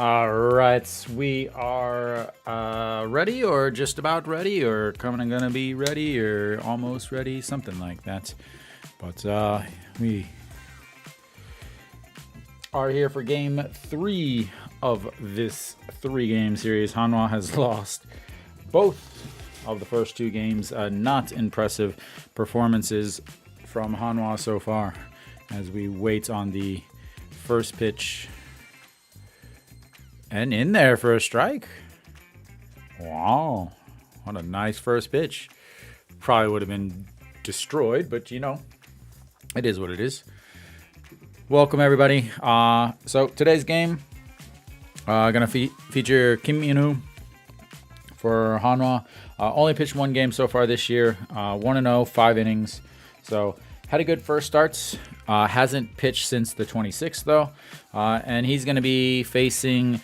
All right, we are ready, or just about ready, or gonna be ready, or almost ready, something like that. But we are here for game 3 of this 3-game series. Hanwha has lost both of the first 2 games. Not impressive performances from Hanwha so far, as we wait on the first pitch. And in there for a strike. Wow. What a nice first pitch. Probably would have been destroyed, but it is what it is. Welcome, everybody. So today's game, going to feature Kim Min-woo for Hanwha. Only pitched 1 game so far this year. 1-0, 5 innings. So had a good first starts. Hasn't pitched since the 26th, though. And he's going to be facing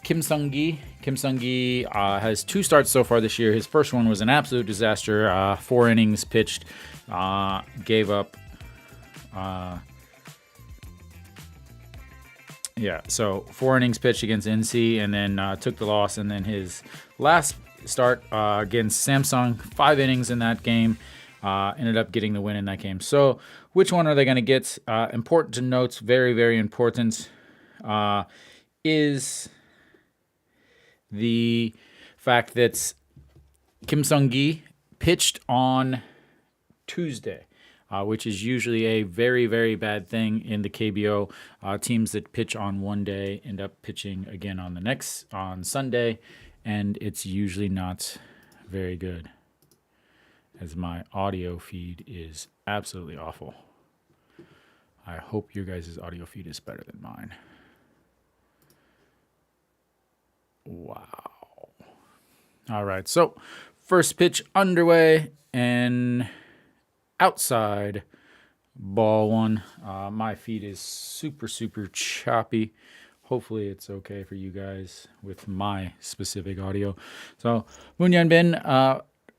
Kim Sung-gi. Kim Sung-gi has 2 starts so far this year. His first one was an absolute disaster. 4 innings pitched, gave up. So 4 innings pitched against NC, and then took the loss. And then his last start against Samsung, 5 innings in that game, ended up getting the win in that game. So which one are they going to get? Important to note, very, very important, is the fact that Kim Sung-gi pitched on Tuesday, which is usually a very, very bad thing in the KBO. Teams that pitch on one day end up pitching again on Sunday, and it's usually not very good, as my audio feed is absolutely awful. I hope your guys' audio feed is better than mine. Wow. All right, so first pitch underway, and outside, ball 1. My feed is super, super choppy. Hopefully it's okay for you guys with my specific audio. So Moon Hyun-bin,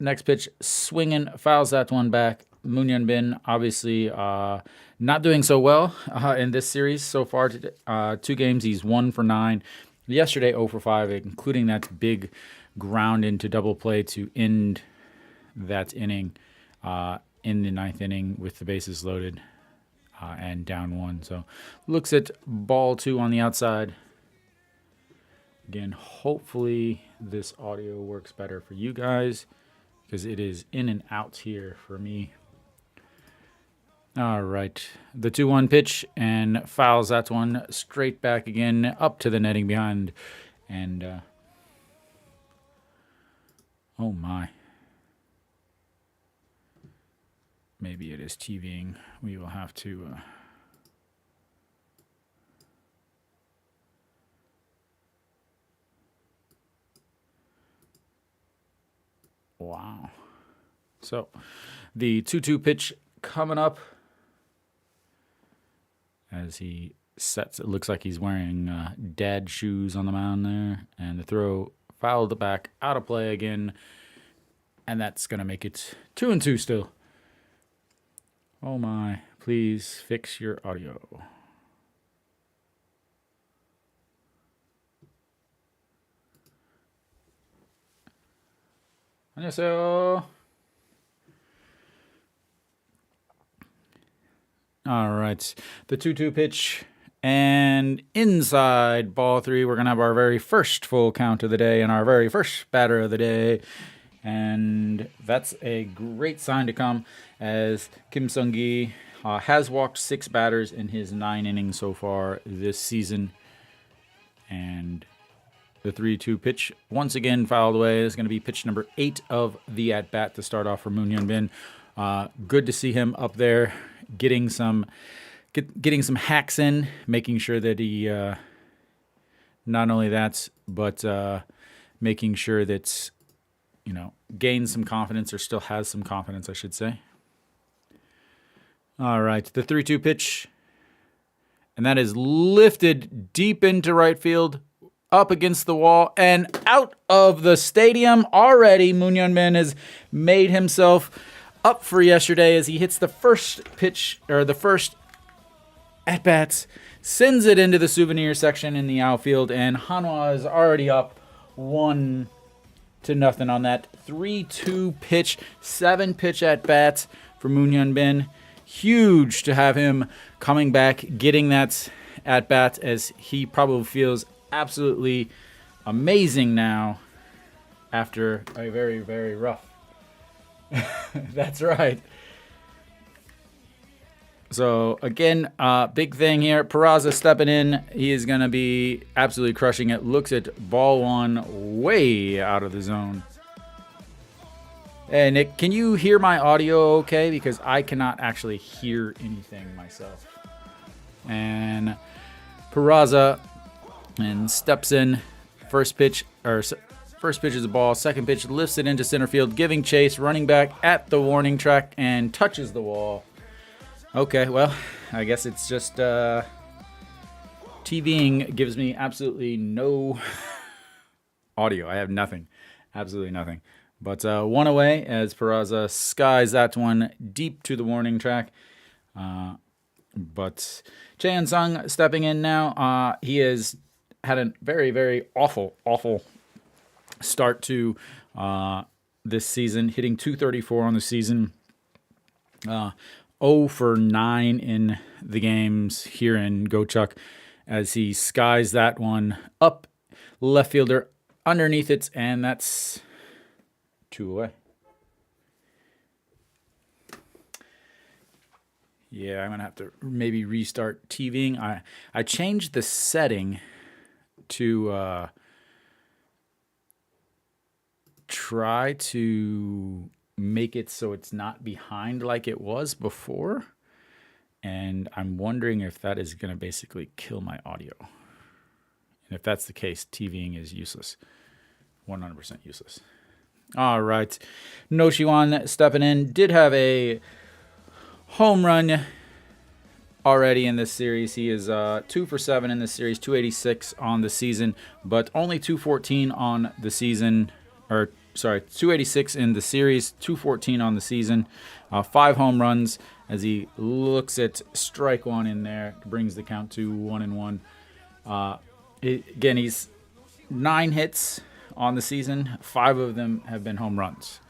next pitch, swinging, fouls that one back. Moon Hyun-bin obviously not doing so well in this series so far. 2 games, he's 1 for 9. Yesterday, 0 for 5, including that big ground into double play to end that inning in the 9th inning with the bases loaded and down 1. So looks at ball 2 on the outside. Again, hopefully this audio works better for you guys, because it is in and out here for me. All right, the 2-1 pitch, and fouls that one straight back again, up to the netting behind. And oh my. Maybe it is TVing. We will have to wow. So the 2-2 pitch coming up, as he sets. It looks like he's wearing dad shoes on the mound there, and the throw fouled back, out of play again, and that's going to make it 2-2 still. Oh my, please fix your audio. 안녕하세요. All right, the 2-2 pitch, and inside, ball 3. We're going to have our very first full count of the day and our very first batter of the day. And that's a great sign to come, as Kim Sung-gi has walked 6 batters in his 9 innings so far this season. And the 3-2 pitch, once again fouled away, is going to be pitch number 8 of the at-bat to start off for Moon Hyun-bin. Good to see him up there getting some hacks in, making sure that he not only that, but making sure that gains some confidence, or still has some confidence, I should say. All right, the 3-2 pitch, and that is lifted deep into right field, up against the wall, and out of the stadium already. Moon Hyun-bin has made himself up for yesterday, as he hits the first pitch, or the first at-bats sends it into the souvenir section in the outfield, and Hanwha is already up 1-0 on that 3-2 pitch, 7 pitch at bats for Moon Hyun Bin. Huge to have him coming back, getting that at bat, as he probably feels absolutely amazing now after a very, very rough. That's right. So, again, big thing here. Peraza stepping in. He is going to be absolutely crushing it. Looks at ball 1 way out of the zone. Hey, Nick, can you hear my audio okay? Because I cannot actually hear anything myself. And Peraza and steps in. First pitch is a ball. Second pitch lifts it into center field, giving chase. Running back at the warning track and touches the wall. Okay, well, I guess it's just TVing gives me absolutely no audio. I have nothing. Absolutely nothing. But 1 away as Peraza skies that one deep to the warning track. But Chae Sung stepping in now. He has had a very, very awful start to this season, hitting .234 on the season. 0 for 9 in the games here in Gocheok as he skies that one up left fielder underneath it, and that's 2 away. Yeah, I'm going to have to maybe restart TVing. I changed the setting to try to make it so it's not behind like it was before. And I'm wondering if that is going to basically kill my audio. And if that's the case, TVing is useless. 100% useless. All right. No Shiwan stepping in. Did have a home run already in this series. He is 2 for 7 in this series, 286 on the season, but only 214 on the season. 286 in the series, 214 on the season. 5 home runs as he looks at strike 1 in there, brings the count to 1-1. Again, he's 9 hits on the season. 5 of them have been home runs.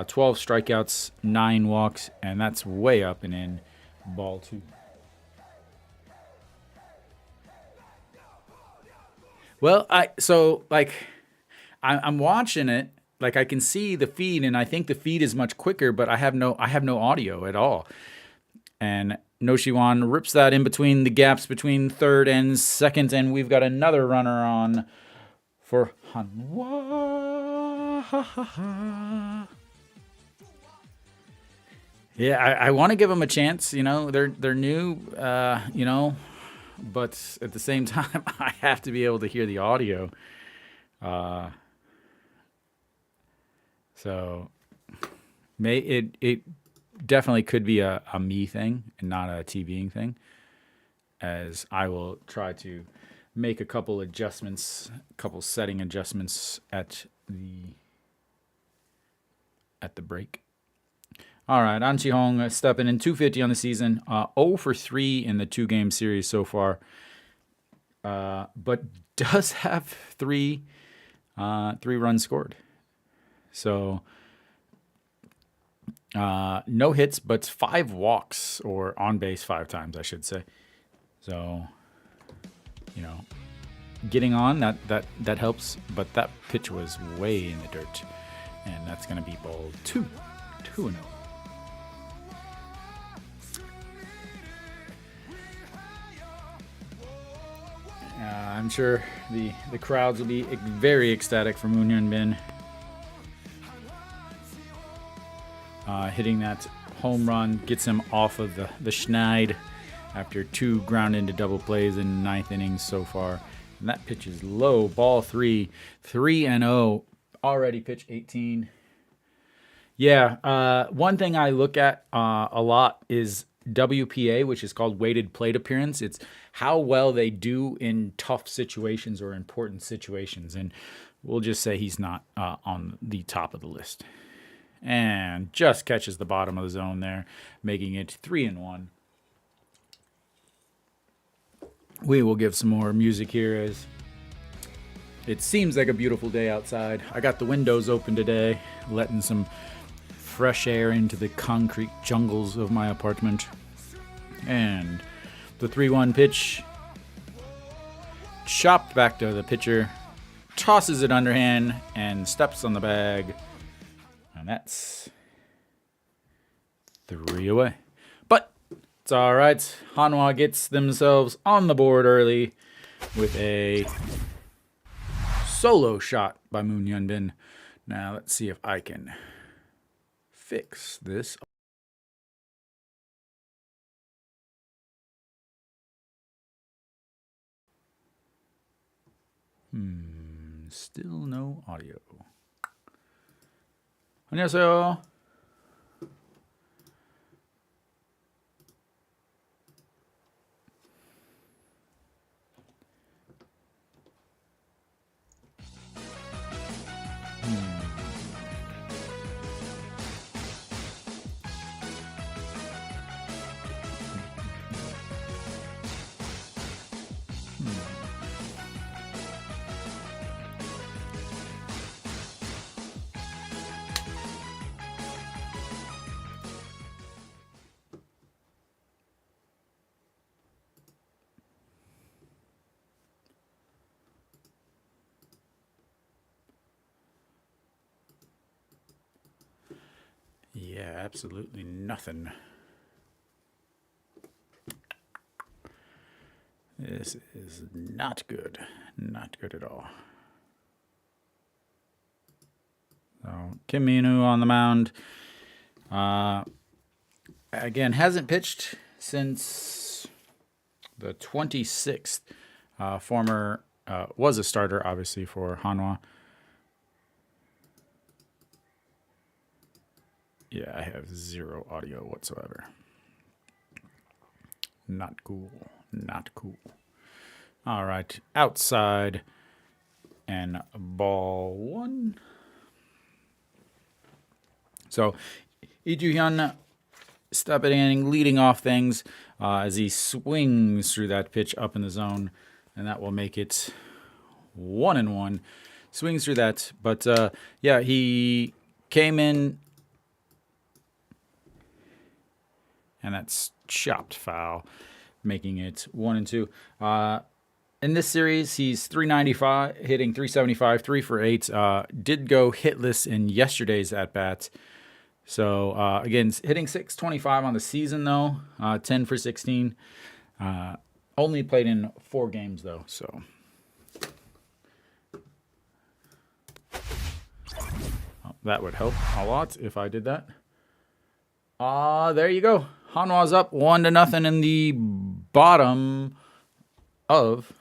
12 strikeouts, 9 walks, and that's way up and in. Ball 2. Well, I'm watching it. Like, I can see the feed, and I think the feed is much quicker, but I have no audio at all. And No Shiwan rips that in between the gaps between third and second, and we've got another runner on for Hanwha. Yeah, I want to give them a chance. You know, they're new. But at the same time, I have to be able to hear the audio. So it definitely could be a me thing and not a TVing thing, as I will try to make a couple setting adjustments at the break. All right, An Chi-hong stepping in, 250 on the season, 0 for 3 in the 2-game series so far, but does have 3 runs scored. So no hits, but 5 walks, or on base 5 times, I should say. So, getting on that helps, but that pitch was way in the dirt, and that's going to be ball 2, 2-0. I'm sure the crowds will be very ecstatic for Moon Hyun Bin. Hitting that home run gets him off of the schneid after 2 ground into double plays in the 9th inning so far. And that pitch is low. Ball 3, 3-0. Already pitch 18. Yeah, one thing I look at a lot is WPA, which is called weighted plate appearance. It's how well they do in tough situations or important situations. And we'll just say he's not on the top of the list. And just catches the bottom of the zone there, making it 3-1. we will give some more music here as it seems like a beautiful day outside. I got the windows open today, letting some fresh air into the concrete jungles of my apartment. And the 3-1 pitch, chopped back to the pitcher, tosses it underhand, and steps on the bag. And that's 3 away. But it's all right. Hanwha gets themselves on the board early with a solo shot by Moon Hyunbin. Now let's see if I can fix this. Still no audio. 안녕하세요. Yeah, absolutely nothing. This is not good. Not good at all. So, Kim Min-woo on the mound. Again, hasn't pitched since the 26th. Was a starter, obviously, for Hanwha. Yeah, I have zero audio whatsoever. Not cool. Not cool. All right, outside and ball 1. So, Lee Ju-hyun stepping in, leading off things as he swings through that pitch up in the zone, and that will make it 1-1. Swings through that, but yeah, he came in, and that's chopped foul, making it 1-2. In this series, he's .395, hitting .375, 3 for 8. Did go hitless in yesterday's at-bats. So, again, hitting .625 on the season, though. 10 for 16. Only played in 4 games, though, so. Oh, that would help a lot if I did that. There you go. Hanwha's up 1-0 in the bottom of...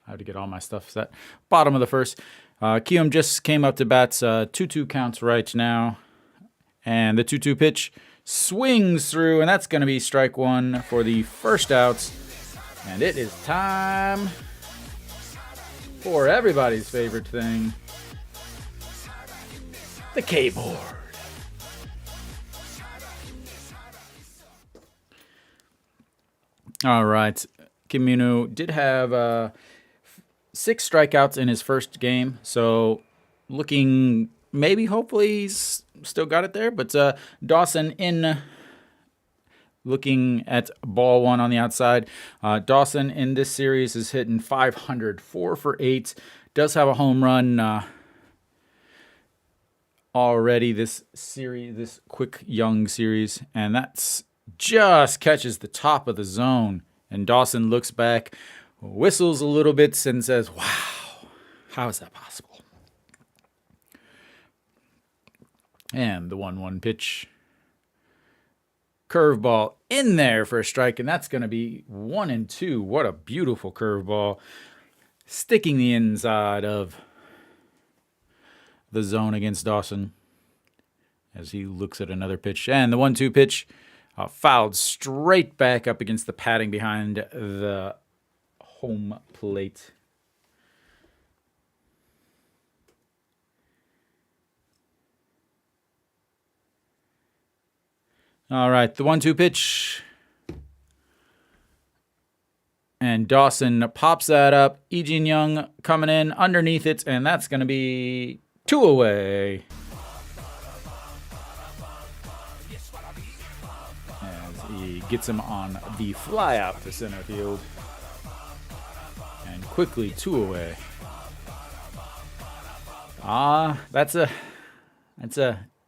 I had to get all my stuff set. Bottom of the first. Kiwoom just came up to bats. 2-2 counts right now. And the 2-2 pitch swings through, and that's going to be strike 1 for the first out. And it is time for everybody's favorite thing, the K-board. All right. Kim Min-woo did have 6 strikeouts in his first game, so looking maybe, hopefully, he's still got it there. But Dawson in, looking at ball 1 on the outside. Dawson in this series is hitting .500, 4 for 8. Does have a home run already this series, this quick young series, and that's just catches the top of the zone. And Dawson looks back, whistles a little bit, and says, "Wow, how is that possible?" And the 1-1 pitch. Curveball in there for a strike, and that's going to be 1-2. What a beautiful curveball. Sticking the inside of the zone against Dawson as he looks at another pitch. And the 1-2 pitch fouled straight back up against the padding behind the home plate. All right, the 1-2 pitch. And And Dawson pops that up. Lee Jin Young coming in underneath it, and that's going to be 2 away. As he gets him on the fly out to center field. And quickly 2 away. That's a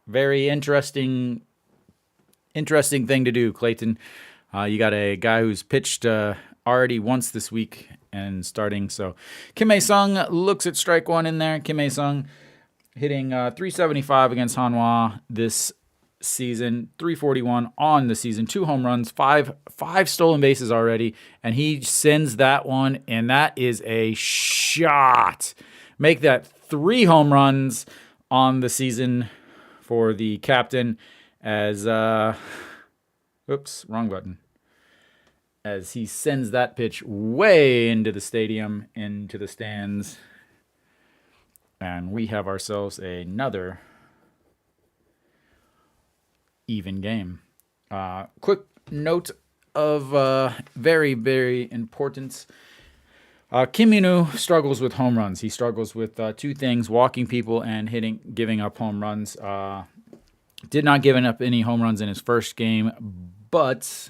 very interesting thing to do, Clayton. You got a guy who's pitched already once this week and starting. So Kim Hae-sung looks at strike one in there. Kim Hae-sung hitting 375 against Hanwha this season, 341 on the season, 2 home runs, five stolen bases already, and he sends that one, and that is a shot. Make that 3 home runs on the season for the captain as oops, wrong button. As he sends that pitch way into the stadium, into the stands. And we have ourselves another even game. Quick note of very, very importance. Kim Min-woo struggles with home runs. He struggles with 2 things, walking people and giving up home runs. Did not give up any home runs in his first game, but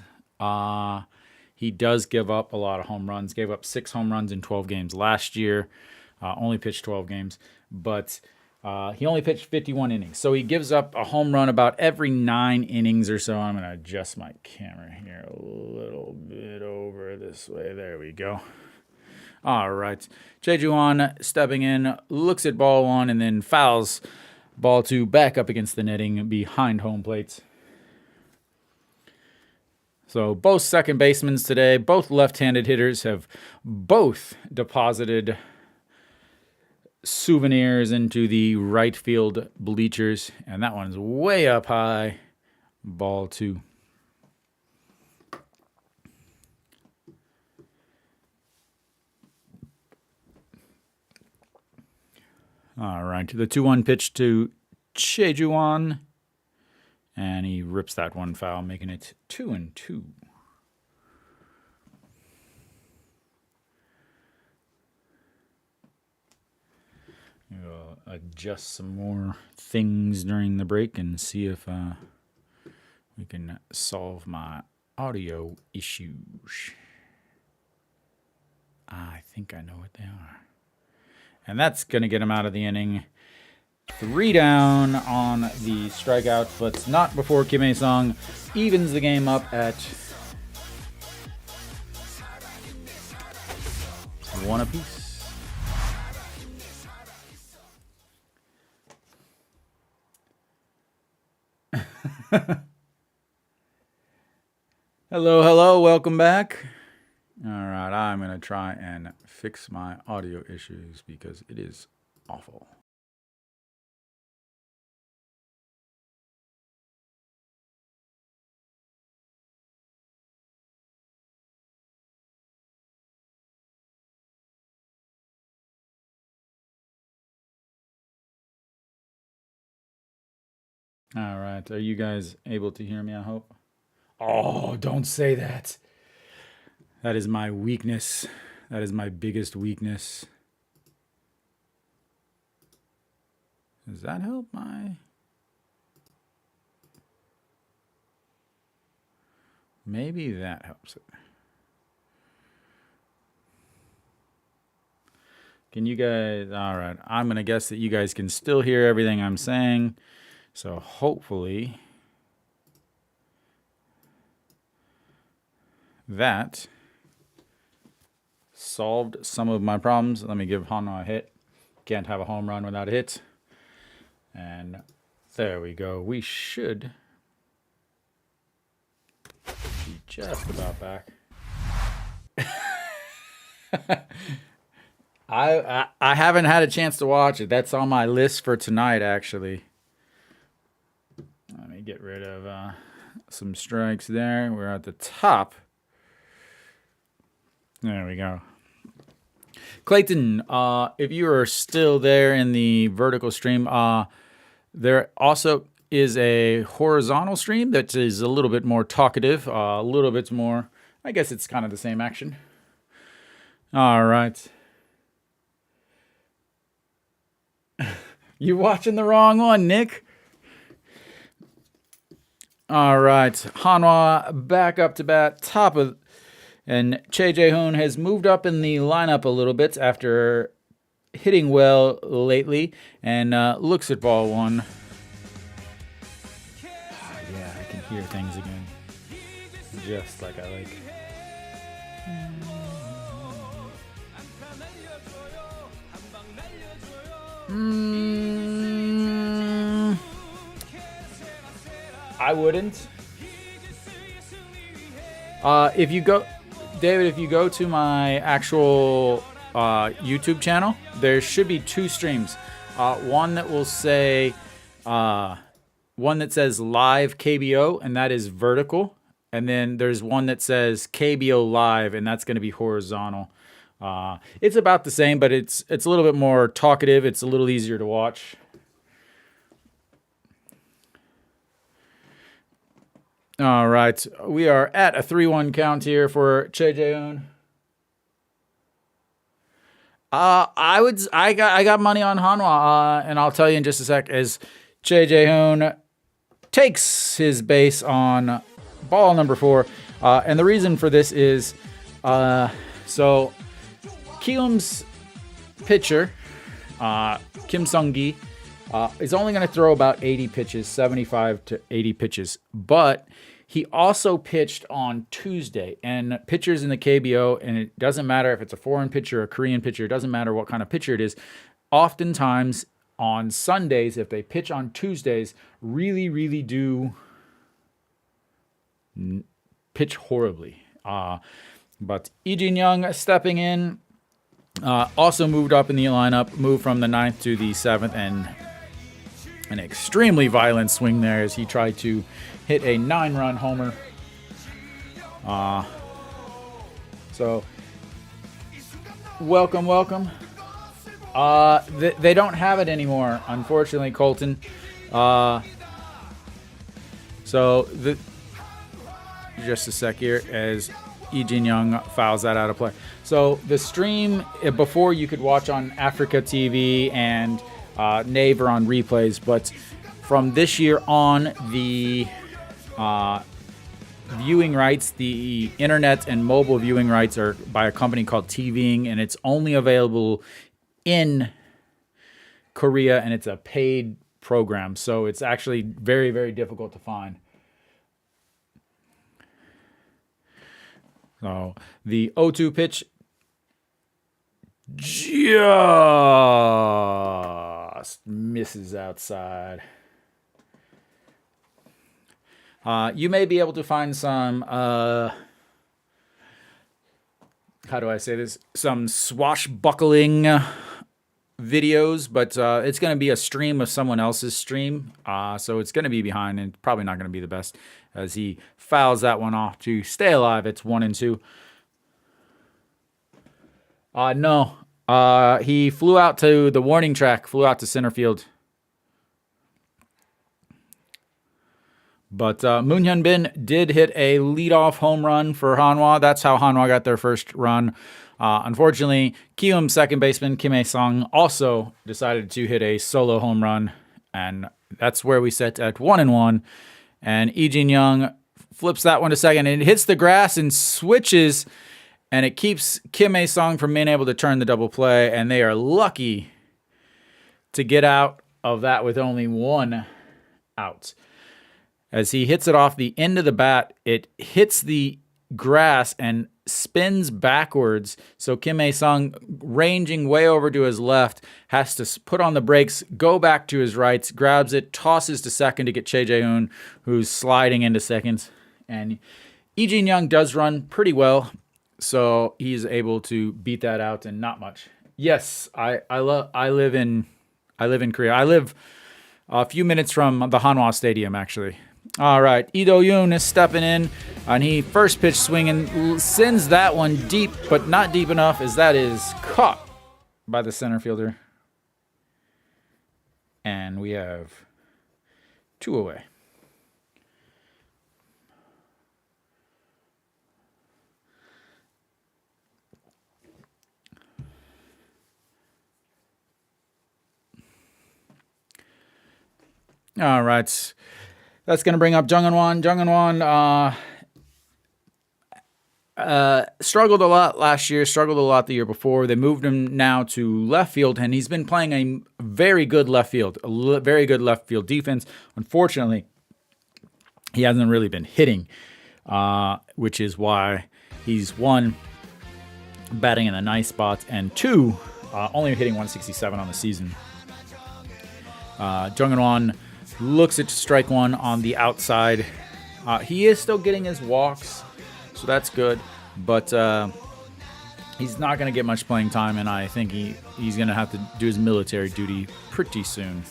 he does give up a lot of home runs. Gave up 6 home runs in 12 games last year. Only pitched 12 games, but he only pitched 51 innings. So he gives up a home run about every 9 innings or so. I'm going to adjust my camera here a little bit over this way. There we go. All right. Choi Ju-won stepping in, looks at ball 1, and then fouls ball 2 back up against the netting behind home plate. So both second basemen today, both left-handed hitters, have both deposited souvenirs into the right field bleachers, and that one's way up high. Ball 2. All right, the 2-1 pitch to Choi Ju-won, and he rips that one foul, making it 2-2. We'll adjust some more things during the break and see if we can solve my audio issues. I think I know what they are. And that's going to get him out of the inning. 3 down on the strikeout, but not before Kim Hae-sung evens the game up at 1 apiece. Hello, welcome back. All right, I'm going to try and fix my audio issues because it is awful. All right, are you guys able to hear me, I hope? Oh, don't say that. That is my weakness. That is my biggest weakness. Does that help my... Maybe that helps it. Can you guys... All right, I'm going to guess that you guys can still hear everything I'm saying. So hopefully that solved some of my problems. Let me give Hanwha a hit. Can't have a home run without a hit. And there we go. We should be just about back. I haven't had a chance to watch it. That's on my list for tonight, actually. Let me get rid of some strikes there. We're at the top. There we go. Clayton, if you are still there in the vertical stream, there also is a horizontal stream that is a little bit more talkative, a little bit more, I guess it's kind of the same action. All right. You watching the wrong one, Nick. All right. Hanwha back up to bat, top of. And Che Jae-hoon has moved up in the lineup a little bit after hitting well lately, and looks at ball one. Yeah, I can hear things again. Just like I like. I wouldn't. If you go, David, if you go to my actual YouTube channel, there should be two streams. One that will say, one that says live KBO, and that is vertical. And then there's one that says KBO live, and that's going to be horizontal. It's about the same, but it's a little bit more talkative. It's a little easier to watch. All right, we are at a 3-1 count here for Che Jae-hoon. I got money on Hanwha, and I'll tell you in just a sec. As Che Jae-hoon takes his base on ball number 4, and the reason for this is so Kiwoom's pitcher Kim Sung-gi is only going to throw about 80 pitches, 75 to 80 pitches, but he also pitched on Tuesday, and pitchers in the KBO, and it doesn't matter if it's a foreign pitcher or a Korean pitcher, it doesn't matter what kind of pitcher it is, oftentimes on Sundays, if they pitch on Tuesdays, really, really do pitch horribly. But Lee Jin-young stepping in, also moved up in the lineup, moved from the 9th to the 7th, and an extremely violent swing there as he tried to hit a 9-run homer. So, welcome. They don't have it anymore, unfortunately, Colton. Just a sec here as Lee Jin-young fouls that out of play. So the stream before you could watch on Africa TV and Naver on replays, but from this year on, the viewing rights, the internet and mobile viewing rights are by a company called TVing, and it's only available in Korea, and it's a paid program, so it's actually very, very difficult to find. So the 0-2 pitch just misses outside. You may be able to find some, how do I say this? Some swashbuckling videos, but it's going to be a stream of someone else's stream. So it's going to be behind and probably not going to be the best as he fouls that one off to stay alive. It's 1-2. No. He flew out to the warning track, flew out to center field. But Moon Hyun-bin did hit a leadoff home run for Hanwha. That's how Hanwha got their first run. Unfortunately, Kiwoom's second baseman, Kim Hae-sung, also decided to hit a solo home run. And that's where we set at 1-1. And Lee Jin-young flips that one to second. And it hits the grass and switches. And it keeps Kim Hae-sung from being able to turn the double play. And they are lucky to get out of that with only one out. As he hits it off the end of the bat, it hits the grass and spins backwards. So Kim Hae-sung, ranging way over to his left, has to put on the brakes, go back to his right, grabs it, tosses to second to get Che Jae-hoon, who's sliding into second. And Lee Jin-young does run pretty well, so he's able to beat that out and not much. Yes, I live in Korea. I live a few minutes from the Hanwha Stadium, actually. All right, Lee Do-yoon is stepping in, and he first pitch swinging, sends that one deep, but not deep enough, as that is caught by the center fielder. And we have 2 away. All right. That's going to bring up Jung Eun-won. Jung Eun-won struggled a lot last year, struggled a lot the year before. They moved him now to left field, and he's been playing a very good left field, very good left field defense. Unfortunately, he hasn't really been hitting, which is why he's, one, batting in the nice spots, and two, only hitting 167 on the season. Jung Eun-won looks at strike one on the outside. He is still getting his walks, so that's good. But he's not going to get much playing time, and I think he's going to have to do his military duty pretty soon.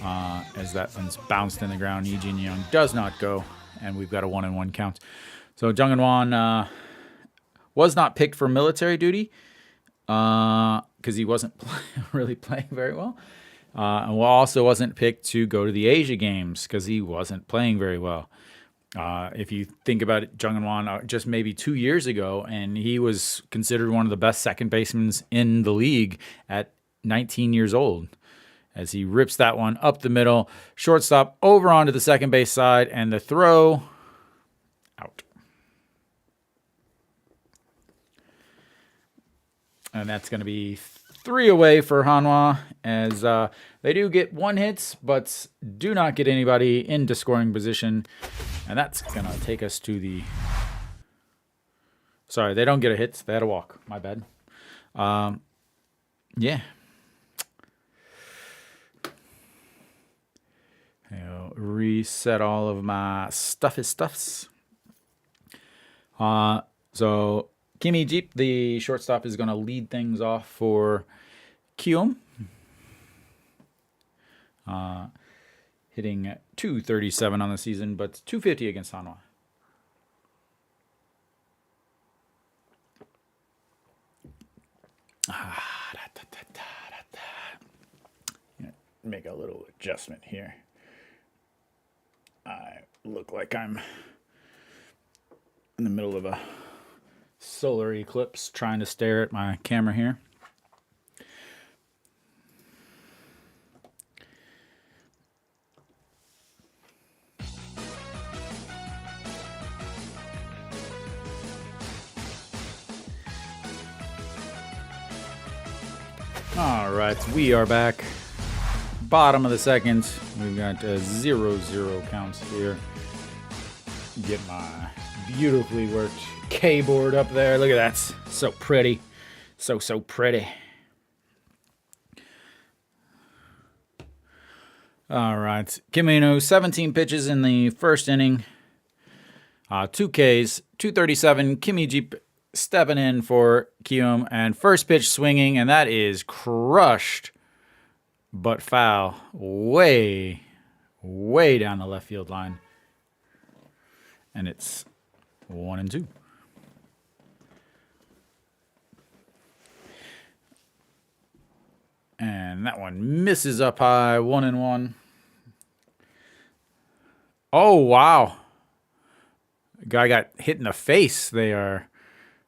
As that one's bounced in the ground, Lee Jin-young does not go, and we've got a 1-1 count. So Jung Eun-won was not picked for military duty because he wasn't really playing very well. And also wasn't picked to go to the Asia Games because he wasn't playing very well. If you think about it, Jung Eun-won just maybe 2 years ago, and he was considered one of the best second basemen in the league at 19 years old. As he rips that one up the middle, shortstop over onto the second base side, and the throw out. And that's going to be 3 away for Hanwha, as they do get 1 hit, but do not get anybody into scoring position. And that's going to take us to the... Sorry, they don't get a hit. They had a walk. My bad. Yeah. I'll reset all of my stuffs. So Kim Hee-jeep, the shortstop, is going to lead things off for Kiwoom. Hitting 237 on the season, but 250 against Hanwha. Make a little adjustment here. I look like I'm in the middle of a solar eclipse trying to stare at my camera here. All right, we are back. Bottom of the second. We've got 0-0 counts here. Get my beautifully worked K-board up there. Look at that. So pretty. So pretty. All right. Kim Hee-no, 17 pitches in the first inning. 2 Ks, 237. Kim Hee-jeep stepping in for Kiwoom, and first pitch swinging, and that is crushed, but foul, way down the left field line, and it's 1-2. And that one misses up high, 1-1. Oh wow! Guy got hit in the face. They are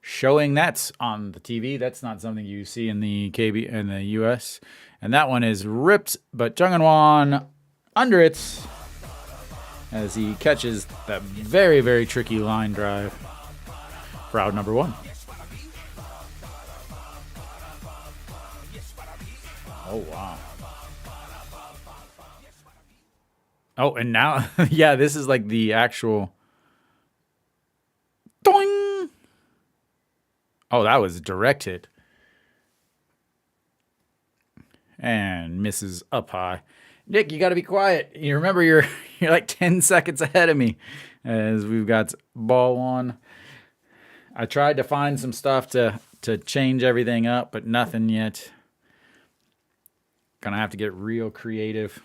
showing that on the TV. That's not something you see in the KBO in the US. And that one is ripped, but Jung Eun-won under it as he catches that very, very tricky line drive for out number 1. Oh, wow. Oh, and now, yeah, this is like the actual... Doing! Oh, that was a direct hit. And misses up high. Nick, you got to be quiet. You remember you're like 10 seconds ahead of me as we've got ball 1. I tried to find some stuff to change everything up, but nothing yet. Gonna have to get real creative.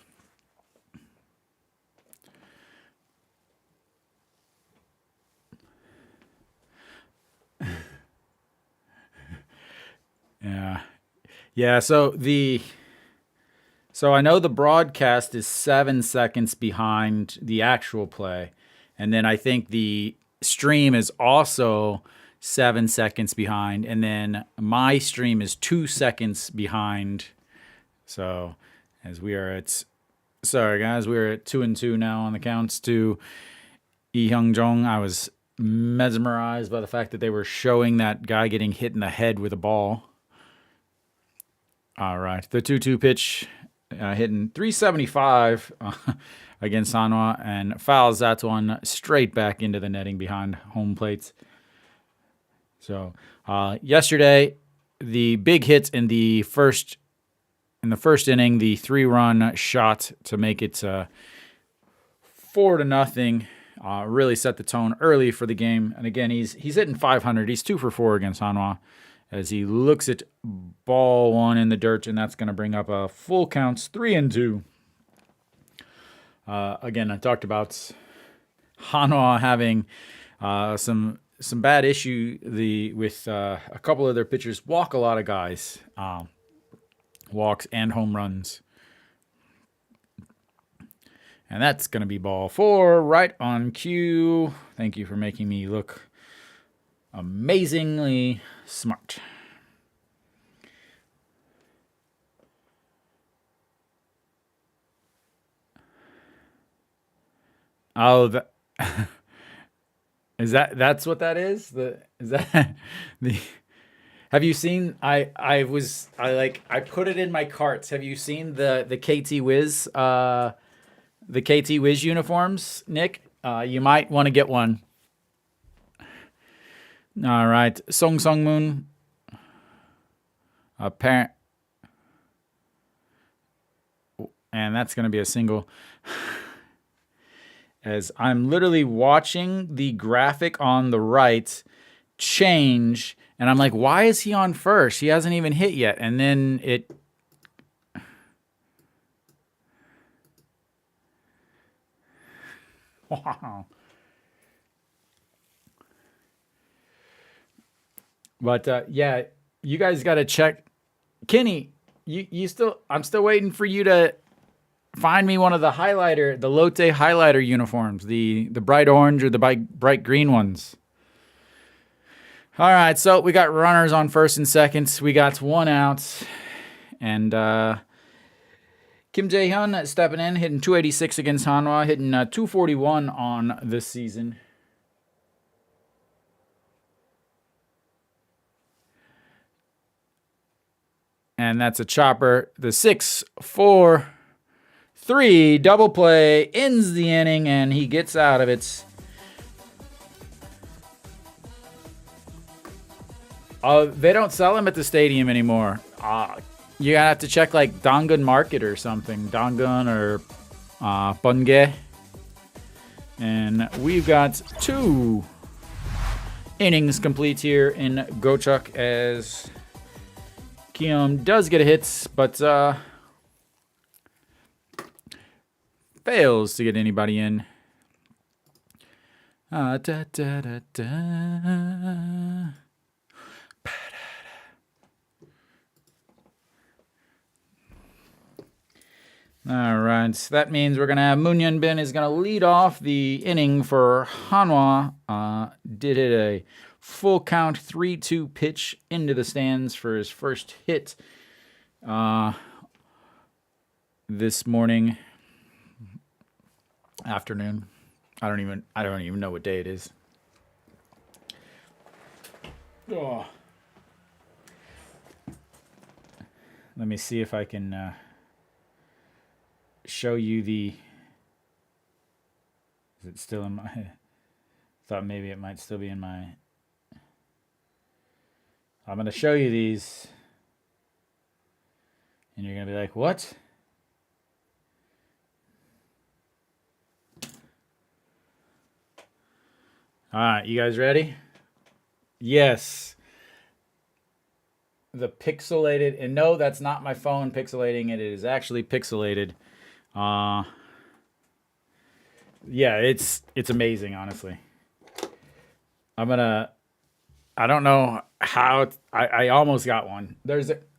Yeah, so I know the broadcast is 7 seconds behind the actual play, and then I think the stream is also 7 seconds behind, and then my stream is 2 seconds behind. So as we are at Sorry, guys. We're at 2-2 now on the counts to Lee Hyung-jong. I was mesmerized by the fact that they were showing that guy getting hit in the head with a ball. All right. The 2-2 pitch hitting 375 against Hanwha and fouls that one straight back into the netting behind home plates. So yesterday, the big hit in the first inning, the 3-run shot to make it 4-0, really set the tone early for the game. And again, he's hitting 500. He's 2 for 4 against Hanwha as he looks at ball 1 in the dirt, and that's going to bring up a full counts 3-2. Again, I talked about Hanwha having some bad issue with a couple of their pitchers walk a lot of guys, walks and home runs. And that's going to be ball 4 right on cue. Thank you for making me look amazingly smart. Oh, that's what that is? Is that the Have you seen I put it in my carts. Have you seen the KT Wiz uniforms, Nick? You might want to get one. All right, Song Moon. Apparent, and that's going to be a single. As I'm literally watching the graphic on the right change, and I'm like, why is he on first? He hasn't even hit yet. And then it... Wow. But yeah, you guys got to check. Kenny, I'm still waiting for you to find me one of the Lotte highlighter uniforms, the bright orange or the bright green ones. All right, so we got runners on first and second. We got 1 out. And Kim Jae-hyun stepping in, hitting 286 against Hanwha, hitting 241 on this season. And that's a chopper. The 6-4-3 double play ends the inning, and he gets out of it. They don't sell them at the stadium anymore. You gotta have to check like Donggun Market or something. Donggun or Bunge. And we've got 2 innings complete here in Gocheok as Kiwoom does get a hit, but fails to get anybody in. Da, da, da, da. All right, so that means we're going to have Moon Hyun-bin is going to lead off the inning for Hanwha. Did hit a full count 3-2 pitch into the stands for his first hit this afternoon. I don't even know what day it is. Oh. Let me see if I can show you the... Is it still in my... Thought maybe it might still be in my... I'm going to show you these. And you're going to be like, what? All right, you guys ready? Yes. The pixelated, and no, that's not my phone pixelating it. It is actually pixelated. Yeah, it's amazing, honestly. I don't know how, I almost got one.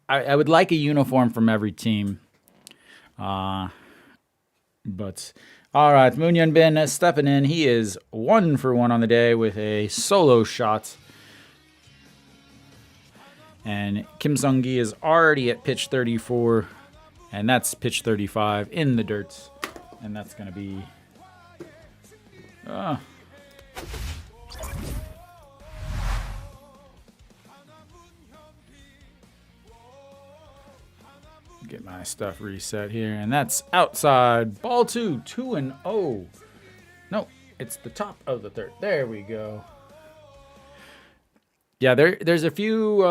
I would like a uniform from every team. But, all right, Moon Hyun-bin stepping in. He is 1 for 1 on the day with a solo shot. And Kim Sung-gi is already at pitch 34 And that's pitch 35 in the dirt. And that's going to be... Get my stuff reset here. And that's outside. Ball 2, 2-0. No, it's the top of the third. There we go. Yeah, there's a few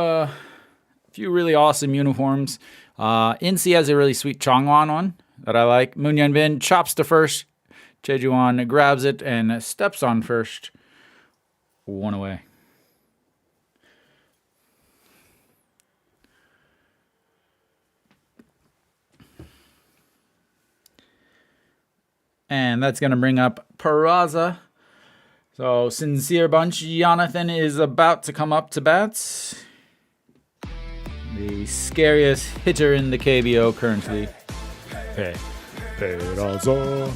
really awesome uniforms. Incy has a really sweet Chongwon one that I like. Moon Yeonbin chops to first. Chejuan grabs it and steps on first. 1 away. And that's going to bring up Peraza. So, Sincere Bunch, Jonathan is about to come up to bats. The scariest hitter in the KBO currently. Peraza.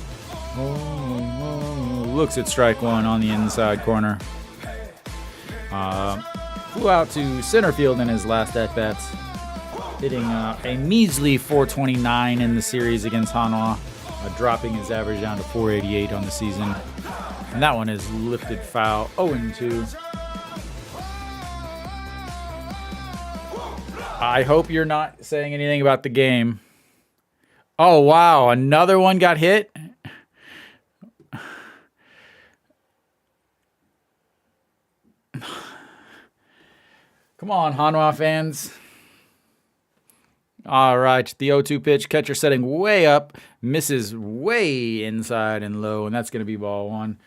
Looks at strike one on the inside corner. Flew out to center field in his last at-bats. Hitting a measly 429 in the series against Hanwha. Dropping his average down to 488 on the season. And that one is lifted foul, 0-2. I hope you're not saying anything about the game. Oh, wow, another one got hit? Come on, Hanwha fans. All right, the 0-2 pitch, catcher setting way up, misses way inside and low, and that's going to be ball 1.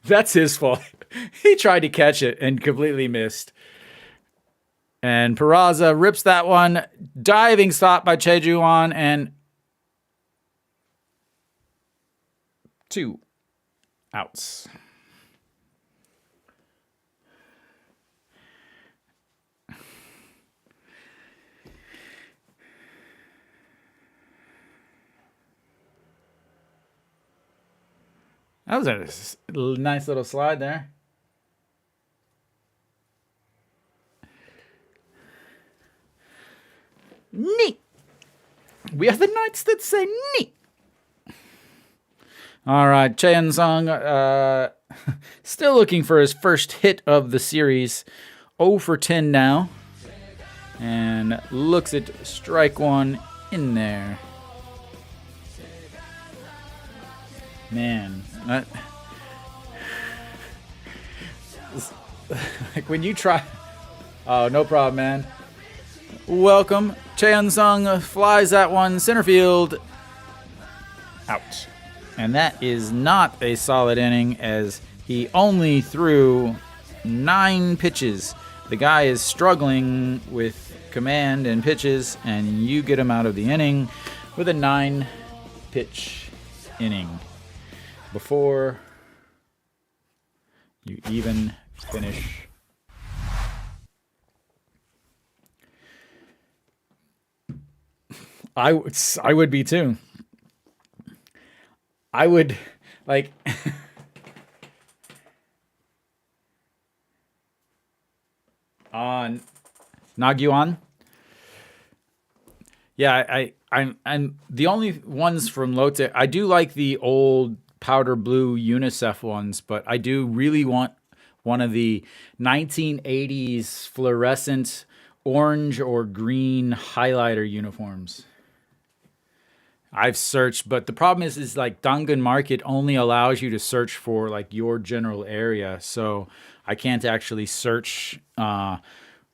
That's his fault. He tried to catch it and completely missed. And Peraza rips that one. Diving stop by Chejuan, and 2 outs. That was a nice little slide there. Neat. We are the Knights that say neat. All right, Cheon Sung still looking for his first hit of the series. 0 for 10 now. And looks at strike one in there. Man, like when you try... Oh, no problem, man. Welcome. Cheon Sung flies that one center field. Out. And that is not a solid inning, as he only threw 9 pitches. The guy is struggling with command and pitches, and you get him out of the inning with a 9-pitch inning before you even finish. I would be too. I would, like... on Nagyuan. Yeah, I'm the only ones from Lotte. I do like the old powder blue UNICEF ones, but I do really want one of the 1980s fluorescent orange or green highlighter uniforms. I've searched, but the problem is like Dangun Market only allows you to search for like your general area, so I can't actually search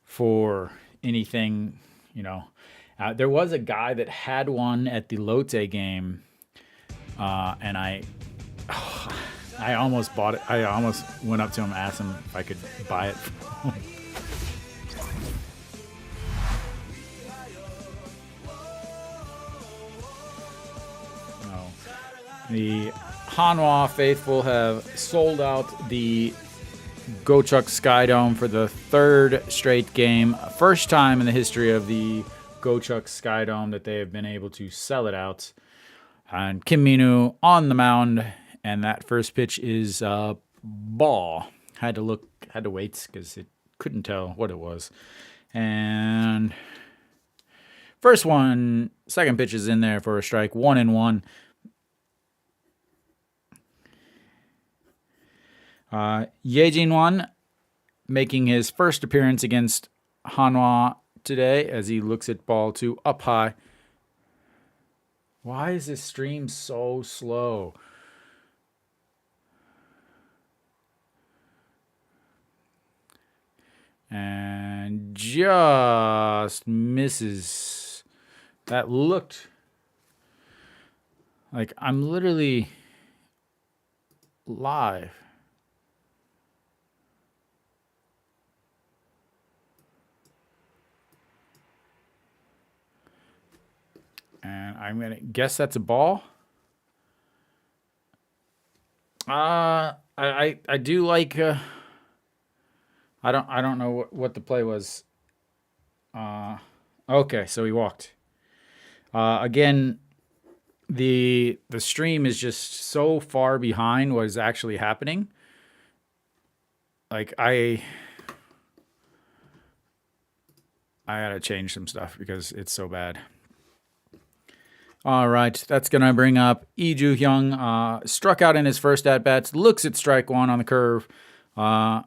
for anything, you know. There was a guy that had one at the Lotte game, and I almost bought it. I almost went up to him and asked him if I could buy it. The Hanwha faithful have sold out the Gocheok Skydome for the 3rd straight game. First time in the history of the Gocheok Skydome that they have been able to sell it out. And Kim Minu on the mound, and that first pitch is ball. Had to wait because it couldn't tell what it was. And first one, second pitch is in there for a strike, 1-1. Yejin-won making his first appearance against Hanwha today as he looks at ball 2 up high. Why is this stream so slow? And just misses. That looked like I'm literally live. And I'm going to guess that's a ball. I do like I don't know what the play was. Okay, so he walked. Again, the stream is just so far behind what is actually happening. Like I gotta change some stuff because it's so bad. All right, that's going to bring up Lee Joo-hyung. Struck out in his first at-bats. Looks at strike 1 on the curve. Yeah,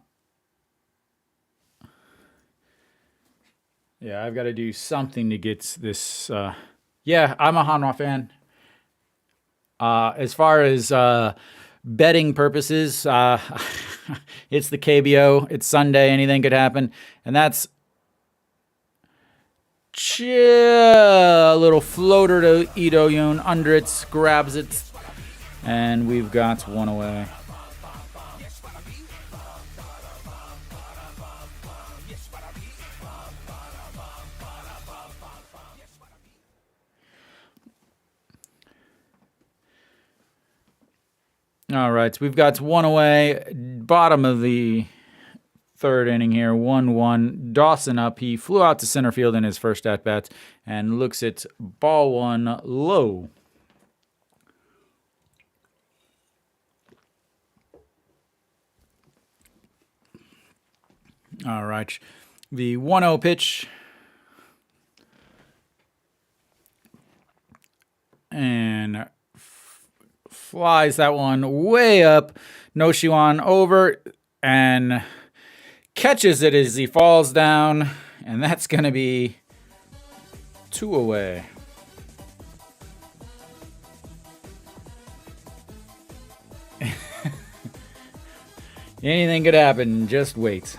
I've got to do something to get this. Yeah, I'm a Hanwha fan. As far as betting purposes, it's the KBO. It's Sunday. Anything could happen. And that's a little floater to Lee Do-yoon. Under it, grabs it. And we've got one away. All right, we've got one away. Bottom of the third inning here, 1-1. Dawson up. He flew out to center field in his first at-bat and looks at ball 1 low. All right, the 1-0 pitch. And flies that one way up. Noshiwan over and catches it as he falls down. And that's going to be 2 away. Anything could happen. Just wait.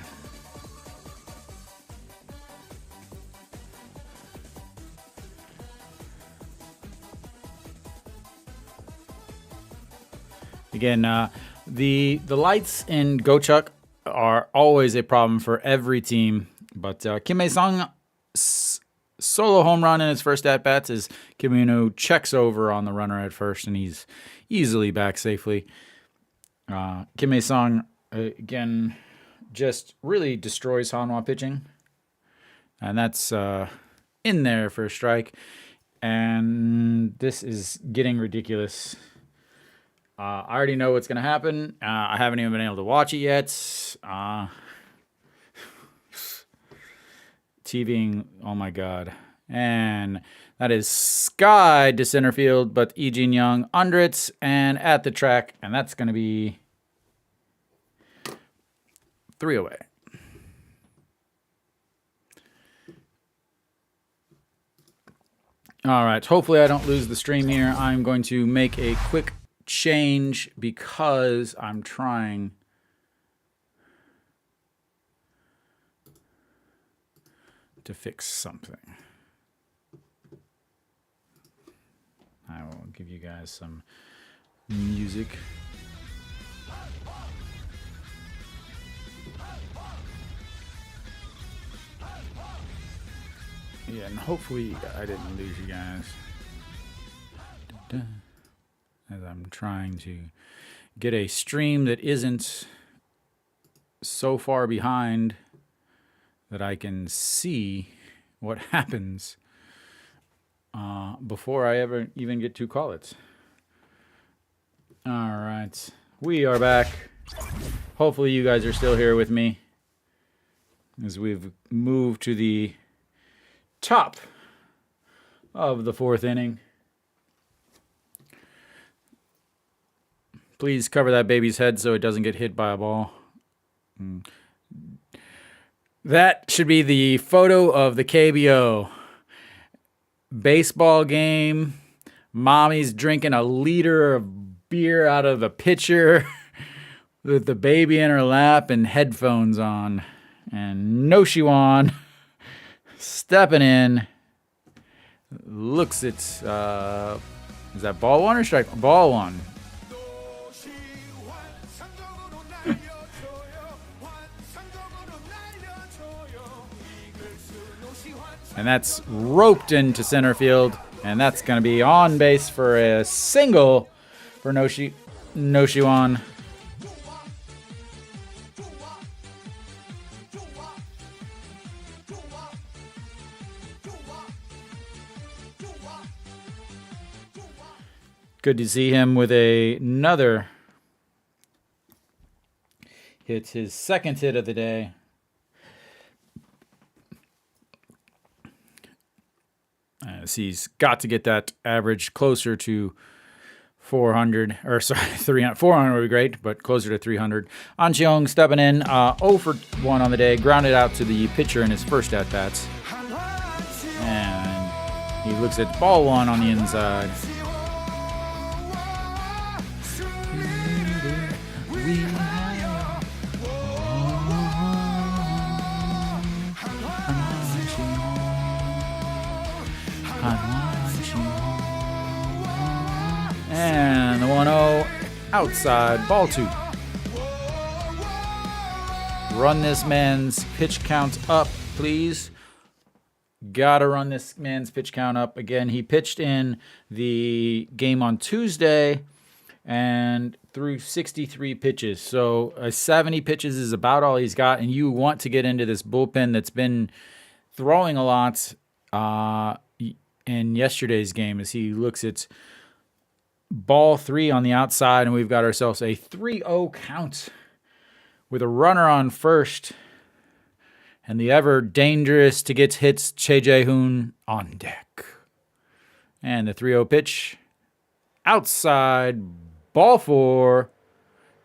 Again, the lights in Gocheok are always a problem for every team. But Kim Hae-sung solo home run in his first at-bats as Kim Eun-woo checks over on the runner at first, and he's easily back safely. Kim Hae-sung, again, just really destroys Hanwha pitching. And that's in there for a strike. And this is getting ridiculous. I already know what's going to happen. I haven't even been able to watch it yet. TVing, oh my God. And that is sky to center field, but Lee Jin-young under it and at the track. And that's going to be 3 away. All right, hopefully I don't lose the stream here. I'm going to make a quick change because I'm trying to fix something. I will give you guys some music. Yeah, and hopefully I didn't lose you guys. As I'm trying to get a stream that isn't so far behind that I can see what happens before I ever even get to call it. All right, we are back. Hopefully you guys are still here with me as we've moved to the top of the 4th inning. Please cover that baby's head so it doesn't get hit by a ball. That should be the photo of the KBO. Baseball game. Mommy's drinking a liter of beer out of the pitcher with the baby in her lap and headphones on. And Noshiwan stepping in. Looks at, is that ball one or strike? Ball one. And that's roped into center field. And that's going to be on base for a single for Noshiwan. Good to see him with another hit, his 2nd hit of the day. As he's got to get that average closer to 400, or sorry, 300. 400 would be great, but closer to 300. An Cheong stepping in, 0 for 1 on the day, grounded out to the pitcher in his first at-bats. And he looks at ball 1 on the inside. And the 1-0 outside, ball 2. Run this man's pitch count up, please. Gotta run this man's pitch count up. Again, he pitched in the game on Tuesday and threw 63 pitches. So 70 pitches is about all he's got, and you want to get into this bullpen that's been throwing a lot in yesterday's game as he looks at ball 3 on the outside, and we've got ourselves a 3-0 count with a runner on first and the ever dangerous to get hits Che Jae-hoon on deck. And the 3-0 pitch outside, ball 4.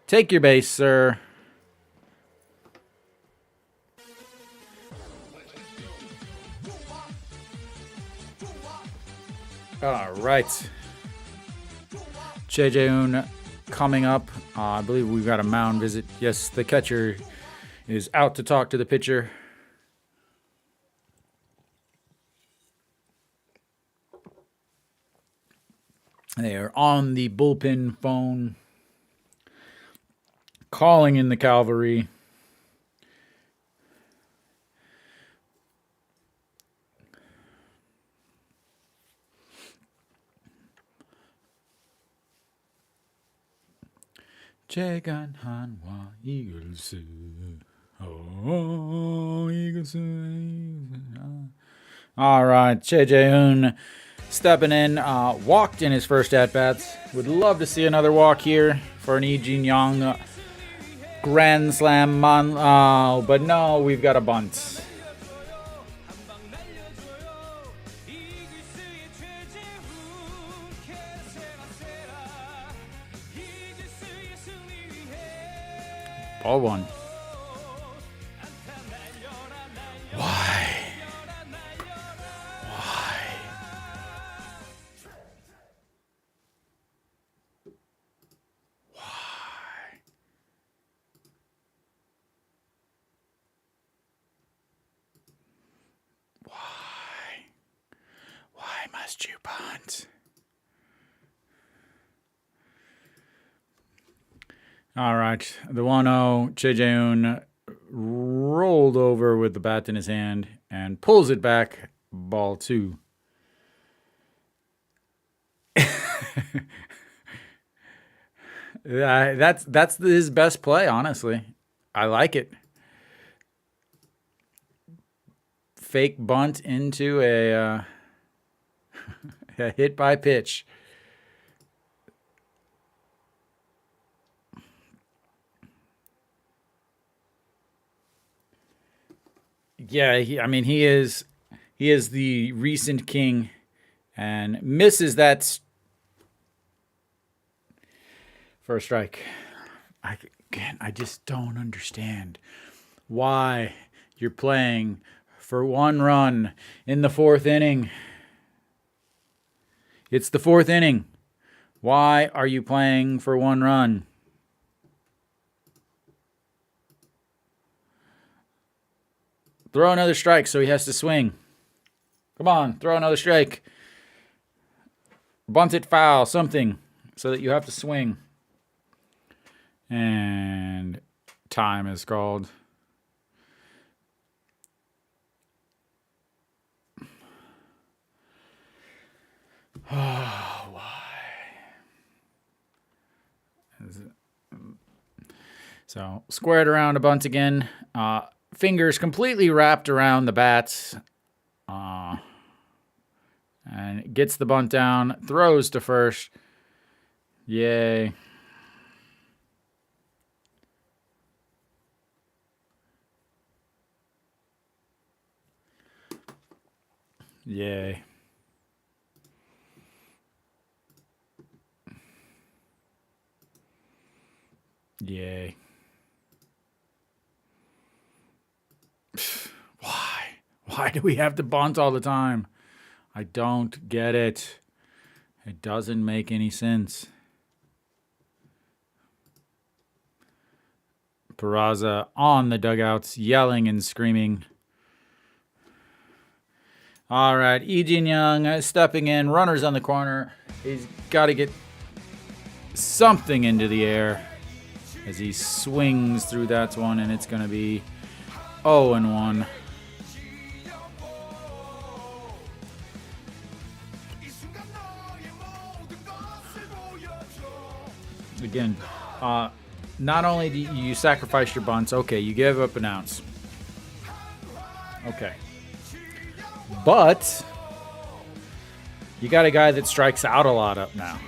Take your base, sir. All right. Che Jae-hoon coming up. I believe we've got a mound visit. Yes, the catcher is out to talk to the pitcher. They are on the bullpen phone, calling in the cavalry. Chegan Hanwha Eagles. Oh, Eagles. All right, Che Jae-hoon stepping in, walked in his first at-bats. Would love to see another walk here for an Lee Jin-young grand slam. But no, we've got a bunt. Ball 1. Why? Why must you punt? All right, the 1-0, Che Jae-hoon rolled over with the bat in his hand and pulls it back, ball 2. That's his best play, honestly. I like it. Fake bunt into a hit by pitch. Yeah, he is the recent king and misses that first strike. I just don't understand why you're playing for one run in the fourth inning. It's the fourth inning. Why are you playing for one run? Throw another strike so he has to swing. Come on, throw another strike. Bunt it, foul, something, so that you have to swing. And time is called. Oh, why? So squared around a bunt again. Fingers completely wrapped around the bats. And gets the bunt down. Throws to first. Yay. Yay. Yay. Why? Why do we have to bunt all the time? I don't get it. It doesn't make any sense. Peraza on the dugouts, yelling and screaming. All right, Lee Jin-young stepping in, runners on the corner. He's got to get something into the air as he swings through that one, and it's going to be 0-1. Again, not only do you sacrifice your bunts, okay, you give up an ounce. Okay. But you got a guy that strikes out a lot up now.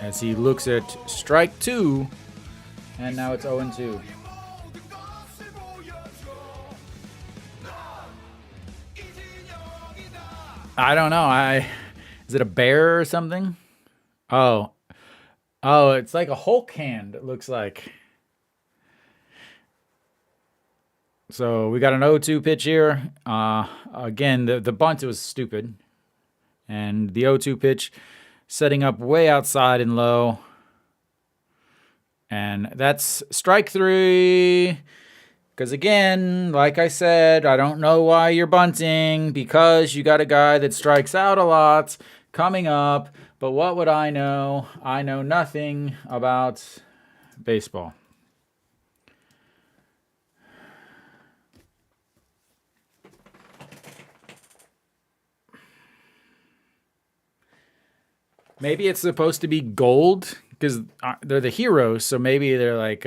As he looks at strike 2, and now it's 0-2. I don't know. Is it a bear or something? Oh, it's like a Hulk hand, it looks like. So we got an 0-2 pitch here. Again, the bunt was stupid. And the 0-2 pitch setting up way outside and low. And that's strike 3. Because again, like I said, I don't know why you're bunting. Because you got a guy that strikes out a lot coming up. But what would I know? I know nothing about baseball. Maybe it's supposed to be gold because they're the heroes, so maybe they're like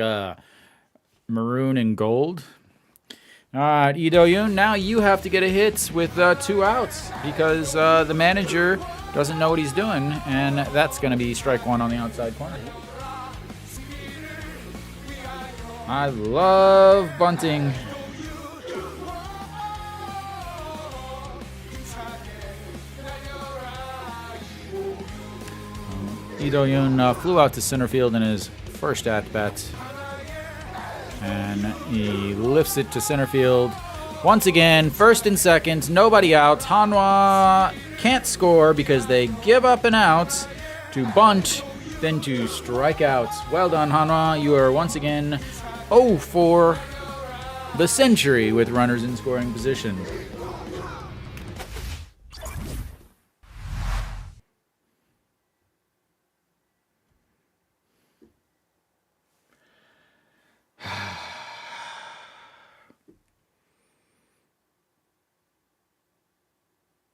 maroon and gold. All right, Lee Do-yoon, now you have to get a hit with 2 outs because the manager doesn't know what he's doing, and that's going to be strike 1 on the outside corner. I love bunting. Lee Do-yoon flew out to center field in his first at-bat. And he lifts it to center field. Once again, first and second, nobody out. Hanwha can't score because they give up an out to bunt, then to strike out. Well done, Hanwha. You are once again 0 for the century with runners in scoring position.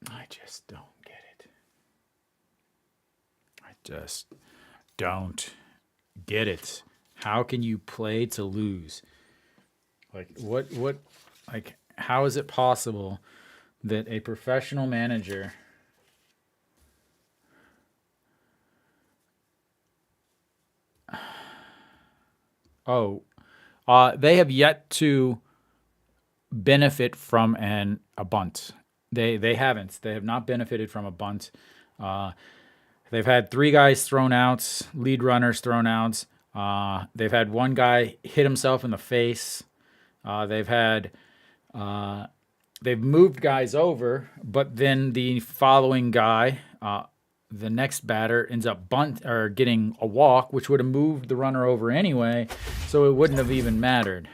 I just don't get it. I just don't get it. How can you play to lose? Like what like how is it possible that a professional manager they have yet to benefit from a bunt. They haven't. They have not benefited from a bunt. They've had 3 guys thrown out, lead runners thrown out. They've had 1 guy hit himself in the face. They've moved guys over, but then the following guy, the next batter, ends up getting a walk, which would have moved the runner over anyway, so it wouldn't have even mattered.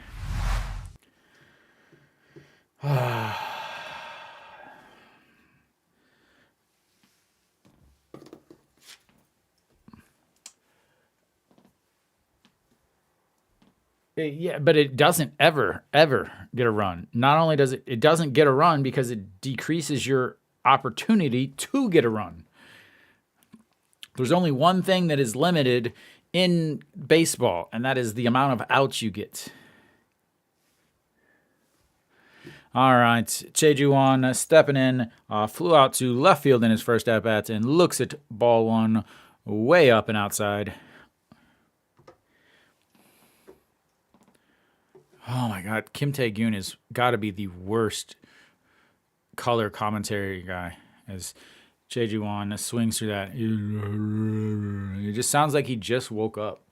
Yeah, but it doesn't ever get a run. Not only does it doesn't get a run because it decreases your opportunity to get a run. There's only one thing that is limited in baseball, and that is the amount of outs you get. All right, Choi-Ju-won stepping in, flew out to left field in his first at-bat and looks at ball 1 way up and outside. Oh my God, Kim Tae-gyun has got to be the worst color commentary guy. As Choi-Ju-won swings through that, it just sounds like he just woke up.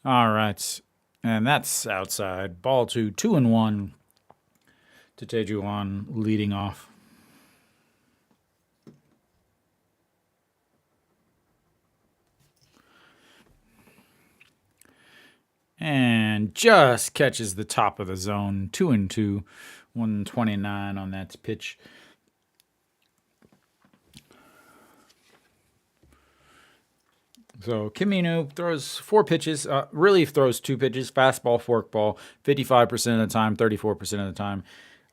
All right, and that's outside. Ball 2, 2-1 to Choi-Ju-won leading off. And just catches the top of the zone. 2-2, 129 on that pitch. So Kim Min-woo throws 4 pitches, really throws 2 pitches, fastball, forkball, 55% of the time, 34% of the time.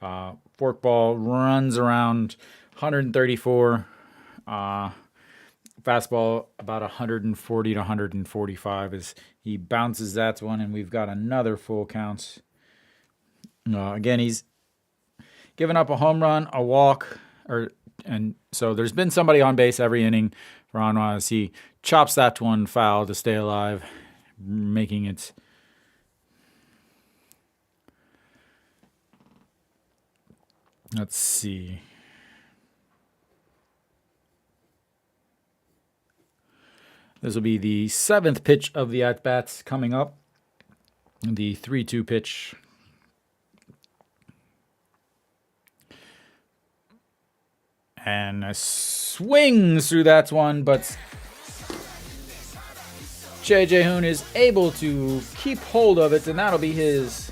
Forkball runs around 134, fastball about 140 to 145 as he bounces that one, and we've got another full count. Again, he's given up a home run, a walk, and so there's been somebody on base every inning for Hanwha as he chops that one foul to stay alive, making it let's see. This will be the 7th pitch of the at-bats coming up. The 3-2 pitch. And swings through that one, but Choi Jae-hoon is able to keep hold of it, and that'll be his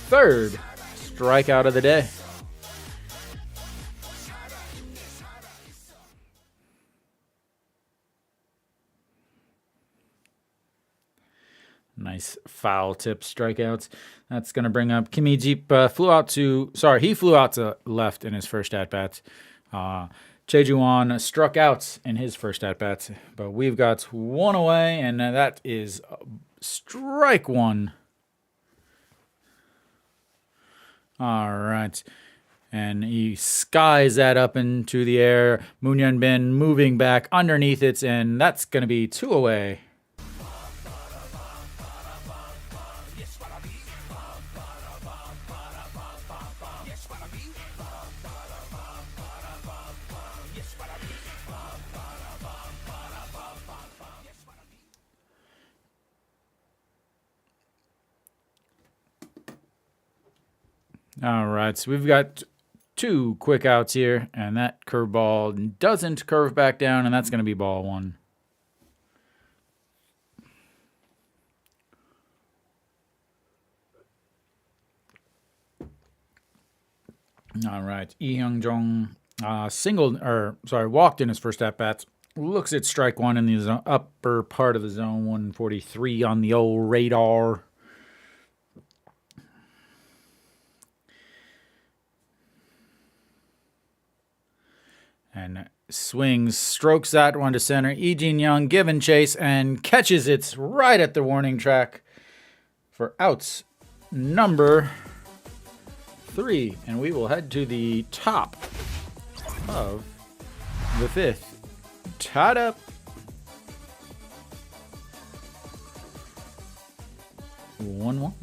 3rd strikeout of the day. Nice foul tip strikeouts. That's going to bring up Kim Mi-jeep. He flew out to left in his first at-bat. Choi-Ju-won struck out in his first at-bat. But we've got 1 away, and that is strike 1. All right. And he skies that up into the air. Moon Hyun-bin moving back underneath it, and that's going to be 2 away. All right, so we've got 2 quick outs here, and that curveball doesn't curve back down, and that's going to be ball 1. All right, Lee Hyung-jong walked in his first at-bats. Looks at strike 1 in the upper part of the zone, 143 on the old radar. And swings, strokes that one to center. Lee Jin-young giving chase and catches it right at the warning track for outs number 3. And we will head to the top of the 5th. Tied up 1-1.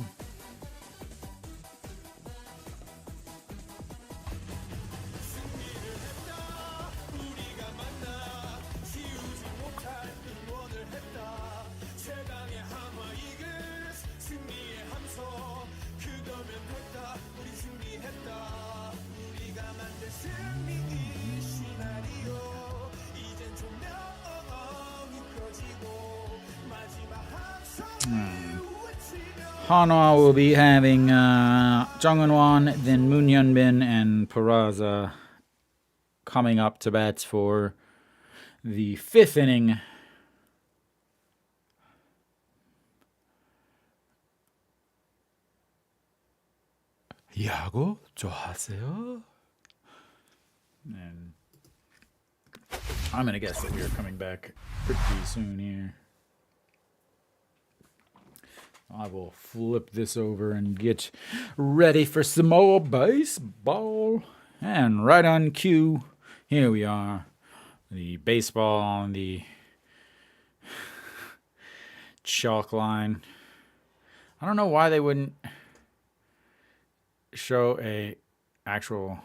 Hanwha will be having Jungwon, then Moon Hyunbin and Peraza coming up to bat for the 5th inning. 야구 좋아하세요? And I'm going to guess that we are coming back pretty soon here. I will flip this over and get ready for some more baseball. And right on cue, here we are. The baseball on the chalk line. I don't know why they wouldn't show a actual...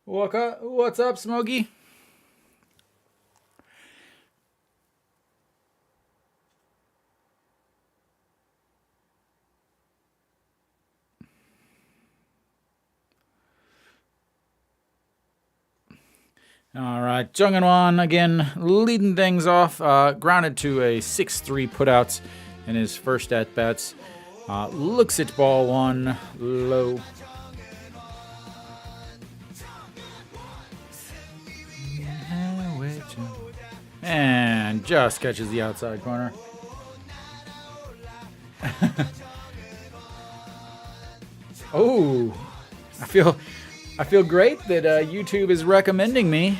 What's up, Smokey? All right, Jungwon again leading things off. Grounded to a 6-3 putout in his first at-bats. Looks at ball one, low. And just catches the outside corner. Oh, I feel great that YouTube is recommending me.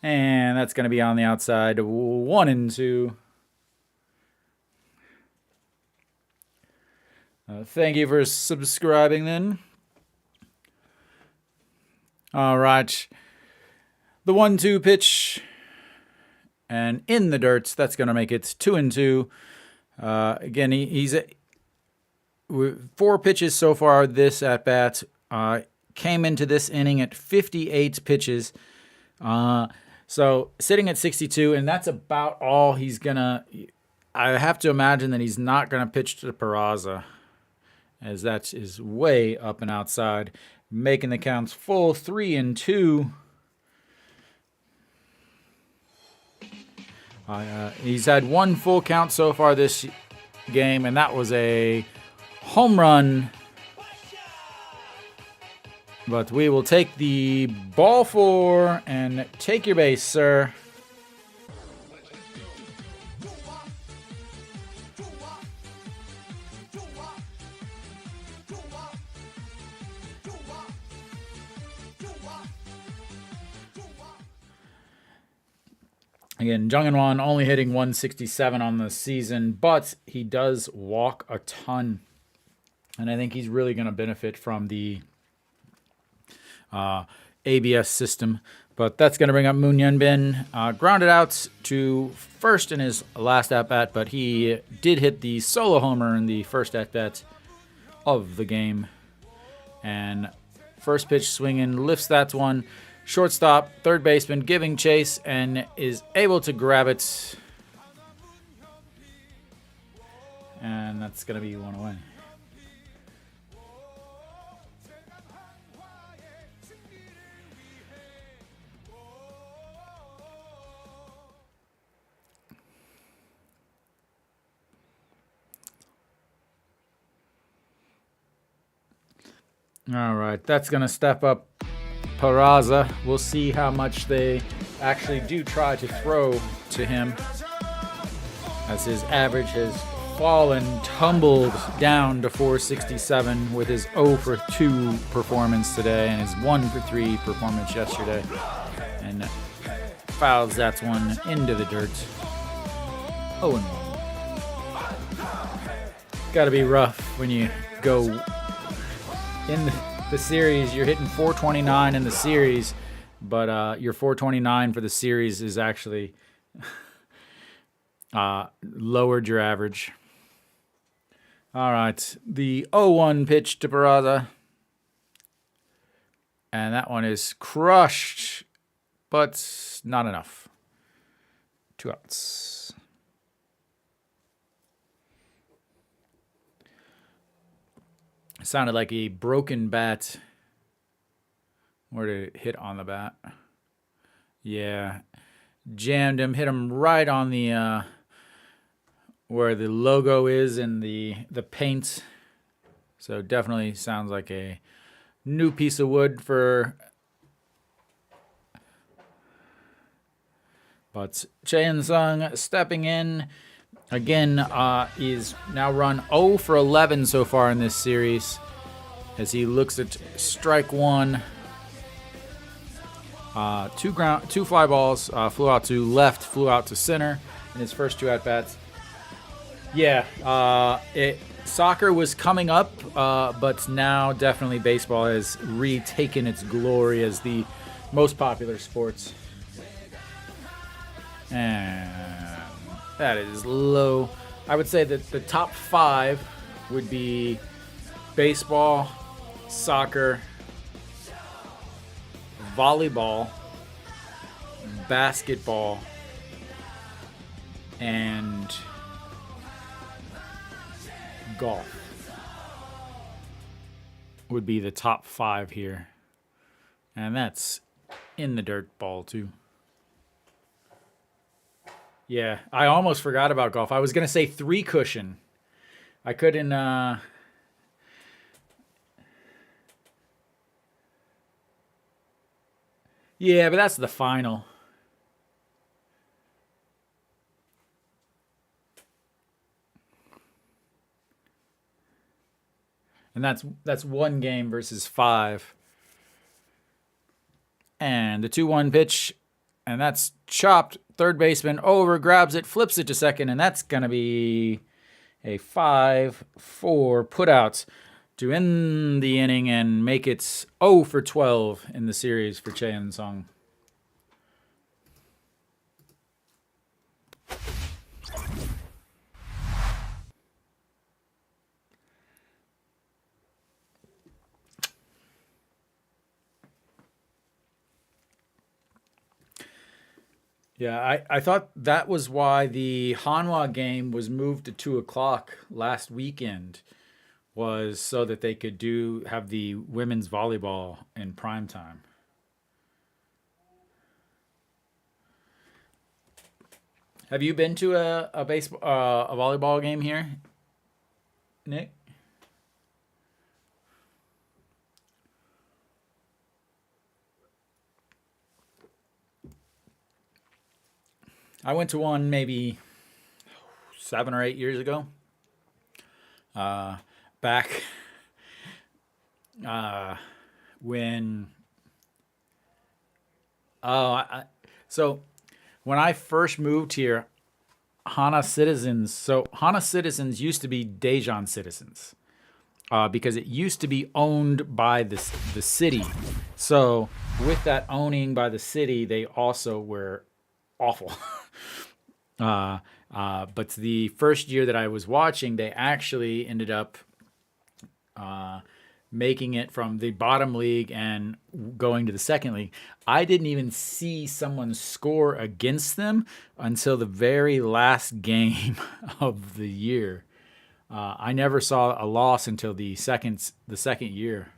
And that's going to be on the outside. 1-2. Thank you for subscribing then. All right. The 1-2 pitch. And in the dirt. That's going to make it 2-2. Again, he's 4 pitches so far this at bat. Came into this inning at 58 pitches. So sitting at 62, and that's about all he's gonna. I have to imagine that he's not gonna pitch to Peraza, as that is way up and outside, making the counts full 3-2. He's had 1 full count so far this game, and that was a home run. But we will take the ball 4 and take your base, sir. Again, Jungwon only hitting 167 on the season, but he does walk a ton. And I think he's really going to benefit from the ABS system. But that's going to bring up Moon Hyunbin. Grounded out to first in his last at-bat, but he did hit the solo homer in the first at-bat of the game. And first pitch swinging, lifts that one. Shortstop, third baseman giving chase and is able to grab it. And that's going to be 1 away. All right, that's going to step up Peraza. We'll see how much they actually do try to throw to him, as his average has tumbled down to 467 with his 0 for 2 performance today and his 1 for 3 performance yesterday. And fouls that one into the dirt. 0-1. Got to be rough when you go in the series. You're hitting 429 in the series, but your 429 for the series is actually Lowered your average. All right, the 0-1 pitch to Peraza. And that one is crushed, but not enough. 2 outs. It sounded like a broken bat. Where did it hit on the bat? Yeah. Jammed him, hit him right on the where the logo is and the paint. So definitely sounds like a new piece of wood for. But Chae Sung stepping in again is now run 0 for 11 so far in this series as he looks at strike one. Two fly balls, flew out to left, flew out to center in his first 2 at-bats. Yeah, soccer was coming up, but now definitely baseball has retaken its glory as the most popular sports. And that is low. I would say that the top 5 would be baseball, soccer, volleyball, basketball, and golf would be the top 5 here. And that's in the dirt ball too. Yeah, I almost forgot about golf. I was going to say 3 cushion. I couldn't Yeah, but that's the final. And that's 1 game versus 5. And the 2-1 pitch, and that's chopped. Third baseman over, grabs it, flips it to second, and that's going to be a 5-4 putouts to end the inning and make it 0 for 12 in the series for Chae Sung. Yeah, I thought that was why the Hanwha game was moved to 2 o'clock last weekend, was so that they could have the women's volleyball in prime time. Have you been to a volleyball game here, Nick? I went to one maybe 7 or 8 years ago. Back when so when I first moved here, Hanwha Citizens used to be Daejeon Citizens. Because it used to be owned by the city. So with that owning by the city, they also were awful. But the first year that I was watching, they actually ended up making it from the bottom league and going to the second league. I didn't even see someone score against them until the very last game of the year. I never saw a loss until the second year.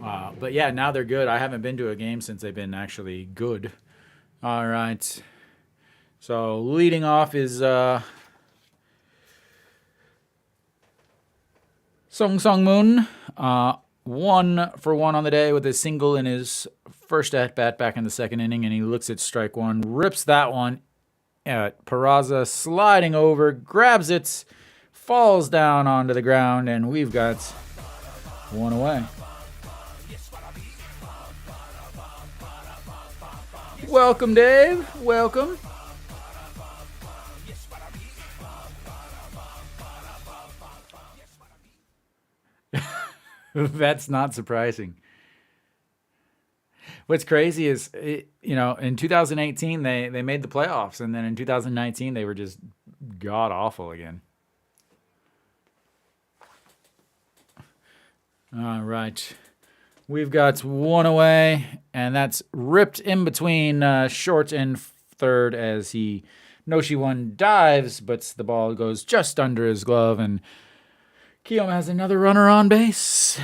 But yeah, now they're good. I haven't been to a game since they've been actually good. All right. So leading off is Song Sung-moon. 1 for 1 on the day with a single in his first at-bat back in the second inning, and he looks at strike 1, rips that one at Peraza, sliding over, grabs it, falls down onto the ground, and we've got 1 away. Welcome, Dave. Welcome. That's not surprising. What's crazy is, in 2018 they made the playoffs, and then in 2019 they were just god awful again. All right. We've got one away, and that's ripped in between short and third as Noshi one dives, but the ball goes just under his glove, and Kiwoom has another runner on base.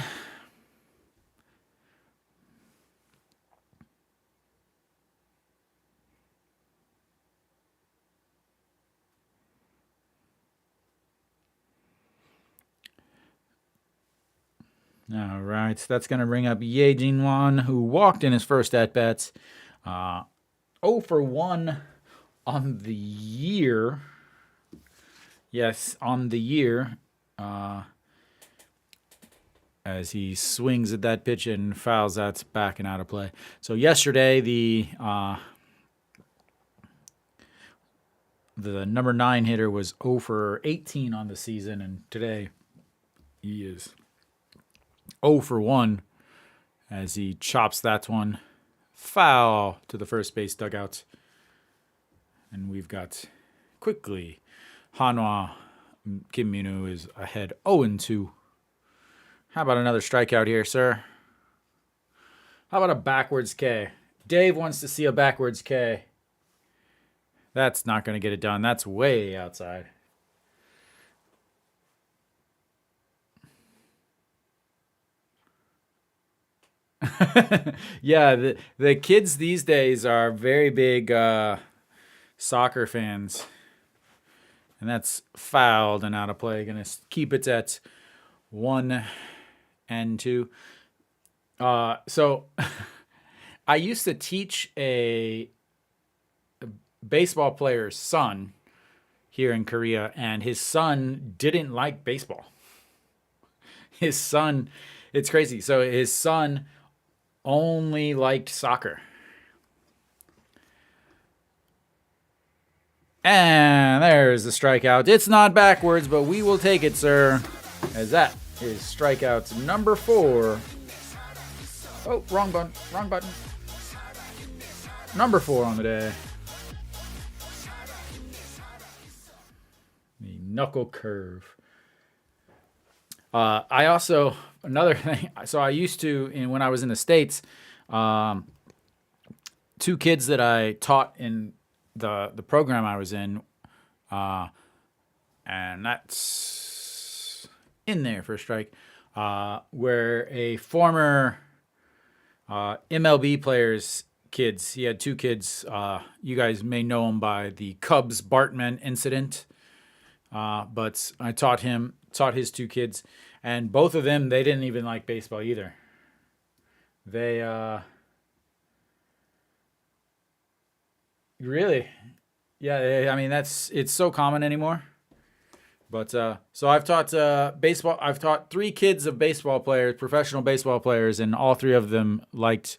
All right, that's going to bring up Ye Jinwan, who walked in his first at-bats. 0 for 1 on the year. Yes, on the year. As he swings at that pitch and fouls that back and out of play. So yesterday, the number 9 hitter was 0 for 18 on the season, and today he is 0 for 1 as he chops that one foul to the first base dugout. And we've got quickly Hanwha Kim Min-woo is ahead 0-2. How about another strikeout here, sir? How about a backwards K? Dave wants to see a backwards K. That's not going to get it done. That's way outside. Yeah, the kids these days are very big soccer fans. And that's fouled and out of play. Going to keep it at 1-2. So I used to teach a baseball player's son here in Korea, and his son didn't like baseball. His son, it's crazy. So his son only liked soccer. And there's the strikeout. It's not backwards, but we will take it, sir. As that is strikeout number 4. Oh, wrong button. Wrong button. Number 4 on the day. The knuckle curve. I also, another thing, so I used to, when I was in the States, 2 kids that I taught in the program I was in, and that's in there for a strike, where a former MLB player's kids, he had 2 kids, you guys may know him by the Cubs Bartman incident, but I taught his 2 kids, and both of them, they didn't even like baseball either. They, really? Yeah, I mean, it's so common anymore. But, so I've taught baseball, I've taught 3 kids of baseball players, professional baseball players, and all 3 of them liked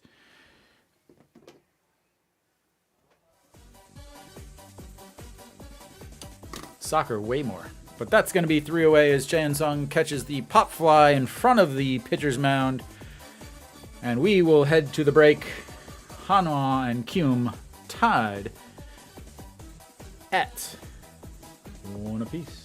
soccer way more. But that's going to be 3 away as Chan Sung catches the pop fly in front of the pitcher's mound. And we will head to the break. Hanwha and Kiwoom tied at 1 apiece.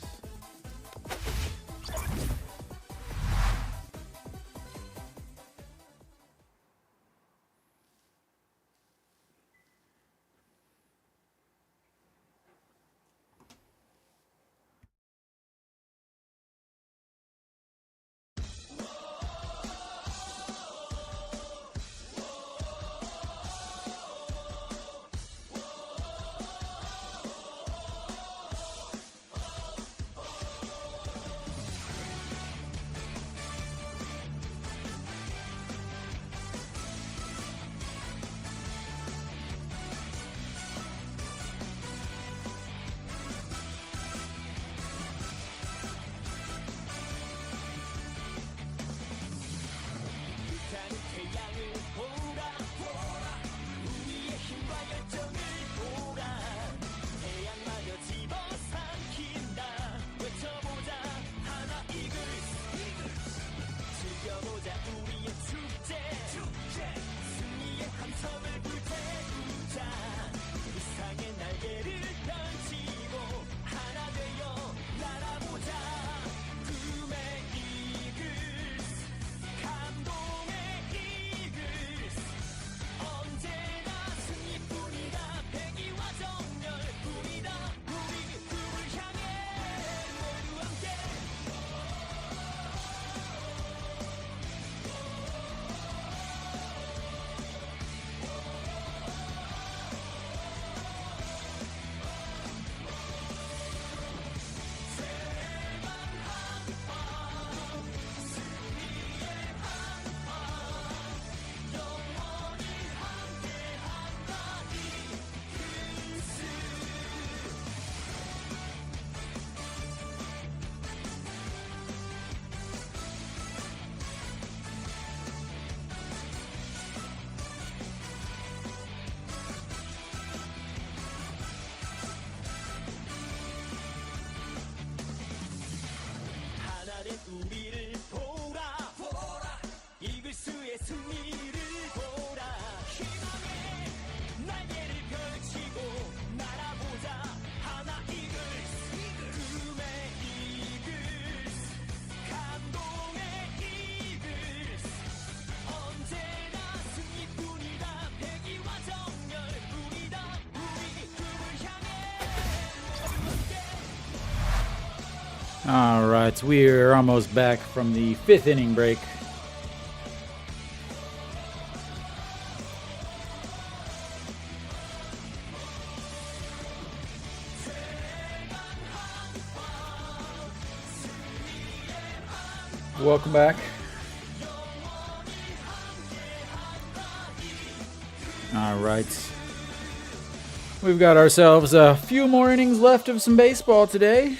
All right, we're almost back from the 5th inning break. Welcome back. All right. We've got ourselves a few more innings left of some baseball today.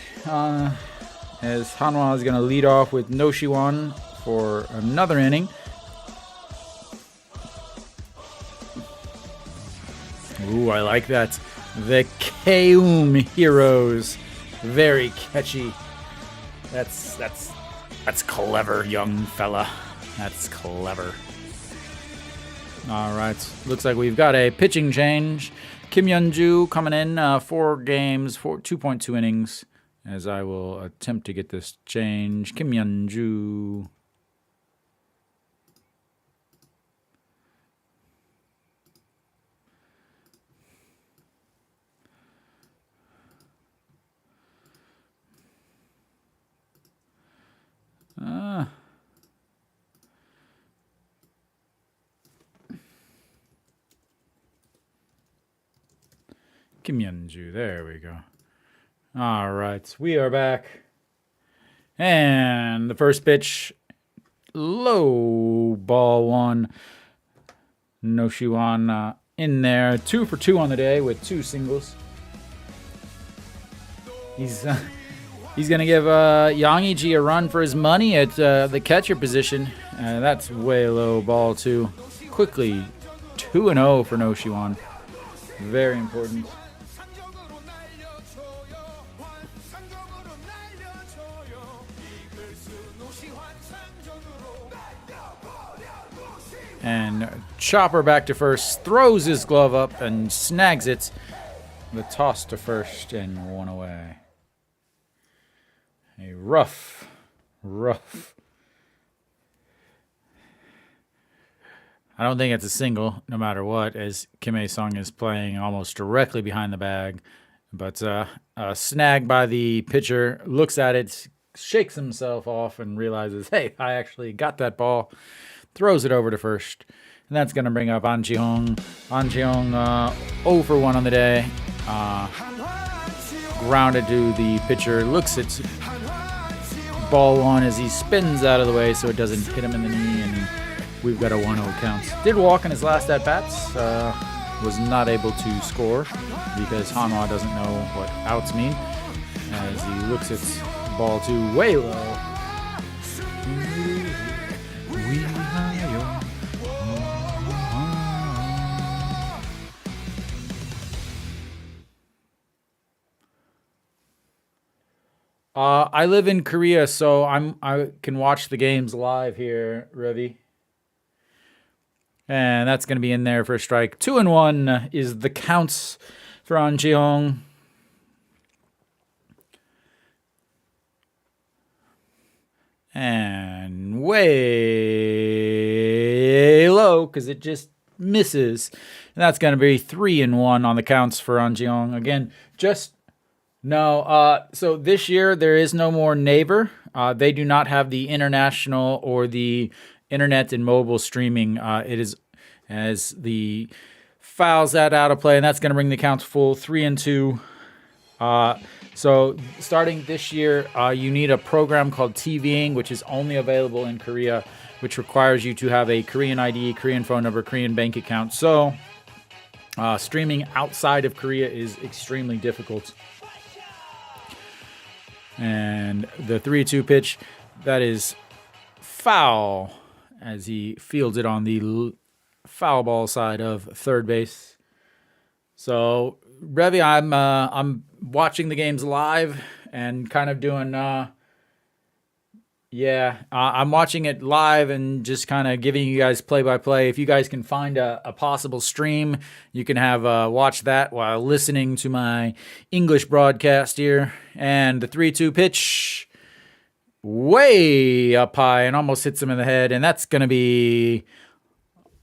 As Hanwha is going to lead off with No Shiwan for another inning. Ooh, I like that. The Kiwoom Heroes. Very catchy. That's clever, young fella. That's clever. All right. Looks like we've got a pitching change. Kim Yeonju coming in, 4 games, 2.2 innings. As I will attempt to get this change. Kim Yeonju. Kim Yeonju. There we go. All right, we are back. And the first pitch, low ball 1. No Shiwan in there. 2 for 2 on the day with 2 singles. He's going to give Yang Iji a run for his money at the catcher position. That's way low, ball 2. Quickly, 2-0 for No Shiwan. Very important. And Chopper back to first, throws his glove up and snags it. The toss to first and 1 away. A rough. I don't think it's a single, no matter what, as Kim A-sung is playing almost directly behind the bag. But a snag by the pitcher, looks at it, shakes himself off, and realizes, hey, I actually got that ball. Throws it over to first. And that's going to bring up An Ji-hong. An Ji-hong 0 for 1 on the day. Grounded to the pitcher. Looks at ball 1 as he spins out of the way so it doesn't hit him in the knee. And we've got a 1-0 count. Did walk in his last at-bats. Was not able to score because Hanwha doesn't know what outs mean. As he looks at ball 2 way low. I live in Korea, so I can watch the games live here, Revi. And that's going to be in there for a strike. 2-1 is the counts for An Ji-hong. And way low because it just misses. And that's going to be 3-1 on the counts for An Ji-hong. Again, so this year there is no more Naver. They do not have the international or the internet and mobile streaming. It is as the fouls that out of play, and that's going to bring the counts full 3-2. So starting this year, you need a program called TVing, which is only available in Korea, which requires you to have a Korean ID, Korean phone number, Korean bank account. So streaming outside of Korea is extremely difficult. And the 3-2 pitch, that is foul as he fields it on the foul ball side of third base. So, Revi, I'm watching the games live and kind of doing, I'm watching it live and just kind of giving you guys play-by-play. If you guys can find a possible stream, you can have watch that while listening to my English broadcast here. And the 3-2 pitch, way up high and almost hits him in the head. And that's going to be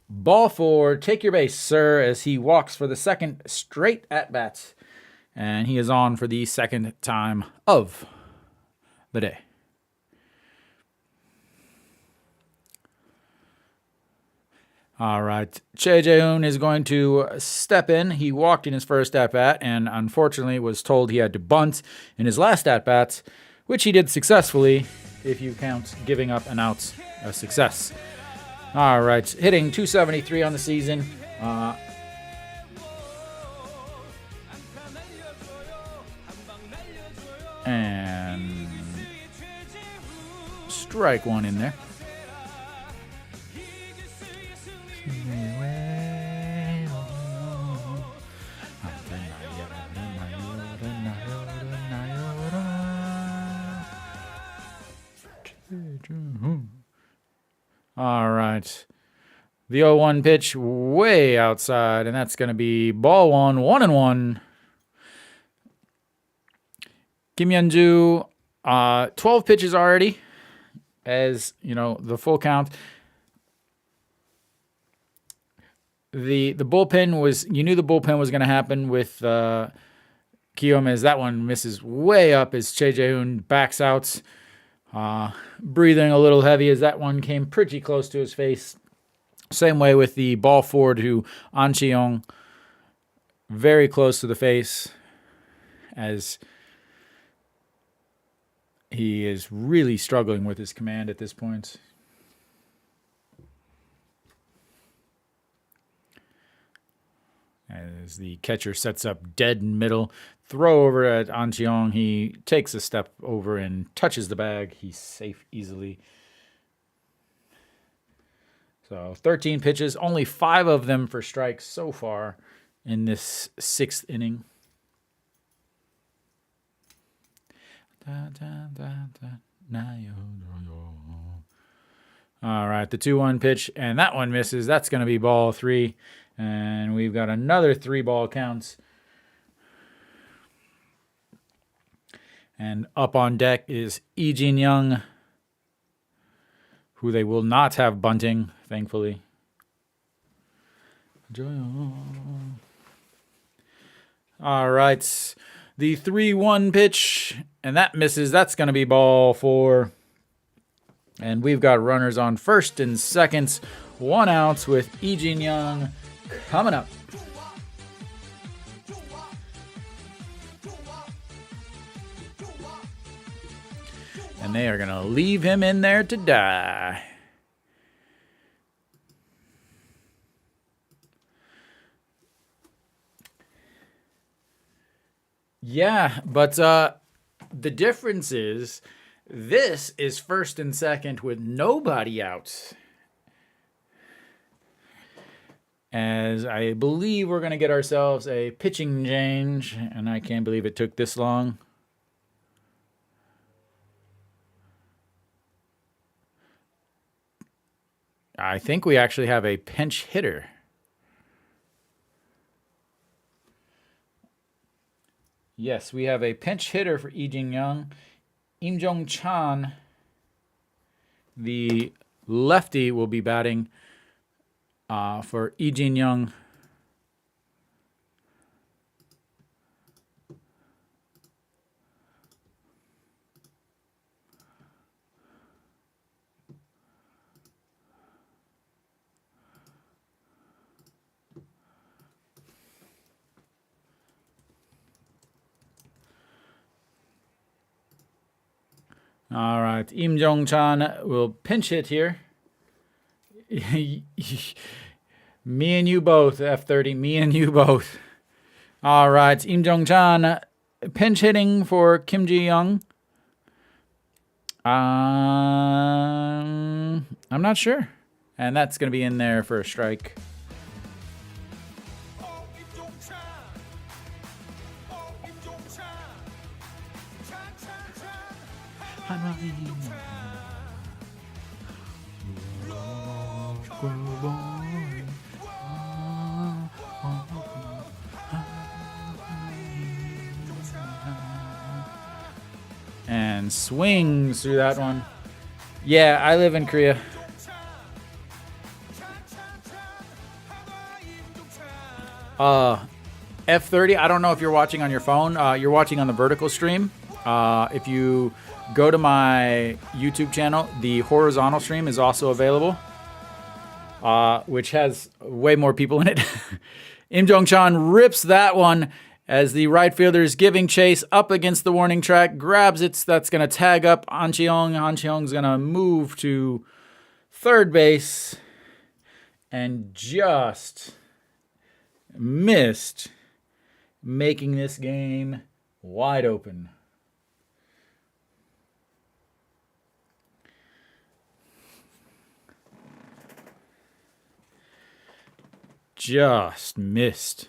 ball 4. Take your base, sir, as he walks for the second straight at-bat. And he is on for the second time of Lede. All right. Che Jae-hoon is going to step in. He walked in his first at-bat and unfortunately was told he had to bunt in his last at-bat, which he did successfully if you count giving up an out a success. All right. Hitting .273 on the season. And strike one in there. All right. The 0-1 pitch way outside, and that's going to be ball 1, 1-1. Kim Yeon-ju, 12 pitches already, as you know, the full count. The bullpen was, you knew the bullpen was going to happen with Kiwoom, as that one misses way up as Che Jae-hoon backs out, breathing a little heavy as that one came pretty close to his face. Same way with the ball forward to An Chi-young, very close to the face, as he is really struggling with his command at this point. As the catcher sets up dead in middle, throw over at An Chi-young. He takes a step over and touches the bag. He's safe easily. So 13 pitches, only 5 of them for strikes so far in this 6th inning. All right, the 2-1 pitch, and that one misses. That's going to be ball 3. And we've got another 3-ball counts. And up on deck is Lee Jin-young, who they will not have bunting, thankfully. All right. The 3-1 pitch, and that misses. That's going to be ball 4. And we've got runners on first and second. 1 out with Lee Jin-young coming up. And they are going to leave him in there to die. Yeah, but the difference is this is first and second with nobody out. As I believe we're going to get ourselves a pitching change, and I can't believe it took this long. I think we actually have a pinch hitter. Yes, we have a pinch hitter for Lee Jin-young. Im Jong-chan, the lefty, will be batting for Lee Jin-young. All right, Im Jong-chan will pinch hit here. Me and you both, F30. Me and you both. All right, Im Jong-chan pinch hitting for Kim Ji-young. I'm not sure. And that's going to be in there for a strike. And swings through that one. Yeah, I live in Korea. F30, I don't know if you're watching on your phone. You're watching on the vertical stream. If you go to my YouTube channel, the horizontal stream is also available, which has way more people in it. Im Jong-chan rips that one as the right fielder is giving chase up against the warning track, grabs it. That's going to tag up An Cheong. An Cheong's going to move to third base and just missed, making this game wide open. Just missed.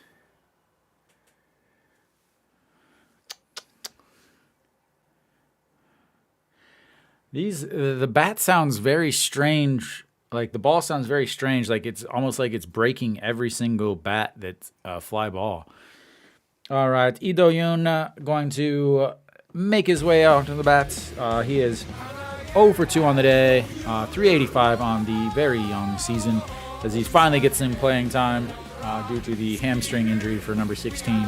The bat sounds very strange. Like the ball sounds very strange. Like it's almost like it's breaking every single bat that's a fly ball. All right, Lee Do-yoon going to make his way out to the bats. He is 0 for 2 on the day, 385 on the very young season, as he finally gets some playing time due to the hamstring injury for number 16.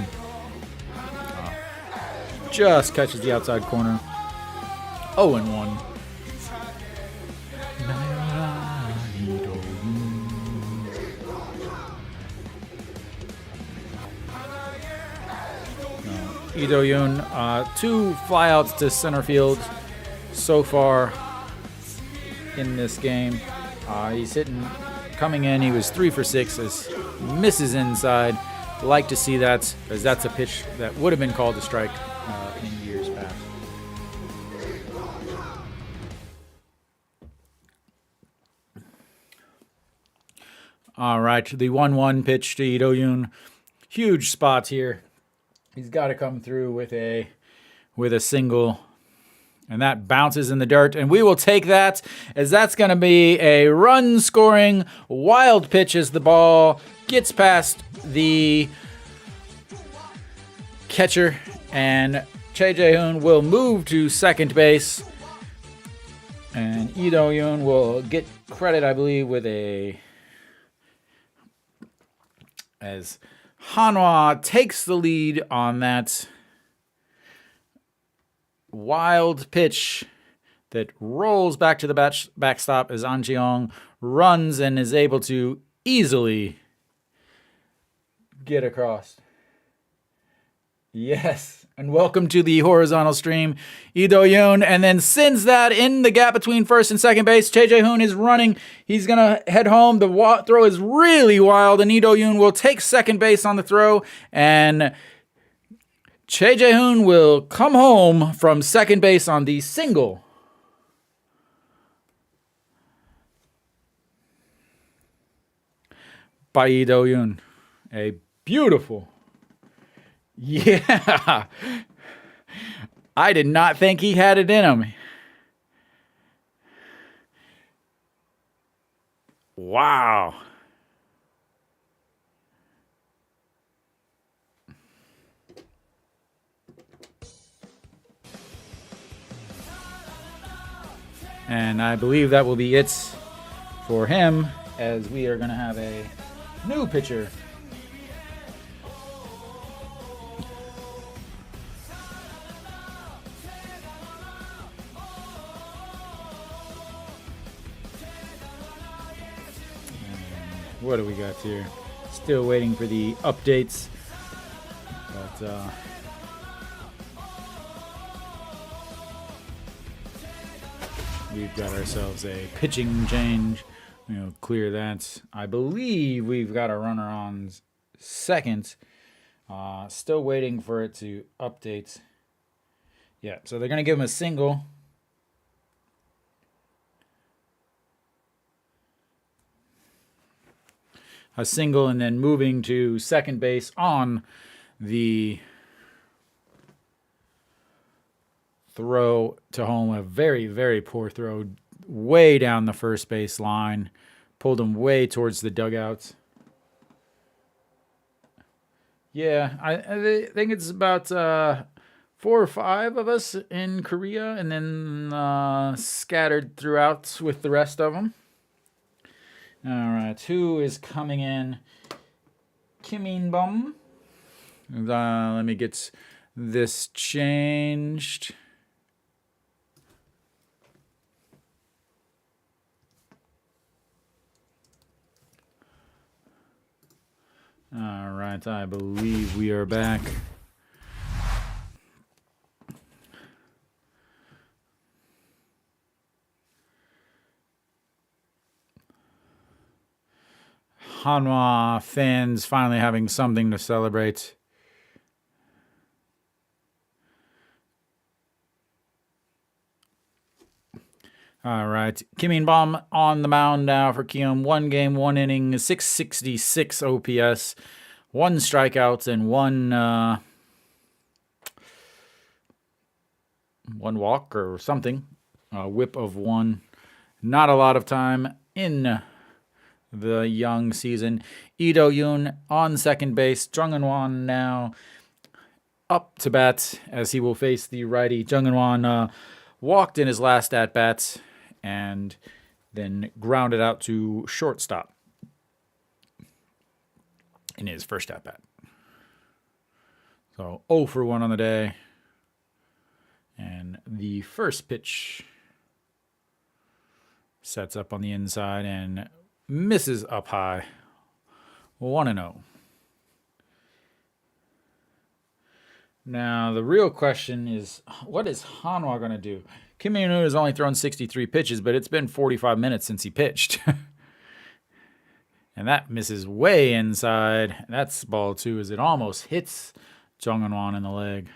Just catches the outside corner. 0-1. Lee Do-yoon, 2 flyouts to center field so far in this game. He's coming in, he was 3 for 6 as misses inside. Like to see that, as that's a pitch that would have been called a strike in years past. All right, the 1-1 pitch to Lee Do-yoon. Huge spots here. He's got to come through with a single, and that bounces in the dirt, and we will take that, as that's going to be a run-scoring wild pitch as the ball gets past the catcher, and Choi Jae-hoon will move to second base, and Lee Do-yoon will get credit, I believe, with as Hanwha takes the lead on that wild pitch that rolls back to the backstop as An Cheong runs and is able to easily get across. Yes, and welcome to the horizontal stream, Lee Do-yoon, and then sends that in the gap between first and second base. Choi Jae-hoon is running. He's going to head home. The throw is really wild, and Lee Do-yoon will take second base on the throw, and Choi Jae-hoon will come home from second base on the single. By Lee Do-yoon. A beautiful. Yeah. I did not think he had it in him. Wow. And I believe that will be it for him, as we are going to have a new pitcher. What do we got here? Still waiting for the updates. But we've got ourselves a pitching change. Clear that. I believe we've got a runner on second. Still waiting for it to update. Yeah, so they're going to give him a single. And then moving to second base on the throw to home. A very, very poor throw way down the first base line. Pulled him way towards the dugouts. Yeah, I think it's about 4 or 5 of us in Korea, and then scattered throughout with the rest of them. All right, who is coming in? Kim In-bum. Let me get this changed. All right, I believe we are back. Hanwha fans finally having something to celebrate. All right, Kim Bomb on the mound now for Kiwoom. 1 game, 1 inning, 666 OPS, 1 strikeout, and one walk or something. A whip of 1. Not a lot of time in the young season. Ido Yoon on second base. Jung Eun-won now up to bat as he will face the righty. Jung Eun-won walked in his last at-bats and then grounded out to shortstop in his first at-bat. So 0 for 1 on the day. And the first pitch sets up on the inside and misses up high. 1-0. Now, the real question is, what is Hanwha going to do? Kim Min-woo has only thrown 63 pitches, but it's been 45 minutes since he pitched. And that misses way inside. That's ball 2 as it almost hits Jung Eun-won in the leg.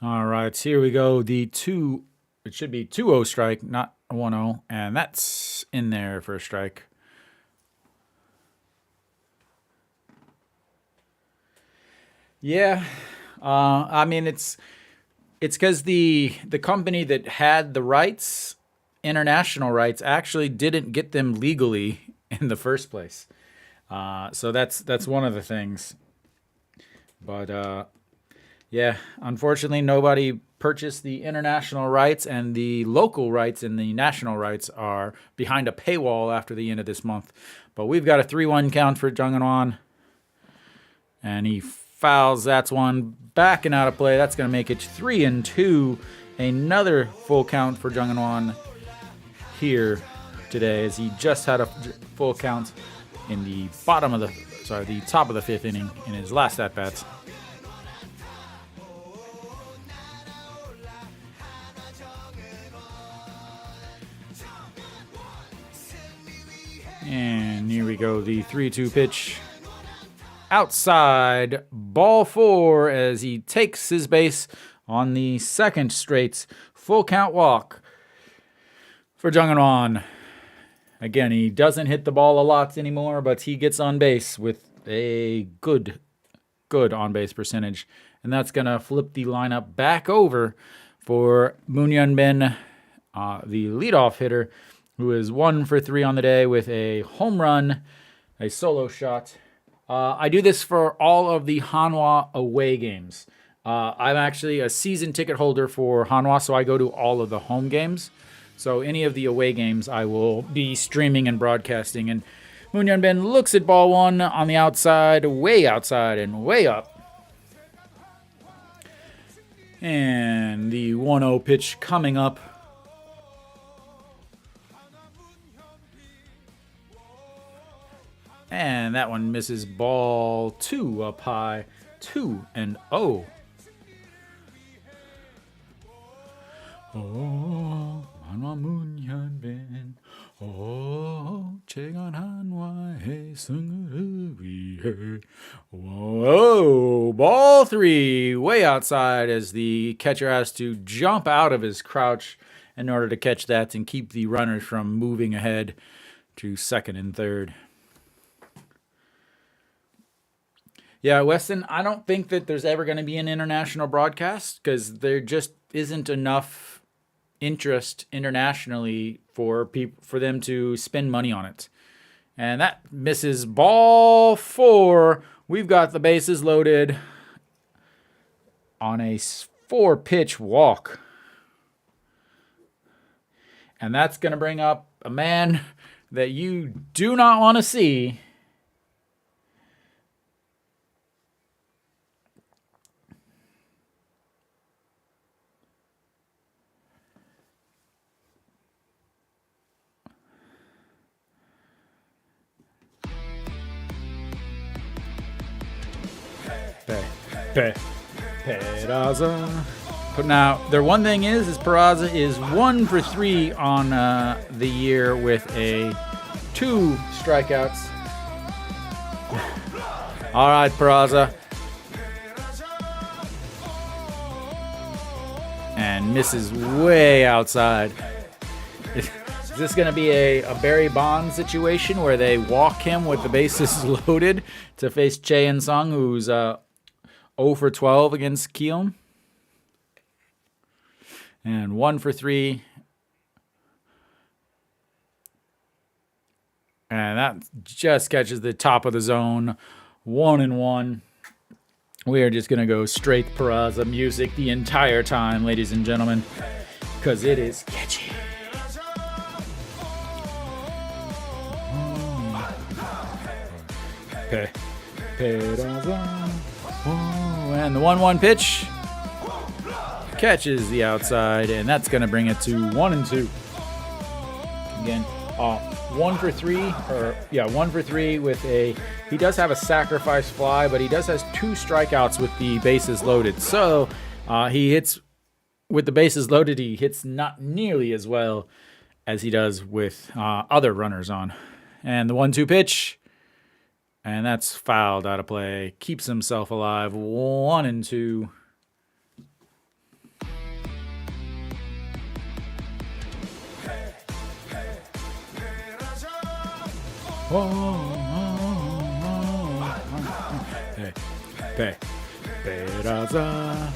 All right, here we go. It should be 2-0 strike, not 1-0, and that's in there for a strike. Yeah, I mean it's because the company that had the rights, international rights, actually didn't get them legally in the first place. So that's one of the things. But yeah, unfortunately, nobody purchased the international rights, and the local rights and the national rights are behind a paywall after the end of this month. But we've got a 3-1 count for Jung Eun-won, and he fouls. That's one back and out of play. That's going to make it 3-2. Another full count for Jung Eun-won here today, as he just had a full count in the top of the 5th inning in his last at bats. And here we go, the 3-2 pitch. Outside, ball 4 as he takes his base on the second straight full count walk for Jung Eun-won. Again, he doesn't hit the ball a lot anymore, but he gets on base with a good on-base percentage. And that's going to flip the lineup back over for Moon Hyun-bin, the leadoff hitter, who is 1 for 3 on the day with a home run, a solo shot. I do this for all of the Hanwha away games. I'm actually a season ticket holder for Hanwha, so I go to all of the home games. So any of the away games I will be streaming and broadcasting. And Moon Hyun-bin looks at ball 1 on the outside and way up. And the 1-0 pitch coming up. And that one misses, ball 2 up high, 2-0. Oh, Hanwha Moon Hyun-bin. Oh, chegan Hanwha he sung we heard. Whoa, ball 3 way outside as the catcher has to jump out of his crouch in order to catch that and keep the runners from moving ahead to second and third. Yeah, Weston, I don't think that there's ever going to be an international broadcast because there just isn't enough interest internationally for them to spend money on it. And that misses, ball 4. We've got the bases loaded on a 4-pitch walk. And that's going to bring up a man that you do not want to see. Peraza. But now, their one thing is Peraza is 1 for 3 on the year with 2 strikeouts. All right, Peraza. And misses way outside. Is this going to be a Barry Bonds situation where they walk him with the bases loaded to face Chae Sung, who's 0 for 12 against Kiwoom? And 1 for 3. And that just catches the top of the zone. 1-1. We are just going to go straight Peraza music the entire time, ladies and gentlemen, because it is catchy. Peraza. And the 1-1 pitch catches the outside, and that's going to bring it to 1-2. Again, 1 for 3, 1 for 3 with he does have a sacrifice fly, but he does has 2 strikeouts with the bases loaded. So he hits with the bases loaded. He hits not nearly as well as he does with other runners on. And the 1-2 pitch, and that's fouled out of play. Keeps himself alive. 1-2. Peraza.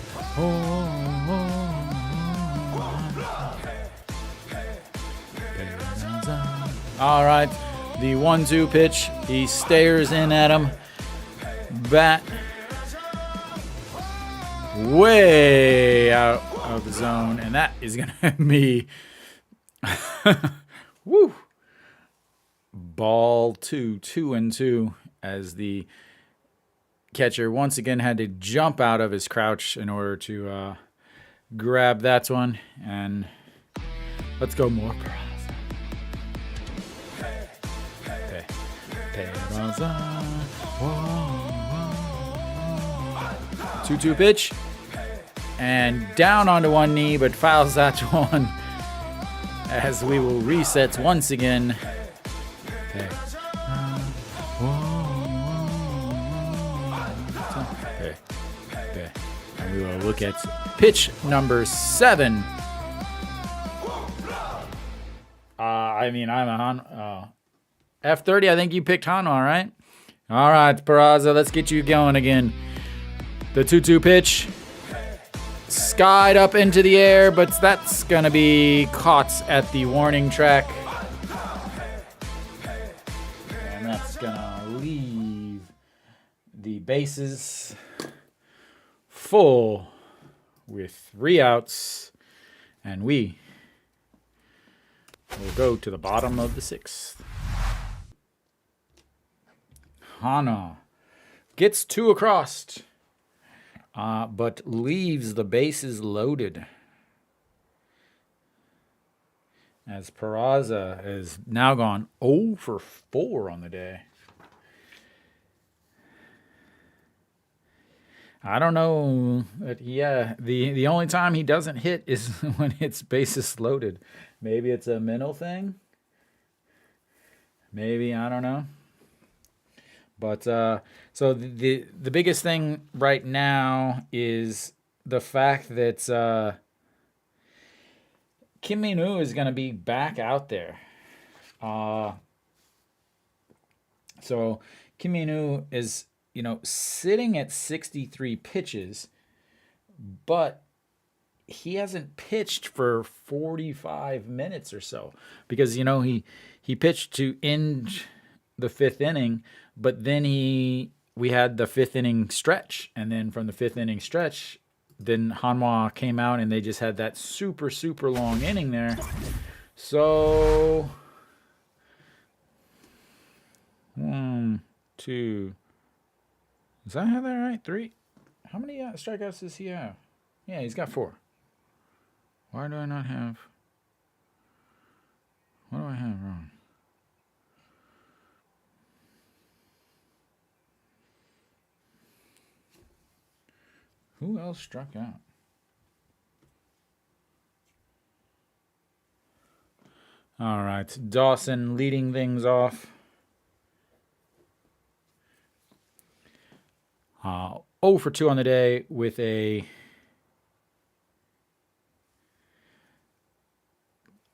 All right, the 1-2 pitch. He stares in at him. Bat way out of the zone, and that is gonna be woo. Ball 2-2 as the catcher once again had to jump out of his crouch in order to grab that one. And let's go more Peraza. 2-2 pitch. And down onto one knee, but fouls that one as we will reset once again. And we will look at pitch number 7. I'm a F30. I think you picked Hanwha, right? All right, Peraza, let's get you going again. The 2-2 pitch. Skied up into the air, but that's going to be caught at the warning track. And that's going to leave the bases full with 3 outs. And we will go to the bottom of the 6th. Hanwha gets 2 across. But leaves the bases loaded. As Peraza has now gone 0 for 4 on the day. I don't know. But yeah, the only time he doesn't hit is when it's bases loaded. Maybe it's a mental thing. Maybe, I don't know. But so the biggest thing right now is the fact that Kim Min-woo is going to be back out there. So Kim Min-woo is, sitting at 63 pitches, but he hasn't pitched for 45 minutes or so because, he pitched to end the 5th inning. But then we had the 5th inning stretch, and then from the 5th inning stretch, then Hanwha came out and they just had that super, super long inning there. So 1, 2. Does I have that right? 3. How many strikeouts does he have? Yeah, he's got 4. Why do I not have? What do I have wrong? Who else struck out? All right, Dawson leading things off. 0 for 2 on the day with a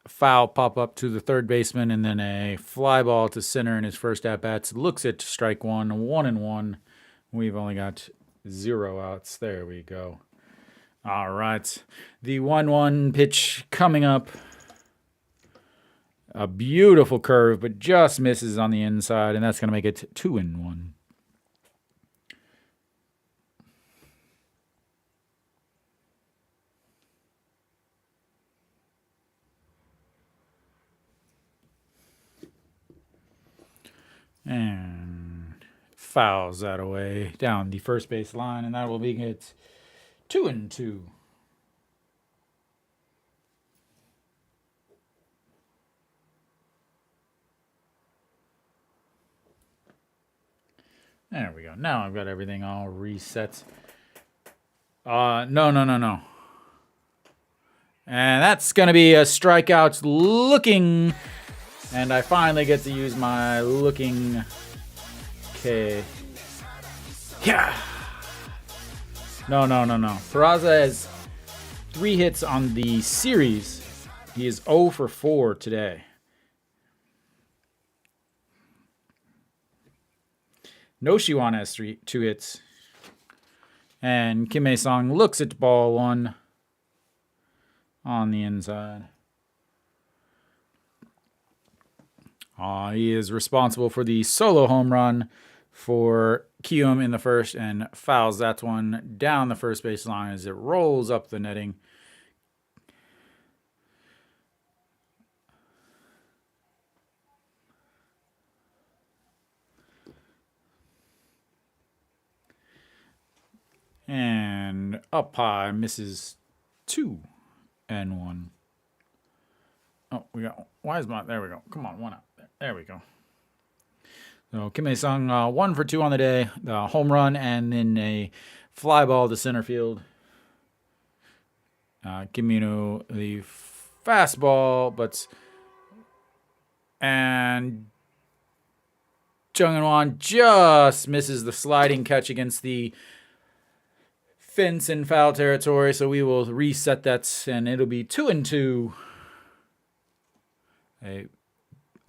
foul pop up to the third baseman and then a fly ball to center in his first at bats. Looks at strike 1, 1-1. We've only got 0 outs. There we go. All right, the 1-1 pitch coming up. A beautiful curve, but just misses on the inside, and that's going to make it 2-1. And fouls that away down the first base line, and that will be it 2-2. There we go. Now I've got everything all reset. No. And that's going to be a strikeout looking. And I finally get to use my looking K. Yeah. No. Peraza has 3 hits on the series. He is 0 for 4 today. Noshiwan has 2 hits. And Kim Ae-sung looks at ball 1 on the inside. He is responsible for the solo home run for Kiwoom in the first and fouls that one down the first base line as it rolls up the netting. And up high, misses 2-1. Oh, we got. Why is my? There we go. Come on, 1 out. There we go. So Kim Ae-sung 1 for 2 on the day, the home run, and then a fly ball to center field. Kim Minoo the fastball, and Jung In-won just misses the sliding catch against the fence in foul territory, so we will reset that, and it'll be 2-2.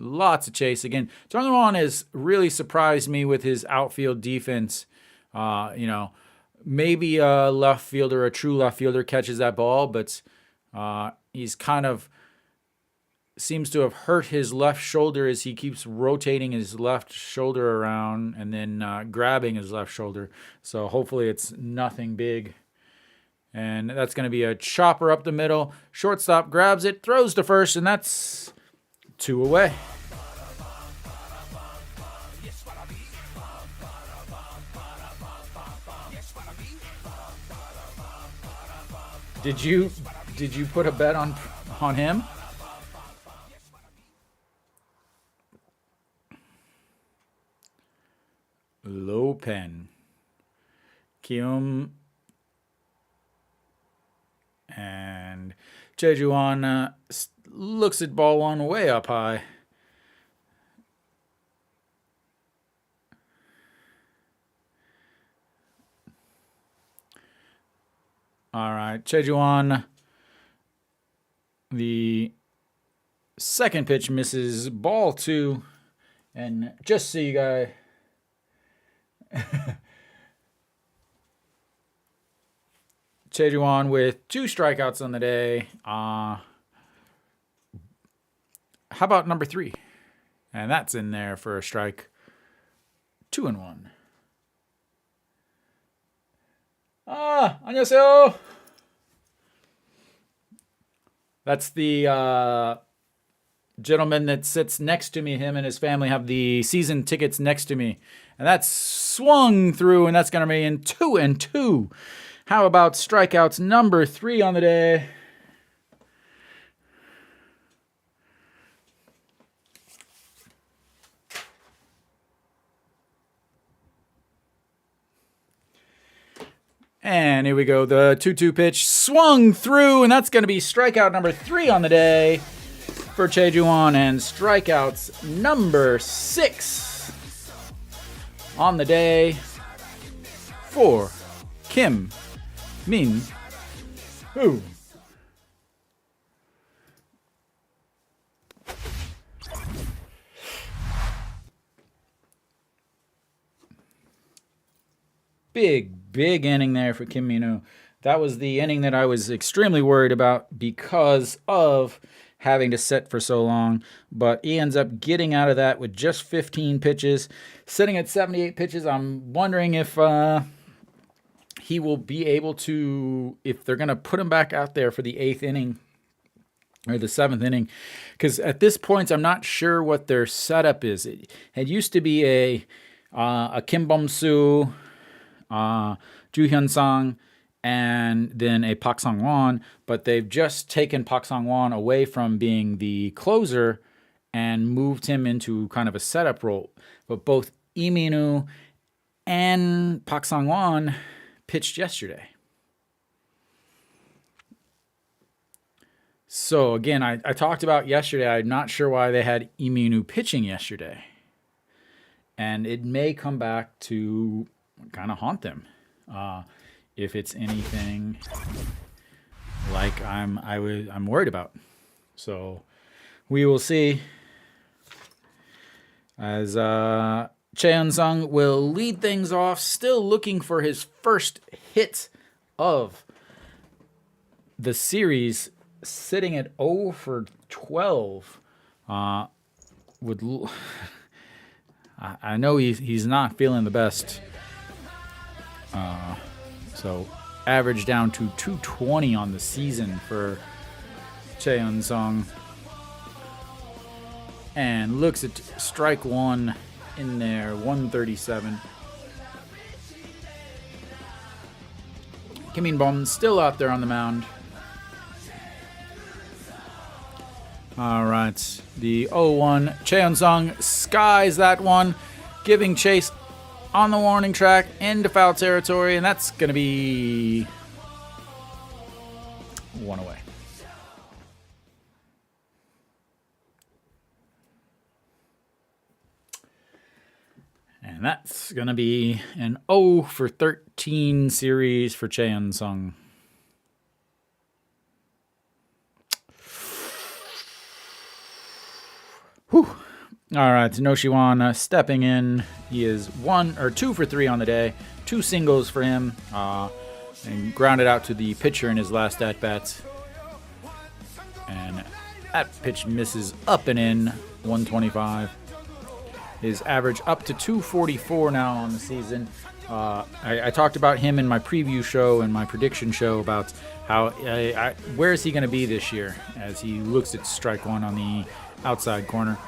Lots of chase again. Jung In-won has really surprised me with his outfield defense. Maybe a left fielder, a true left fielder, catches that ball, but he's kind of seems to have hurt his left shoulder as he keeps rotating his left shoulder around and then grabbing his left shoulder. So hopefully it's nothing big. And that's going to be a chopper up the middle. Shortstop grabs it, throws to first, and that's 2 away. Did you put a bet on him? Low pen. Kiwoom and Jejuan looks at ball 1 way up high. All right, Jejuan. The second pitch misses ball 2, and just so you guys. Jejuan with 2 strikeouts on the day. How about number 3? And that's in there for a strike. 2-1. 안녕하세요. That's the gentleman that sits next to me. Him and his family have the season tickets next to me. And that's swung through, and that's going to be in 2-2. How about strikeouts number 3 on the day? And here we go. The 2-2 pitch swung through, and that's going to be strikeout number 3 on the day for Choi-Ju-won, and strikeouts number 6 on the day for Kim Min-woo. Big inning there for Kim Min-woo. That was the inning that I was extremely worried about because of having to sit for so long. But he ends up getting out of that with just 15 pitches. Sitting at 78 pitches, I'm wondering if he will be able to, if they're going to put him back out there for the 8th inning or the 7th inning. Because at this point, I'm not sure what their setup is. It used to be a Kim Bum-soo, Ju Hyun-sang, and then a Park Sang-won, but they've just taken Park Sang-won away from being the closer and moved him into kind of a setup role. But both Lee Min-woo and Park Sang-won pitched yesterday. So again, I talked about yesterday, I'm not sure why they had Lee Min-woo pitching yesterday. And it may come back to kind of haunt them if it's anything like I'm worried about. So we will see, as Cheon-sung will lead things off, still looking for his first hit of the series, sitting at 0 for 12. I know he's not feeling the best. So average down to 220 on the season for Cheon-sung. And looks at strike 1 in there, 137. Kim Min-bom still out there on the mound. All right, the 0-1. Cheon-sung skies that one, giving chase on the warning track into foul territory, and that's going to be 1 away. And that's going to be an 0 for 13 series for Cheon-sung. Whew. All right, No Shi-won stepping in. He is 2 for 3 on the day. 2 singles for him, and grounded out to the pitcher in his last at-bat. And that pitch misses up and in, 125. His average up to 244 now on the season. I talked about him in my preview show and my prediction show about how where is he going to be this year as he looks at strike 1 on the outside corner.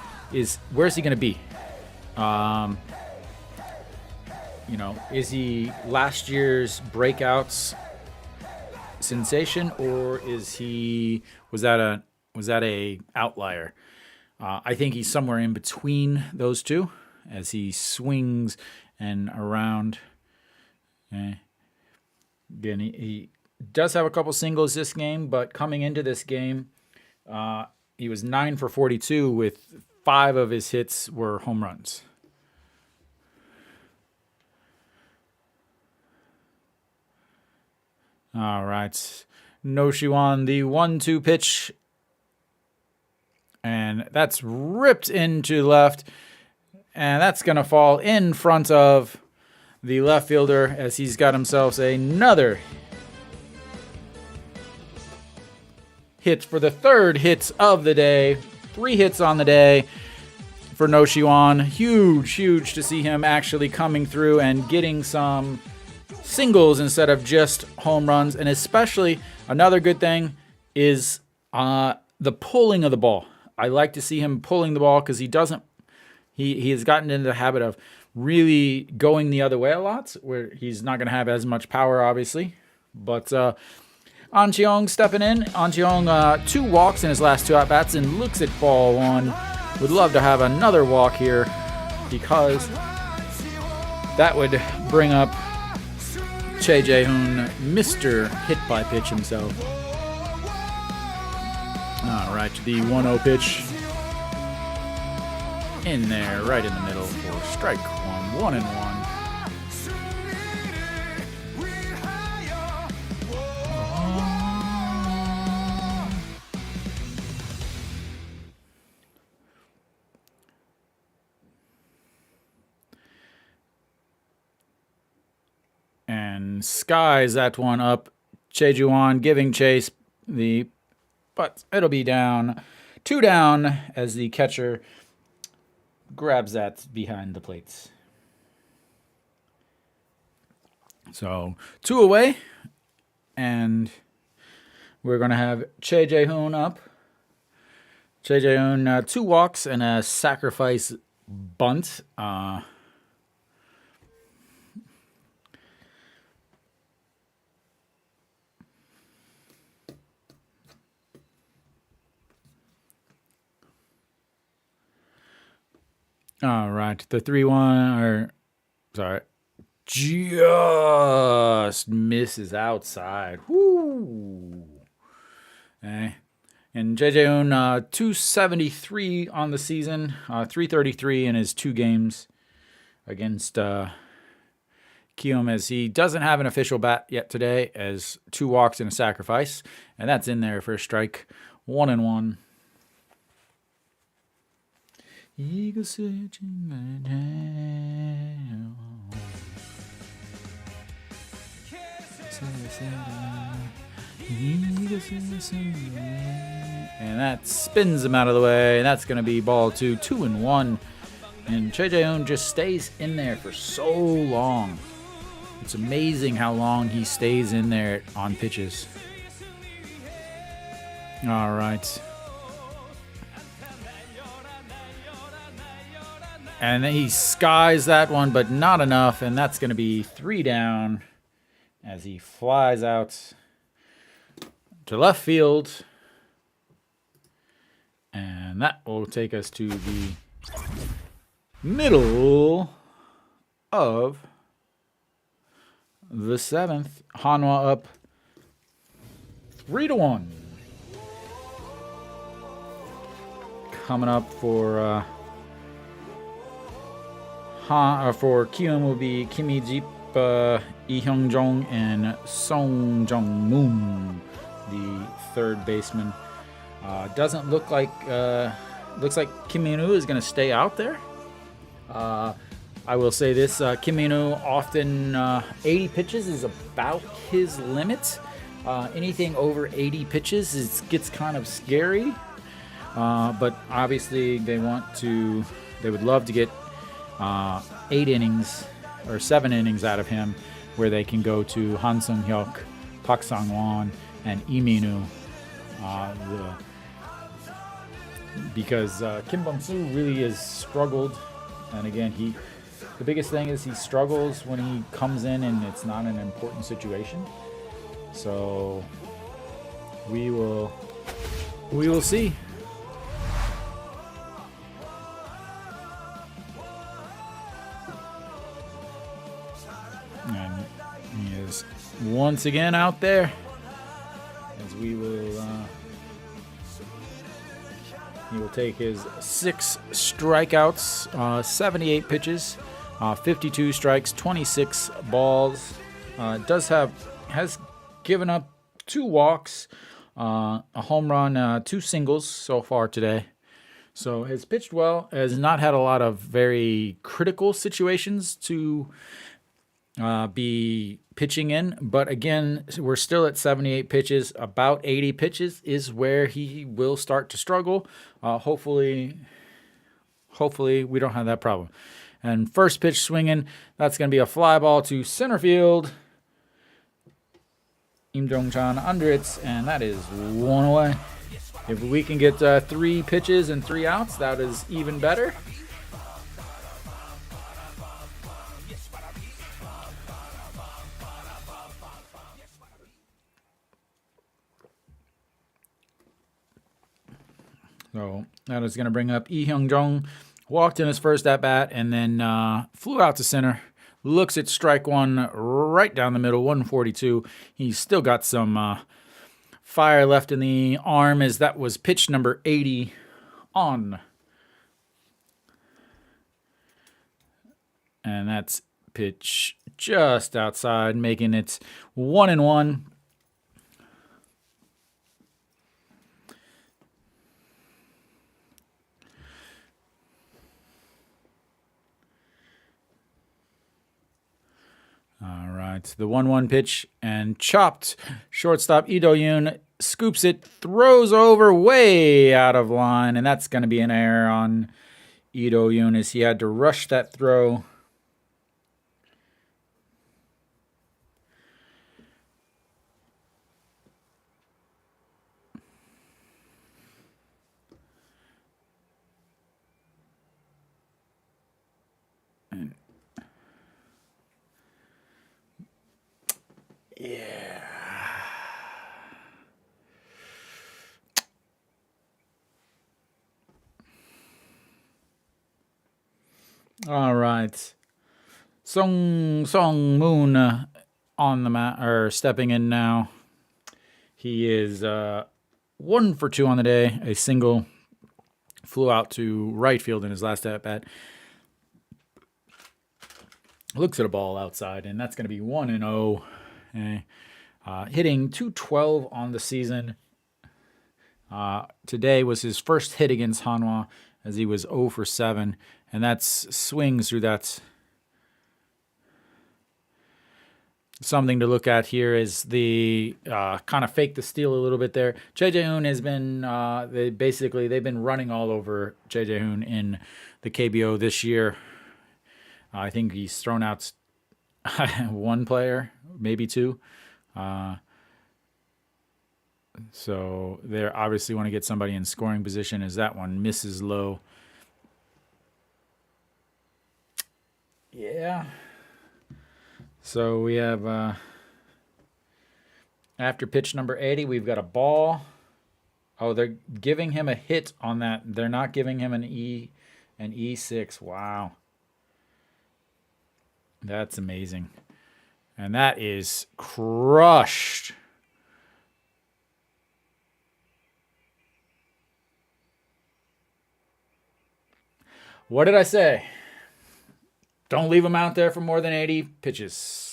Where's he going to be? Is he last year's breakouts sensation, or was that a outlier? I think he's somewhere in between those two as he swings and around. Again, he does have a couple singles this game, but coming into this game, he was 9 for 42 with 5 of his hits were home runs. All right. No Shi-won, the 1-2 pitch. And that's ripped into left. And that's going to fall in front of the left fielder as he's got himself another hit for the 3rd hit of the day. 3 hits on the day for No Shi-won. Huge to see him actually coming through and getting some singles instead of just home runs. And especially another good thing is The pulling of the ball. I like to see him pulling the ball because he doesn't. He has gotten into the habit of really going the other way a lot, where he's not going to have as much power, obviously. But An Cheong stepping in. An Cheong 2 walks in his last 2 at-bats and looks at ball 1. Would love to have another walk here because that would bring up Che Jae-hoon, Mr. Hit by Pitch himself. All right, the 1-0 pitch in there, right in the middle for strike 1, 1-1. And skies that one up. Che Ju-won giving chase, but it'll be down. 2 down as the catcher grabs that behind the plates. So 2 away, and we're going to have Che Jae-hoon up. Che Jae-hoon 2 walks and a sacrifice bunt. All right, the 3-1, just misses outside. Woo! Okay. And Che Jae-hoon, 273 on the season, 333 in his 2 games against Kiwoom, as he doesn't have an official bat yet today, as 2 walks and a sacrifice, and that's in there for a strike, 1-1. Eagles searching right now. And that spins him out of the way, and that's going to be ball 2, 2-1. And Che Jae-hoon just stays in there for so long. It's amazing how long he stays in there on pitches. All right. And then he skies that one, but not enough. And that's going to be 3 down as he flies out to left field. And that will take us to the middle of the 7th. Hanwha up 3-1. Coming up for Kiwoom will be Kim Hee-jip, Lee Hyung-jong, and Song Jung-moon, the 3rd baseman. Doesn't look like looks like Kim Min-woo is going to stay out there. I will say this: Kim Min-woo often 80 pitches is about his limit. Anything over 80 pitches gets kind of scary. But obviously they would love to get 8 innings or 7 innings out of him, where they can go to Han Sung-hyuk, Park Sang-won, and Lee Min-woo. Because Kim Bum-soo really has struggled, and again, the biggest thing is he struggles when he comes in and it's not an important situation. So we will see. And he is once again out there, as we will. He will take his 6 strikeouts, 78 pitches, 52 strikes, 26 balls. Has given up 2 walks, a home run, 2 singles so far today. So has pitched well. Has not had a lot of very critical situations to be pitching in, but again, we're still at 78 pitches. About 80 pitches is where he will start to struggle. Hopefully we don't have that problem. And first pitch swinging, that's going to be a fly ball to center field. Im Jong-chan under it, and that is 1 away. If we can get 3 pitches and 3 outs, that is even better. So that is going to bring up Lee Hyung-jung. Walked in his first at-bat and then flew out to center. Looks at strike one right down the middle, 142. He's still got some fire left in the arm, as that was pitch number 80 on. And that's pitch just outside, making it 1-1. All right, the 1-1 pitch and chopped. Shortstop Lee Do-yoon scoops it, throws over way out of line, and that's going to be an error on Lee Do-yoon as he had to rush that throw. Yeah. All right. Song Moon on the mat, or stepping in now. He is 1 for 2 on the day. A single, flew out to right field in his last at bat. Looks at a ball outside, and that's going to be 1-0. Hitting .212 on the season. Today was his first hit against Hanwha, as he was 0 for 7, and that's swings through that. Something to look at here is the kind of fake the steal a little bit there. Jae-hoon has been they've been running all over Jae-hoon in the KBO this year. I think he's thrown out 1 player, maybe 2. So they obviously want to get somebody in scoring position, as that one misses low. Yeah. So we have after pitch number 80, we've got a ball. Oh, they're giving him a hit on that. They're not giving him an E6. Wow. That's amazing. And that is crushed. What did I say? Don't leave him out there for more than 80 pitches.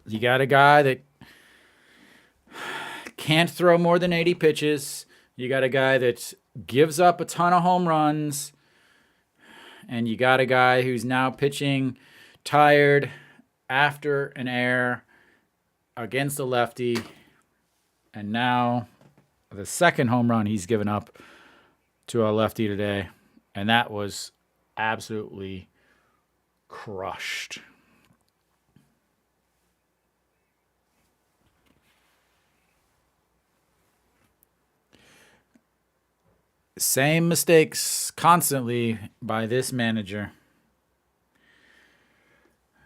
You got a guy that can't throw more than 80 pitches. You got a guy that gives up a ton of home runs. And you got a guy who's now pitching tired after an error against a lefty. And now the second home run he's given up to a lefty today. And that was absolutely crushed. Same mistakes constantly by this manager.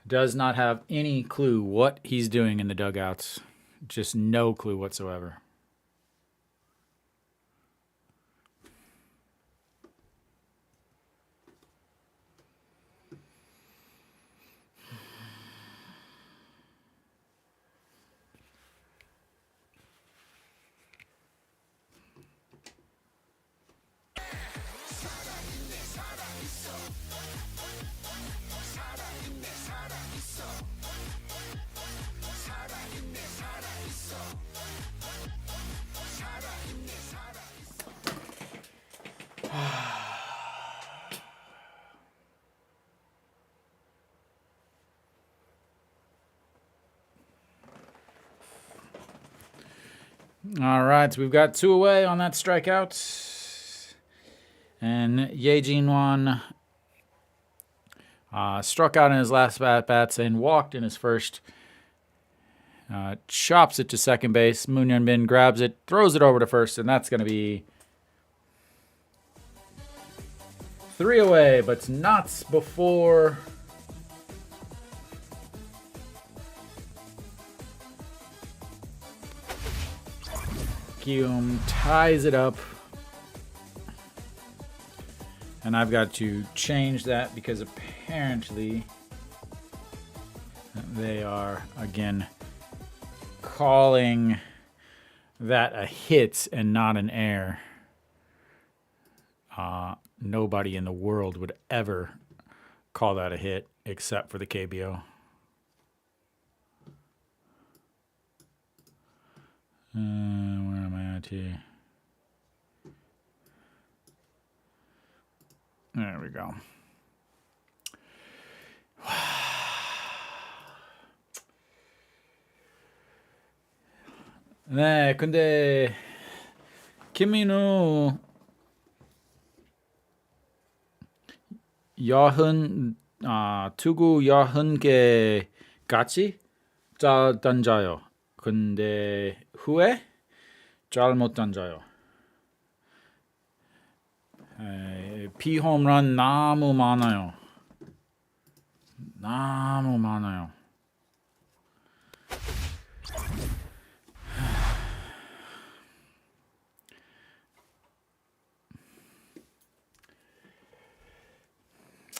Does not have any clue what he's doing in the dugouts. Just no clue whatsoever. All right, so we've got 2 away on that strikeout. And Ye Jinwan struck out in his last at-bats and walked in his first. Chops it to second base. Moon Hyun-bin grabs it, throws it over to first, and that's going to be 3 away, but not before Kiwoom ties it up. And I've got to change that because apparently they are, again, calling that a hit and not an error. Nobody in the world would ever call that a hit except for the KBO. Where am I at here? There we go. 네, 근데 김민우 투구 60개 같이 잘 던져요. 근데 후에 잘 못 던져요. 비홈런 너무 많아요. 너무 많아요.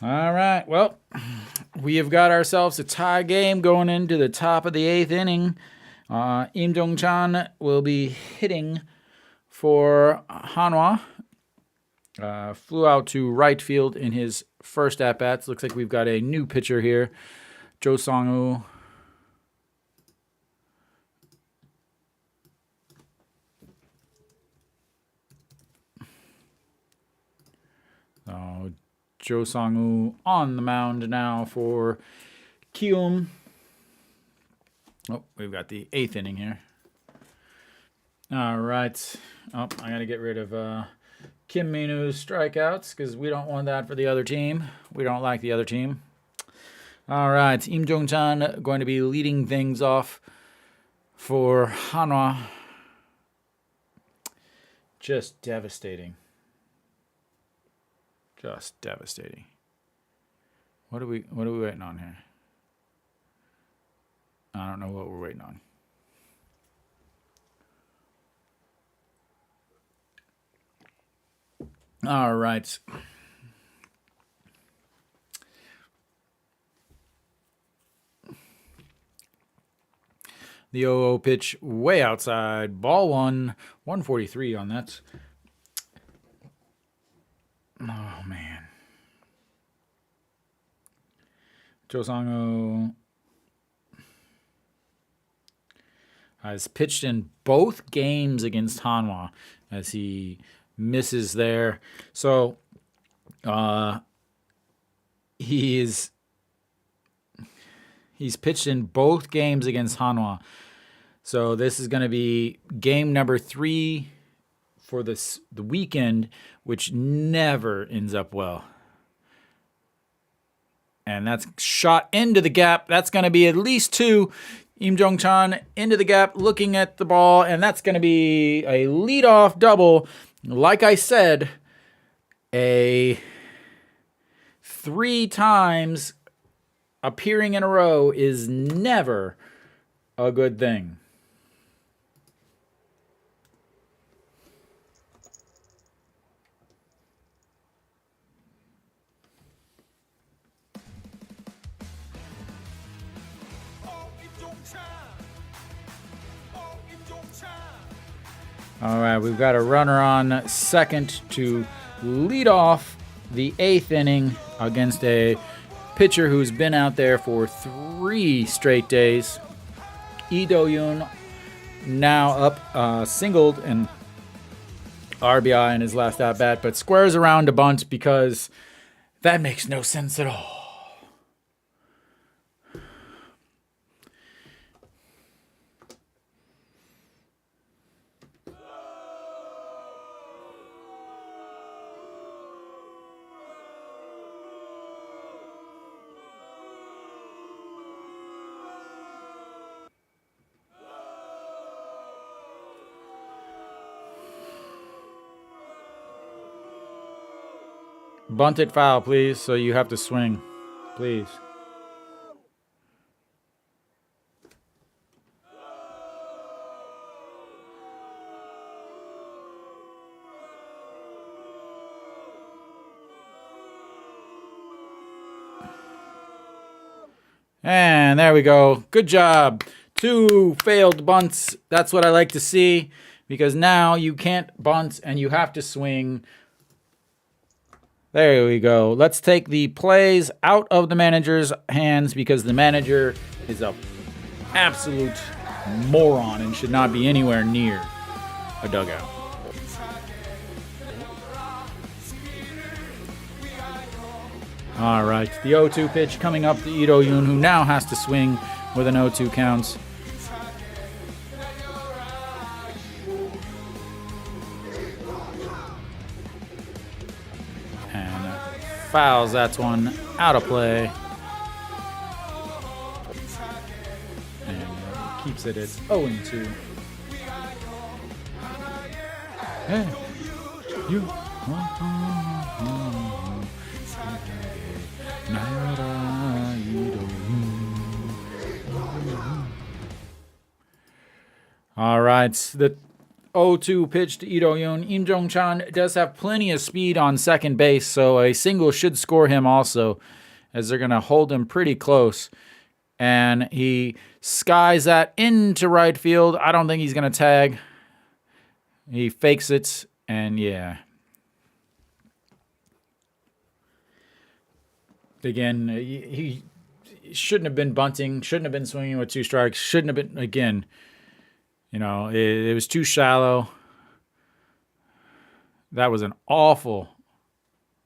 All right, well, we have got ourselves a tie game going into the top of the 8th inning. Im Jong-chan will be hitting for Hanwha. Flew out to right field in his first at-bats. Looks like we've got a new pitcher here, Jo Song-woo. Jo Song-woo on the mound now for Kiwoom. Oh, we've got the 8th inning here. All right. Oh, I got to get rid of Kim Minu's strikeouts because we don't want that for the other team. We don't like the other team. All right. Im Jong-chan going to be leading things off for Hanwha. Just devastating. Just devastating. What are we waiting on here? I don't know what we're waiting on. All right. The 0-0 pitch way outside. Ball 143 on that. Oh, man. Jo Song-woo has pitched in both games against Hanwha as he misses there. So he's pitched in both games against Hanwha. So this is going to be game number 3 for the weekend, which never ends up well. And that's shot into the gap. That's going to be at least 2. Im Jong-chan into the gap, looking at the ball, and that's going to be a leadoff double. Like I said, 3 times appearing in a row is never a good thing. All right, we've got a runner on second to lead off the 8th inning against a pitcher who's been out there for 3 straight days. Lee Do-yoon now up singled and RBI in his last at-bat, but squares around a bunt because that makes no sense at all. Bunt it foul, please, so you have to swing. Please. And there we go. Good job. 2 failed bunts. That's what I like to see, because now you can't bunt and you have to swing. There we go. Let's take the plays out of the manager's hands, because the manager is a absolute moron and should not be anywhere near a dugout. All right, the 0-2 pitch coming up to Ito Yoon, who now has to swing with an 0-2 count. And fouls that one out of play. And keeps it at 0-2. Hey, you. All right, the 0-2 pitch to Ito Yoon. Im Jong-chan does have plenty of speed on second base, so a single should score him also, as they're going to hold him pretty close. And he skies that into right field. I don't think he's going to tag. He fakes it, and yeah. Again, he shouldn't have been bunting, shouldn't have been swinging with 2 strikes, shouldn't have been, again, you know, it was too shallow. That was an awful,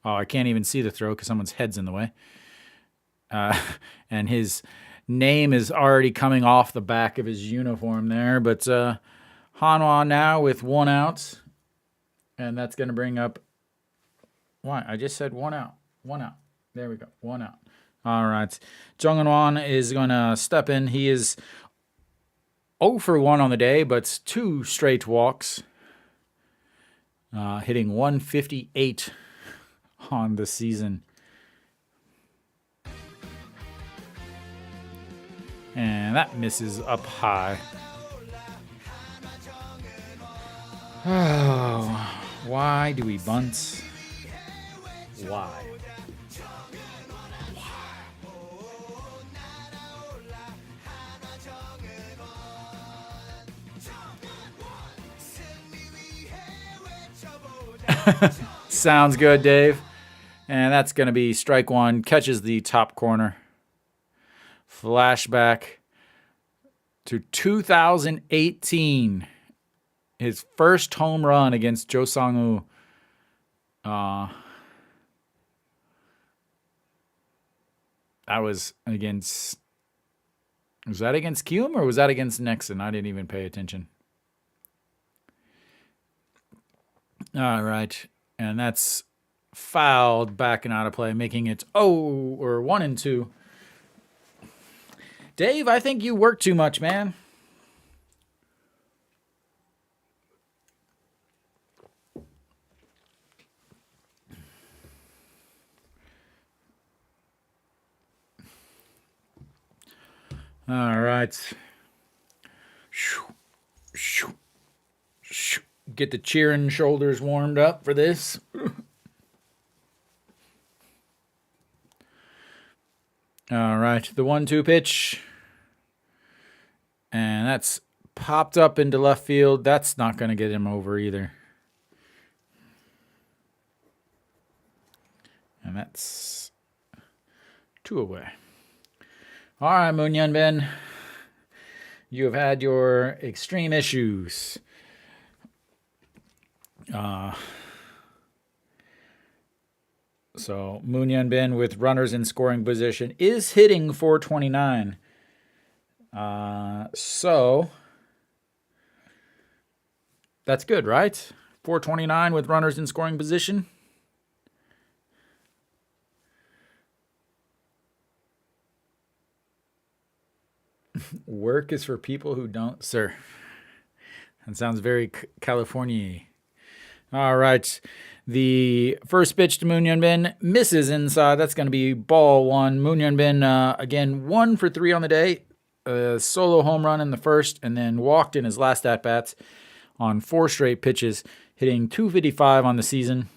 oh, I can't even see the throw because someone's head's in the way. And his name is already coming off the back of his uniform there. But Hanwha now with 1 out. And that's going to bring up, why? I just said 1 out. 1 out. There we go. 1 out. All right. Jung Eun-won is going to step in. He is 0 for 1 on the day, but 2 straight walks. Hitting 158 on the season. And that misses up high. Oh, why do we bunt? Why? Sounds good, Dave. And that's going to be strike 1. Catches the top corner. Flashback to 2018. His first home run against Jo Sang-woo. That was against... Was that against Kiwoom or was that against Nexon? I didn't even pay attention. All right. And that's fouled back and out of play, making it 1-2. Dave, I think you work too much, man. All right. Get the cheering shoulders warmed up for this. All right, the 1-2 pitch. And that's popped up into left field. That's not going to get him over either. And that's 2 away. All right, Moon Hyun-bin. You have had your extreme issues. So Moon Hyun-bin with runners in scoring position is hitting 429. So that's good, right? 429 with runners in scoring position. Work is for people who don't, sir. That sounds very California. All right. The first pitch to Moon Hyun-bin misses inside. That's going to be ball one. Moon Hyun-bin, again, 1 for 3 on the day. A solo home run in the first, and then walked in his last at-bats on 4 straight pitches, hitting .255 on the season.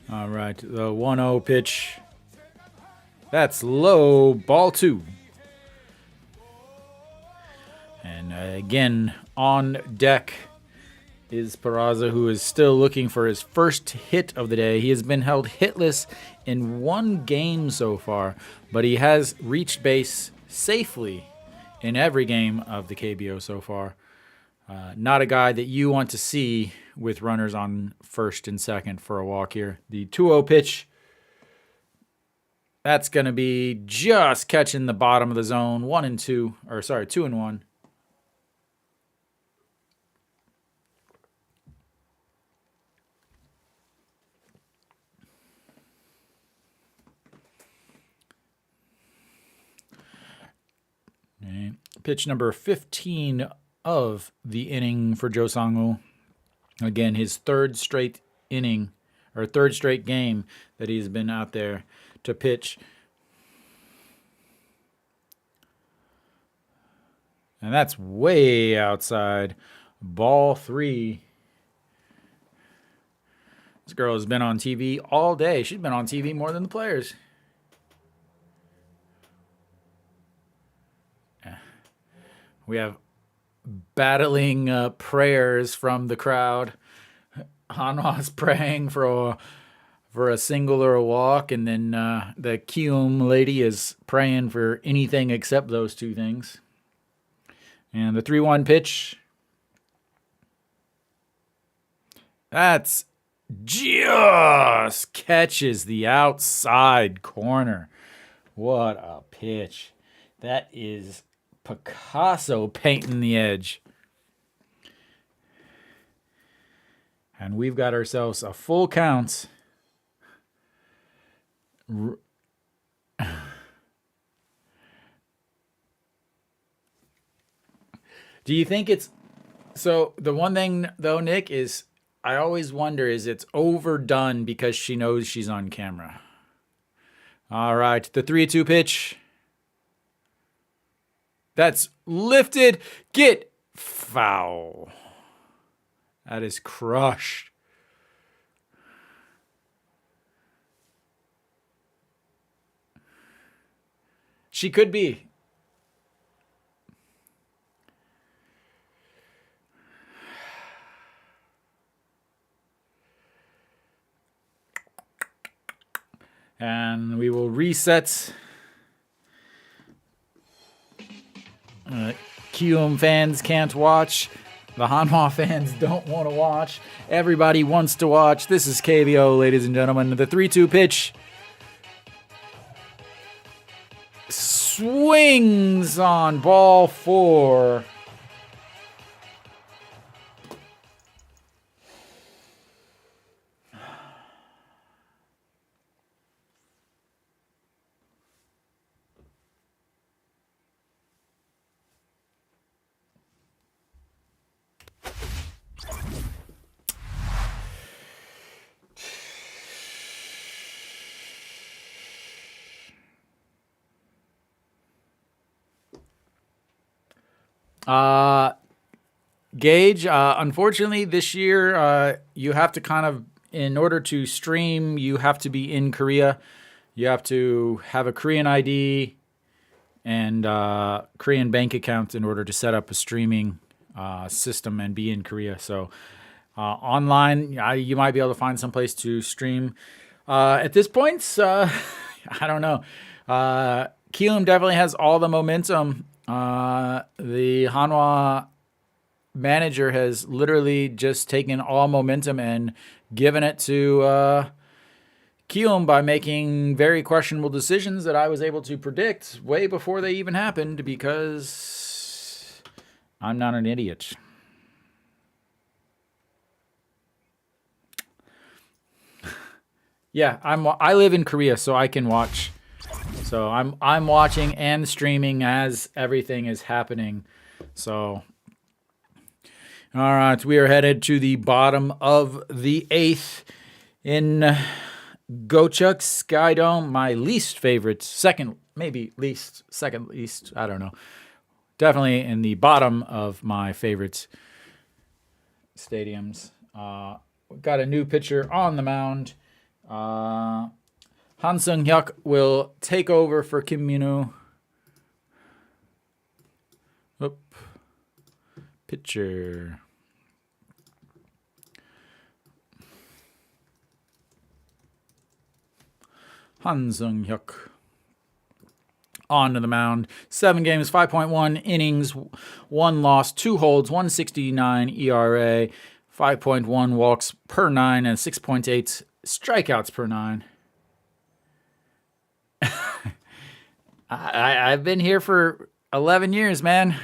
All right, the 1-0 pitch. That's low, ball 2. And again, on deck is Peraza, who is still looking for his first hit of the day. He has been held hitless in 1 game so far, but he has reached base safely in every game of the KBO so far. Not a guy that you want to see with runners on first and second for a walk here. The 2-0 pitch, that's going to be just catching the bottom of the zone. 2 and 1. Okay. Pitch number 15 of the inning for Jo Sang-woo. Again, his third straight inning, or third straight game that he's been out there to pitch. And that's way outside. Ball 3. This girl has been on TV all day. She's been on TV more than the players. We have battling prayers from the crowd. Hanwha's praying for a single or a walk, and then the Kiwoom lady is praying for anything except those 2 things. And the 3-1 pitch. That's just catches the outside corner. What a pitch. That is Picasso painting the edge. And we've got ourselves a full count. Do you think it's... So the one thing, though, Nick, is I always wonder, is it's overdone because she knows she's on camera. All right, the 3-2 pitch. That's lifted. Get foul. That is crushed. She could be. And we will reset. Kiwoom fans can't watch. The Hanwha fans don't want to watch. Everybody wants to watch. This is KBO, ladies and gentlemen. The 3-2 pitch. Swings on ball 4. Gage, unfortunately, this year, you have to kind of, in order to stream, you have to be in Korea. You have to have a Korean ID and Korean bank account in order to set up a streaming system and be in Korea. So online, you might be able to find some place to stream. At this point, I don't know. Kiwoom definitely has all the momentum. The Hanwha manager has literally just taken all momentum and given it to Kiwoom by making very questionable decisions that I was able to predict way before they even happened because I'm not an idiot. Yeah, I live in Korea, so I can watch. So I'm watching and streaming as everything is happening. So all right, we are headed to the bottom of the 8th in Gocheok Skydome, my least favorite, second least, I don't know. Definitely in the bottom of my favorite stadiums. Got a new pitcher on the mound. Han Sung-hyuk will take over for Kim Min-woo. Oop. Pitcher. Han Sung-hyuk onto the mound. 7 games, 5.1 innings, 1 loss, 2 holds, 169 ERA, 5.1 walks per 9, and 6.8 strikeouts per 9. I've been here for 11 years, man.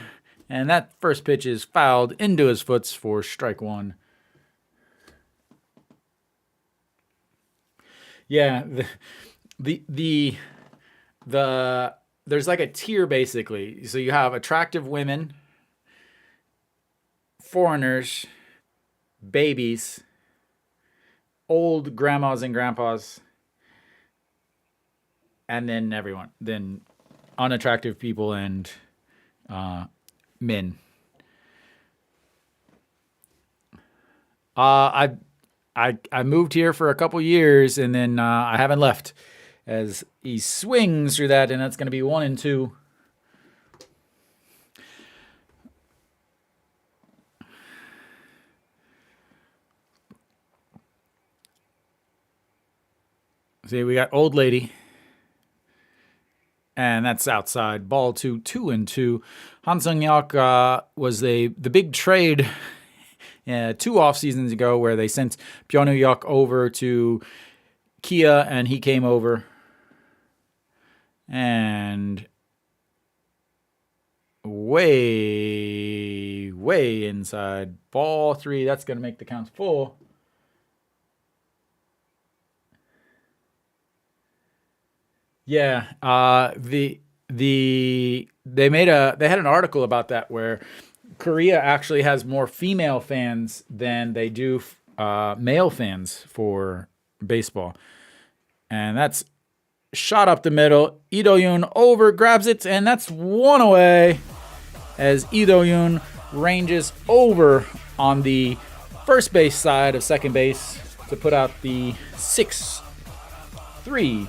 And that first pitch is fouled into his foot for strike 1. Yeah, the there's like a tier basically. So you have attractive women, foreigners, babies, old grandmas and grandpas, and then everyone. Then unattractive people and men. I moved here for a couple years and then I haven't left. As he swings through that, and that's going to be 1-2. See, we got old lady. And that's outside. Ball 2, 2-2. Han Sung-hyuk was the big trade 2 off seasons ago where they sent Byung-hyuk over to Kia, and he came over. And way inside. Ball 3. That's going to make the count full. Yeah, they had an article about that where Korea actually has more female fans than they do male fans for baseball, and that's shot up the middle. Lee Do-yoon over grabs it, and that's 1 away as Lee Do-yoon ranges over on the first base side of second base to put out the 6-3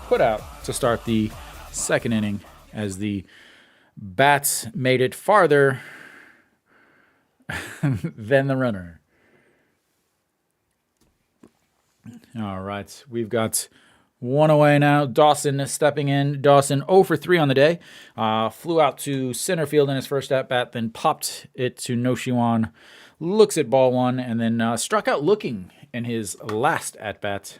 put out to start the second inning as the bats made it farther than the runner. All right, we've got 1 away now. Dawson stepping in. Dawson 0 for 3 on the day. Flew out to center field in his first at-bat, then popped it to No Shiwan. Looks at ball 1, and then struck out looking in his last at-bat.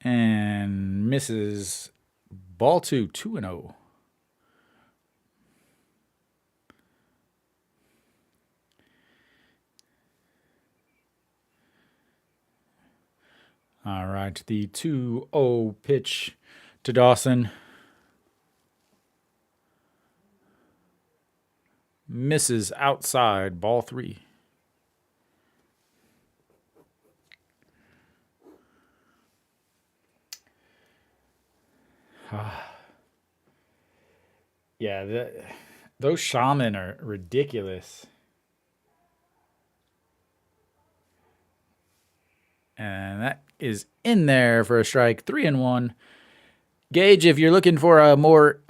And misses. Ball 2, 2-0. All right, the 2-0 pitch to Dawson. Misses outside, ball 3. Yeah, those shaman are ridiculous. And that is in there for a strike. 3-1. Gage, if you're looking for a more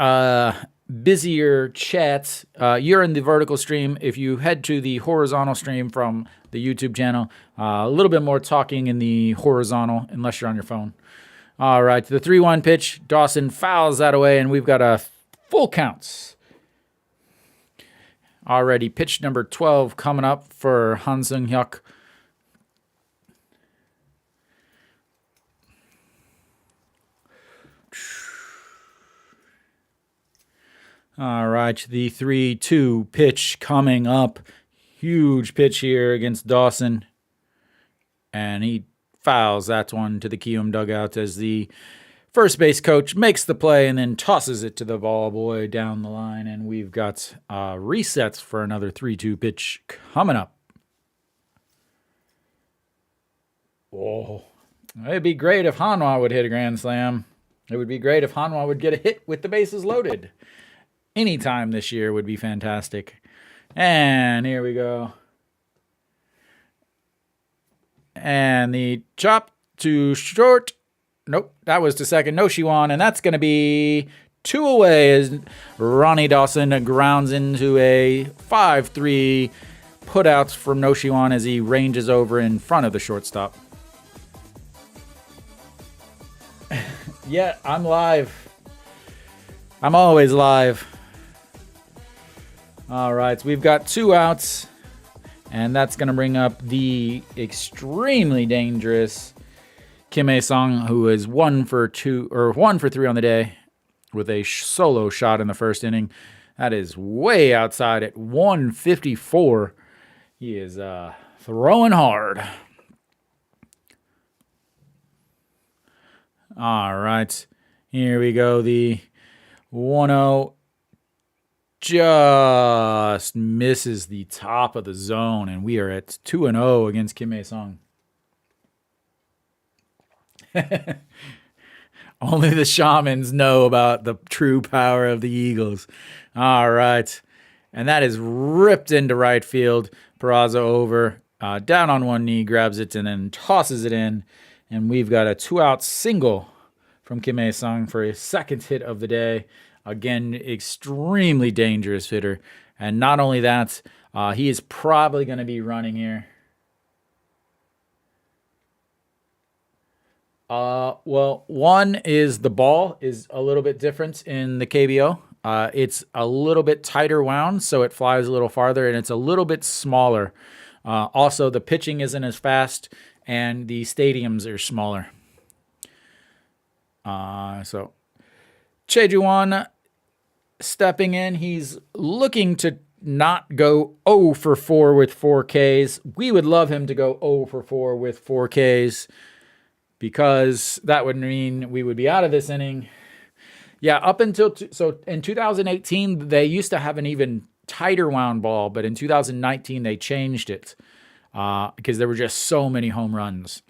busier chat, you're in the vertical stream. If you head to the horizontal stream from the YouTube channel, a little bit more talking in the horizontal, unless you're on your phone. All right, the 3-1 pitch. Dawson fouls that away, and we've got a full counts. Already pitch number 12 coming up for Han Sung-hyuk. All right, the 3-2 pitch coming up. Huge pitch here against Dawson. And he fouls that one to the Kiwoom dugout as the first base coach makes the play and then tosses it to the ball boy down the line. And we've got resets for another 3-2 pitch coming up. Oh, it'd be great if Hanwha would hit a grand slam. It would be great if Hanwha would get a hit with the bases loaded. Anytime this year would be fantastic. And here we go. And the chop to short. Nope, that was to second. No, she won. And that's going to be 2 away as Ronnie Dawson grounds into a 5-3 putouts from No Shiwan as he ranges over in front of the shortstop. Yeah, I'm live. I'm always live. All right, so we've got 2 outs, and that's going to bring up the extremely dangerous Kim Ae-sung, who is 1 for 3 on the day with a solo shot in the first inning. That is way outside at 154. He is throwing hard. All right, here we go. The 1-0 just misses the top of the zone, and we are at 2-0 against Kim Ae-sung. Only the shamans know about the true power of the Eagles. All right, and that is ripped into right field. Peraza over, down on one knee, grabs it, and then tosses it in. And we've got a 2-out single from Kim Ae-sung for his second hit of the day. Again, extremely dangerous hitter. And not only that, he is probably going to be running here. Well, one is the ball is a little bit different in the KBO. It's a little bit tighter wound, so it flies a little farther, and it's a little bit smaller. Also, the pitching isn't as fast, and the stadiums are smaller. So Choi-Ju-won stepping in. He's looking to not go 0 for 4 with 4 Ks. We would love him to go 0 for 4 with 4 Ks because that would mean we would be out of this inning. Yeah, up until so in 2018, they used to have an even tighter wound ball, but in 2019, they changed it. Because there were just so many home runs.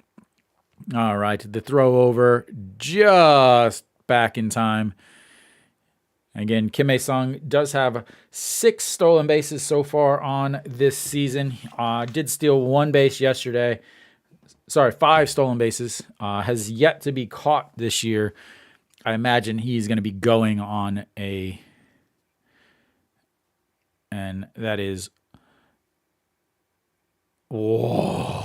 All right, the throw over just back in time. Again, Kim Ae-sung does have 6 stolen bases so far on this season. Did steal 1 base yesterday. Sorry, 5 stolen bases. Has yet to be caught this year. I imagine he's going to be going on a... And that is... Whoa.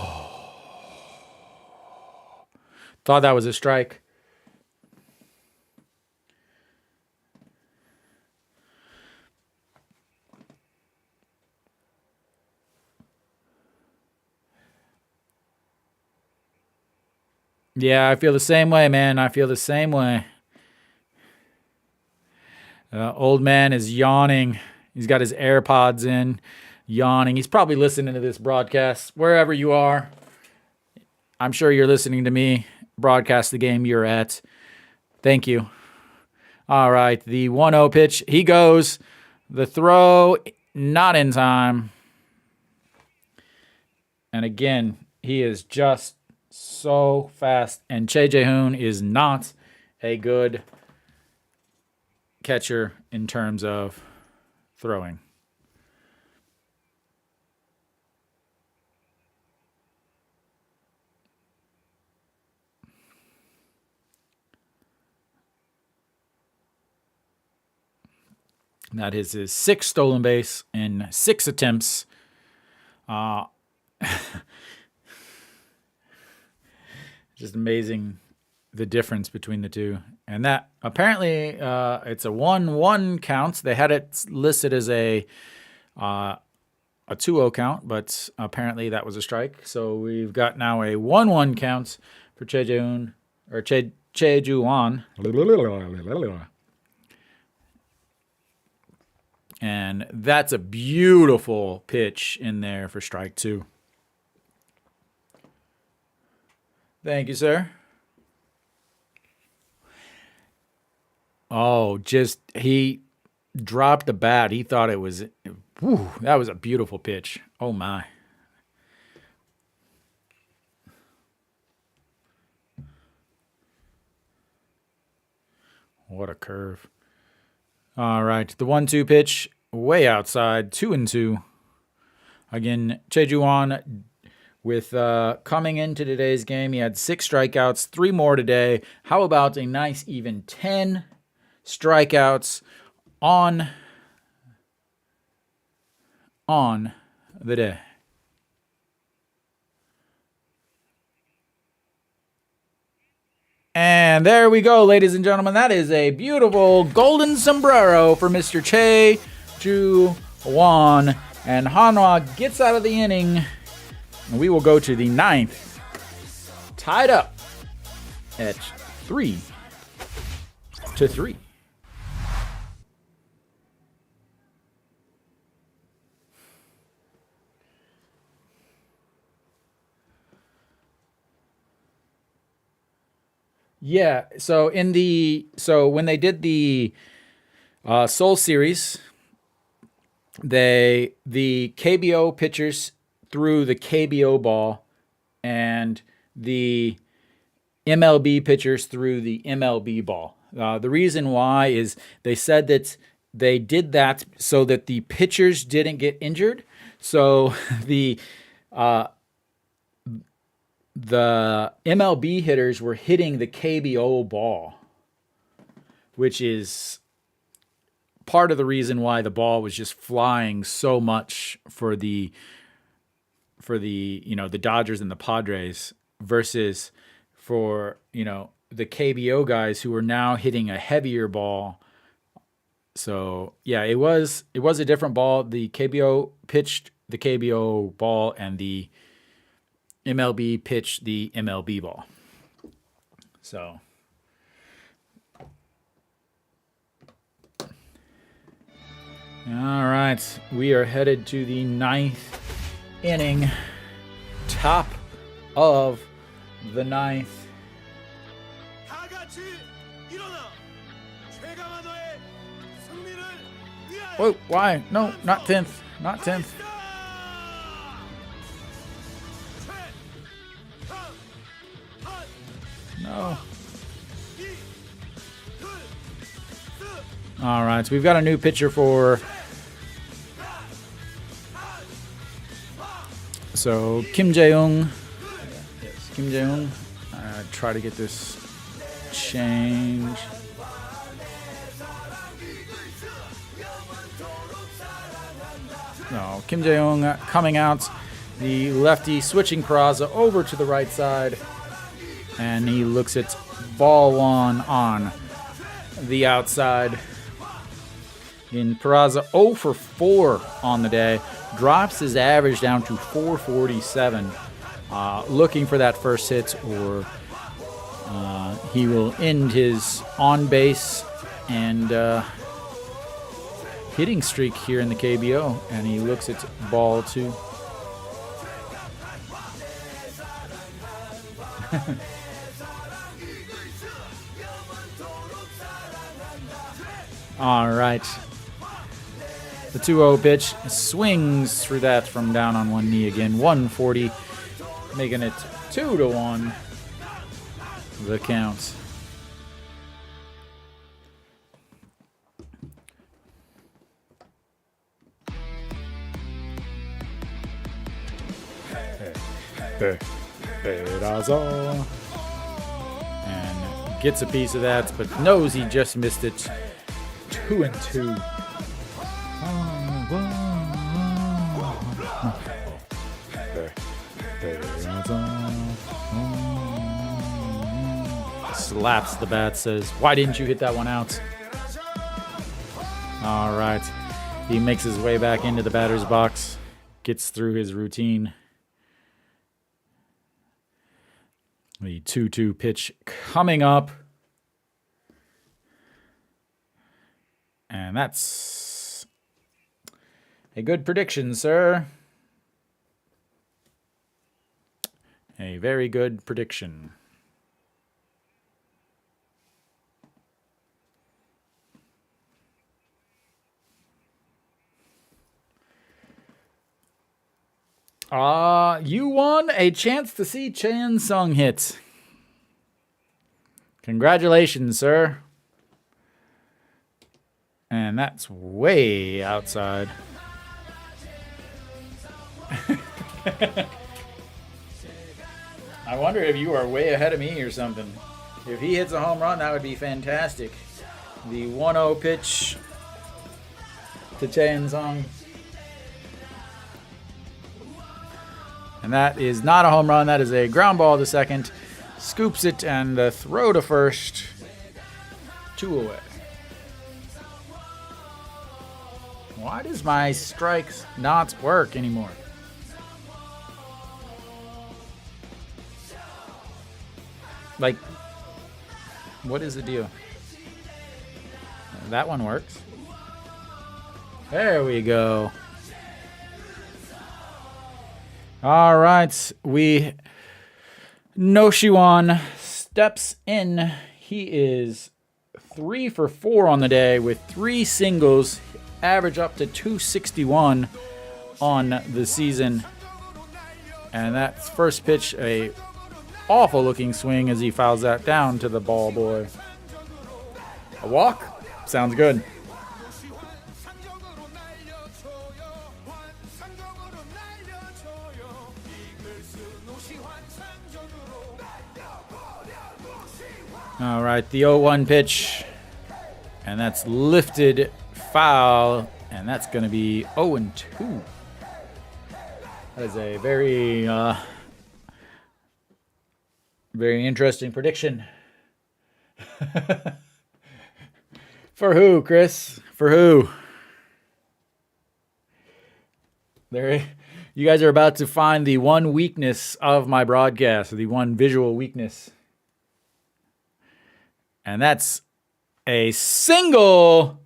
Thought that was a strike. Yeah, I feel the same way, man. I feel the same way. Old man is yawning. He's got his AirPods in. Yawning. He's probably listening to this broadcast wherever you are. I'm sure you're listening to me broadcast the game you're at. Thank you. All right, the 1-0 pitch. He goes. The throw, not in time. And again, he is just so fast. And Choi Jae-hoon is not a good catcher in terms of throwing. That is his 6th stolen base in 6 attempts. Just amazing the difference between the two. And that apparently it's a 1-1 count. They had it listed as a 2-0 count, but apparently that was a strike. So we've got now a 1-1 count for Choi-Ju-won or Choi-Ju-won. And that's a beautiful pitch in there for strike 2. Thank you, sir. Oh, he dropped the bat. He thought it was, that was a beautiful pitch. Oh, my. What a curve. All right, the 1-2 pitch, way outside, 2-2. Again, Cheju-won with coming into today's game, he had 6 strikeouts, 3 more today. How about a nice even 10 strikeouts on the day? And there we go, ladies and gentlemen. That is a beautiful golden sombrero for Mr. Cheju-won. And Hanwha gets out of the inning. And we will go to the 9th. Tied up at 3-3. Yeah, so when they did the Seoul series, the KBO pitchers threw the KBO ball, and the MLB pitchers threw the MLB ball. The reason why is they said that they did that so that the pitchers didn't get injured. So the MLB hitters were hitting the KBO ball, which is part of the reason why the ball was just flying so much for the the Dodgers and the Padres versus for the KBO guys who are now hitting a heavier ball. So yeah, it was a different ball. The KBO pitched the KBO ball, and the MLB pitched the MLB ball. So all right, we are headed to the 9th inning, top of the 9th. Whoa, why? No, not 10th. Not 10th. No. All right, so we've got a new pitcher for... So, Kim Jae-ung. Yes, Kim Jae-ung. Try to get this change. No, Kim Jae-ung coming out. The lefty switching Peraza over to the right side. And he looks at ball 1 on the outside. In Peraza, 0 for 4 on the day. Drops his average down to 447. Looking for that first hit, or he will end his on base and hitting streak here in the KBO. And he looks at ball 2. All right. The 2-0 pitch swings through that from down on one knee again. 140, making it 2-1. The count. Peraza. And gets a piece of that, but knows he just missed it. 2-2. Slaps the bat, says, "Why didn't you hit that one out?" All right. He makes his way back into the batter's box, gets through his routine. The 2-2 pitch coming up. And that's A good prediction, sir. A very good prediction. You won a chance to see Chan Sung hit. Congratulations, sir. And that's way outside. I wonder if you are way ahead of me or something. If he hits a home run, that would be fantastic. The 1-0 pitch to Chan Sung. And that is not a home run. That is a ground ball to second. Scoops it and the throw to first. 2 away. Why does my strikes not work anymore? Like, what is the deal? That one works. There we go. All right, Noshiwan steps in. He is 3 for 4 on the day with 3 singles, average up to 261 on the season. And that's first pitch, a awful looking swing as he fouls that down to the ball boy. A walk? Sounds good. All right, the 0-1 pitch, and that's lifted foul, and that's going to be 0-2. That is a very, very interesting prediction. For who, Chris? For who? There, you guys are about to find the one weakness of my broadcast, the one visual weakness. And that's a single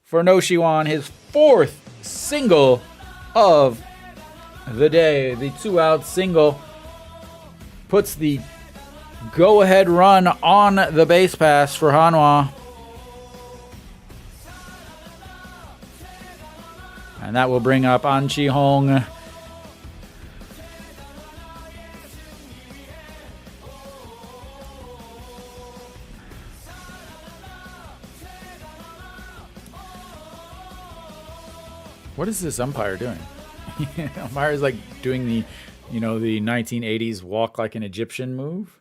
for Noshiwan, his 4th single of the day. The 2-out single puts the go-ahead run on the base pass for Hanwha. And that will bring up An Chi-hong. What is this umpire doing? Umpire is like doing the, the 1980s walk like an Egyptian move.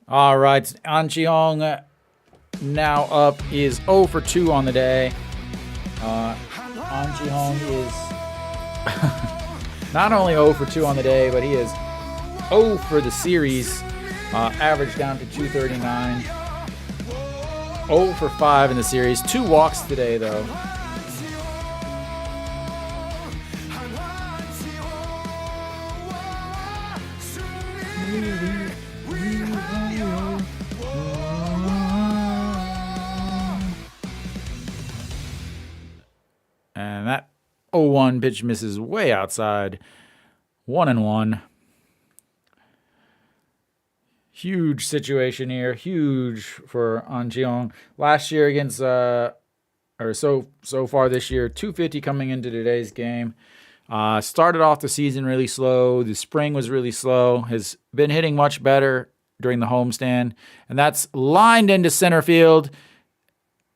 All right, An Chi-hong now up is 0 for 2 on the day. An Chi-hong is not only 0 for 2 on the day, but he is 0 for the series. Average down to 239. 0 for 5 in the series. 2 walks today, though. And that 0-1 pitch misses way outside. 1-1. Huge situation here. Huge for An Chi-hong. Last year against, so far this year, 250 coming into today's game. Started off the season really slow. The spring was really slow. Has been hitting much better during the homestand. And that's lined into center field.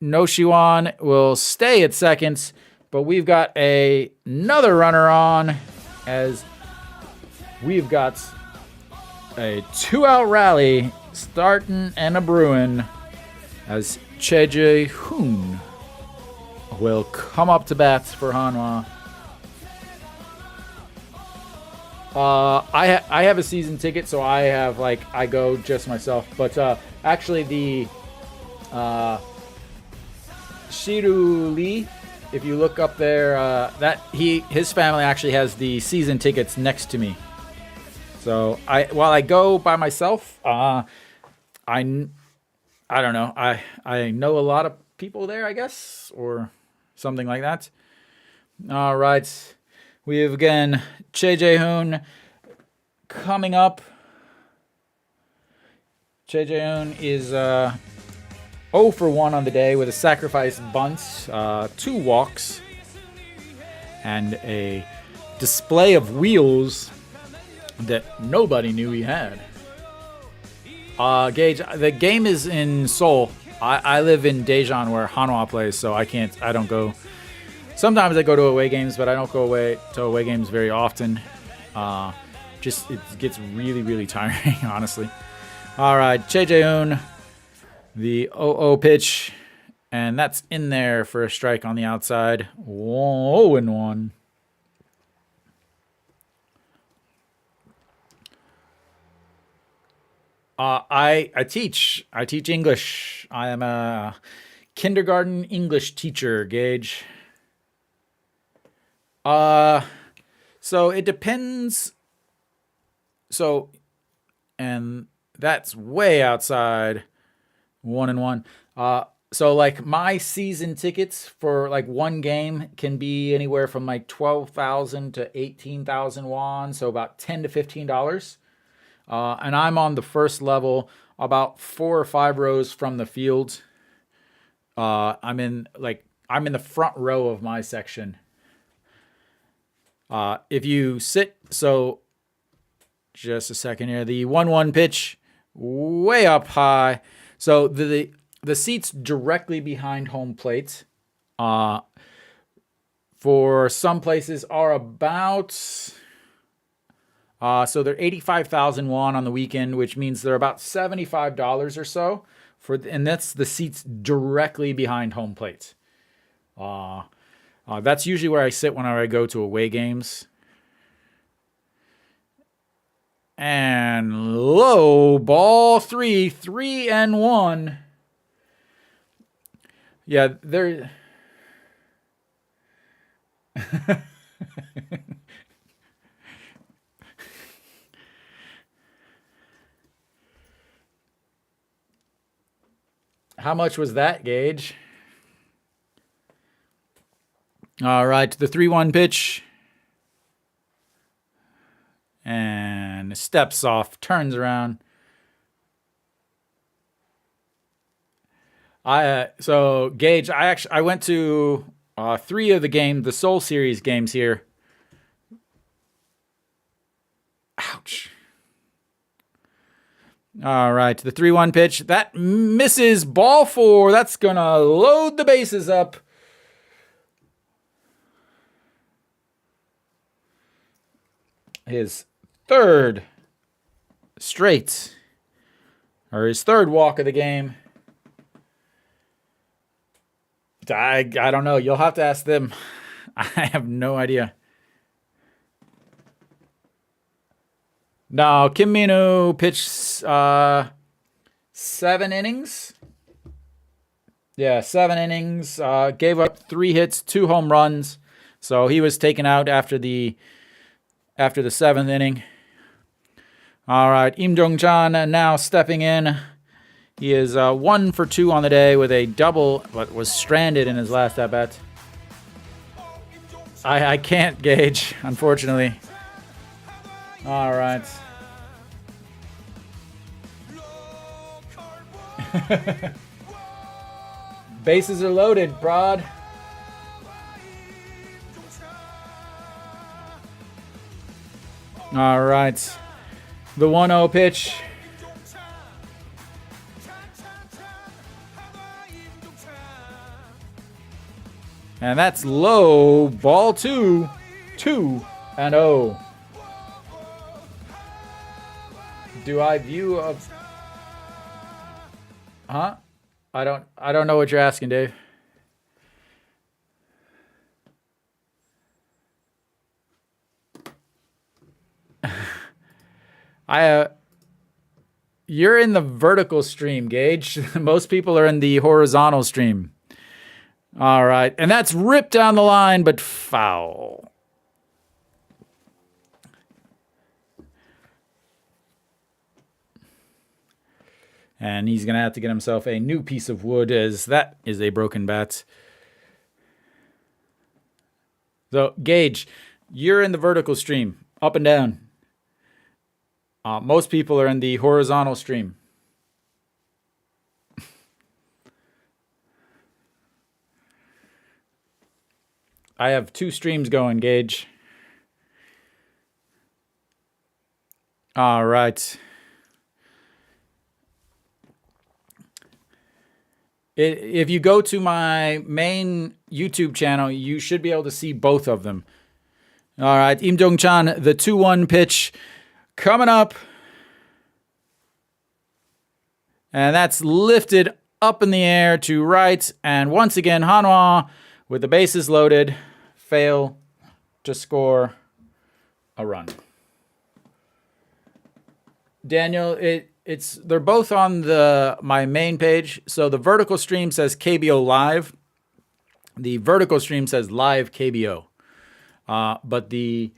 Noshiwan will stay at second. But we've got another runner on as we've got a 2-out rally starting and a brewing as Che Jae-hoon will come up to bat for Hanwha. I have a season ticket, so I go just myself. But actually the Shiru Lee, if you look up there, his family actually has the season tickets next to me. So while I go by myself, I don't know. I know a lot of people there, I guess, or something like that. All right. We have again Che Jae-hoon coming up. Che Jae-hoon is 0 for 1 on the day with a sacrifice bunt, 2 walks, and a display of wheels that nobody knew he had. Gage, the game is in Seoul. I live in Daejeon where Hanwha plays, so I don't go. Sometimes I go to away games, but I don't go away to away games very often. Just it gets really, really tiring, honestly. All right, Che Jae-hoon, the 0-0 pitch, and that's in there for a strike on the outside. 0-1. I teach English. I am a kindergarten English teacher, Gage. So it depends. So, and that's way outside. 1-1. So like my season tickets for like one game can be anywhere from like 12,000 to 18,000 won, so about $10 to $15. And I'm on the first level, about 4 or 5 rows from the field. I'm in the front row of my section. If you sit, so just a second here, the 1-1 pitch, way up high. So the seats directly behind home plate, for some places are about. So they're 85,000 won on the weekend, which means they're about $75 or so and that's the seats directly behind home plate. That's usually where I sit whenever I go to away games. And low ball 3-1. Yeah, there. How much was that, Gage? All right, the 3-1 pitch. And steps off, turns around. So Gage, I went to 3 of the Seoul series games here. Ouch. All right, the 3-1 pitch. That misses, ball 4. That's going to load the bases up. His third straight, or his third walk of the game. I don't know. You'll have to ask them. I have no idea. No, Kim Min-woo pitched 7 innings. Yeah, 7 innings. Gave up 3 hits, 2 home runs. So he was taken out after the 7th inning. All right, Im Jong-chan now stepping in. He is 1 for 2 on the day with a double, but was stranded in his last at bat. I can't Gage, unfortunately. All right. Bases are loaded, Prod. All right. The 1-0 pitch. And that's low. Ball 2. 2-0. Do I view a... Huh? I don't know what you're asking, Dave. You're in the vertical stream, Gage. Most people are in the horizontal stream. All right, and that's ripped down the line, but foul. And he's going to have to get himself a new piece of wood, as that is a broken bat. So, Gage, you're in the vertical stream, up and down. Most people are in the horizontal stream. I have 2 streams going, Gage. All right. If you go to my main YouTube channel, you should be able to see both of them. All right, Im Jong-chan, the 2-1 pitch coming up. And that's lifted up in the air to right. And once again, Hanwha, with the bases loaded, fail to score a run. Daniel, they're both on my main page. So the vertical stream says KBO Live. The vertical stream says Live KBO. But the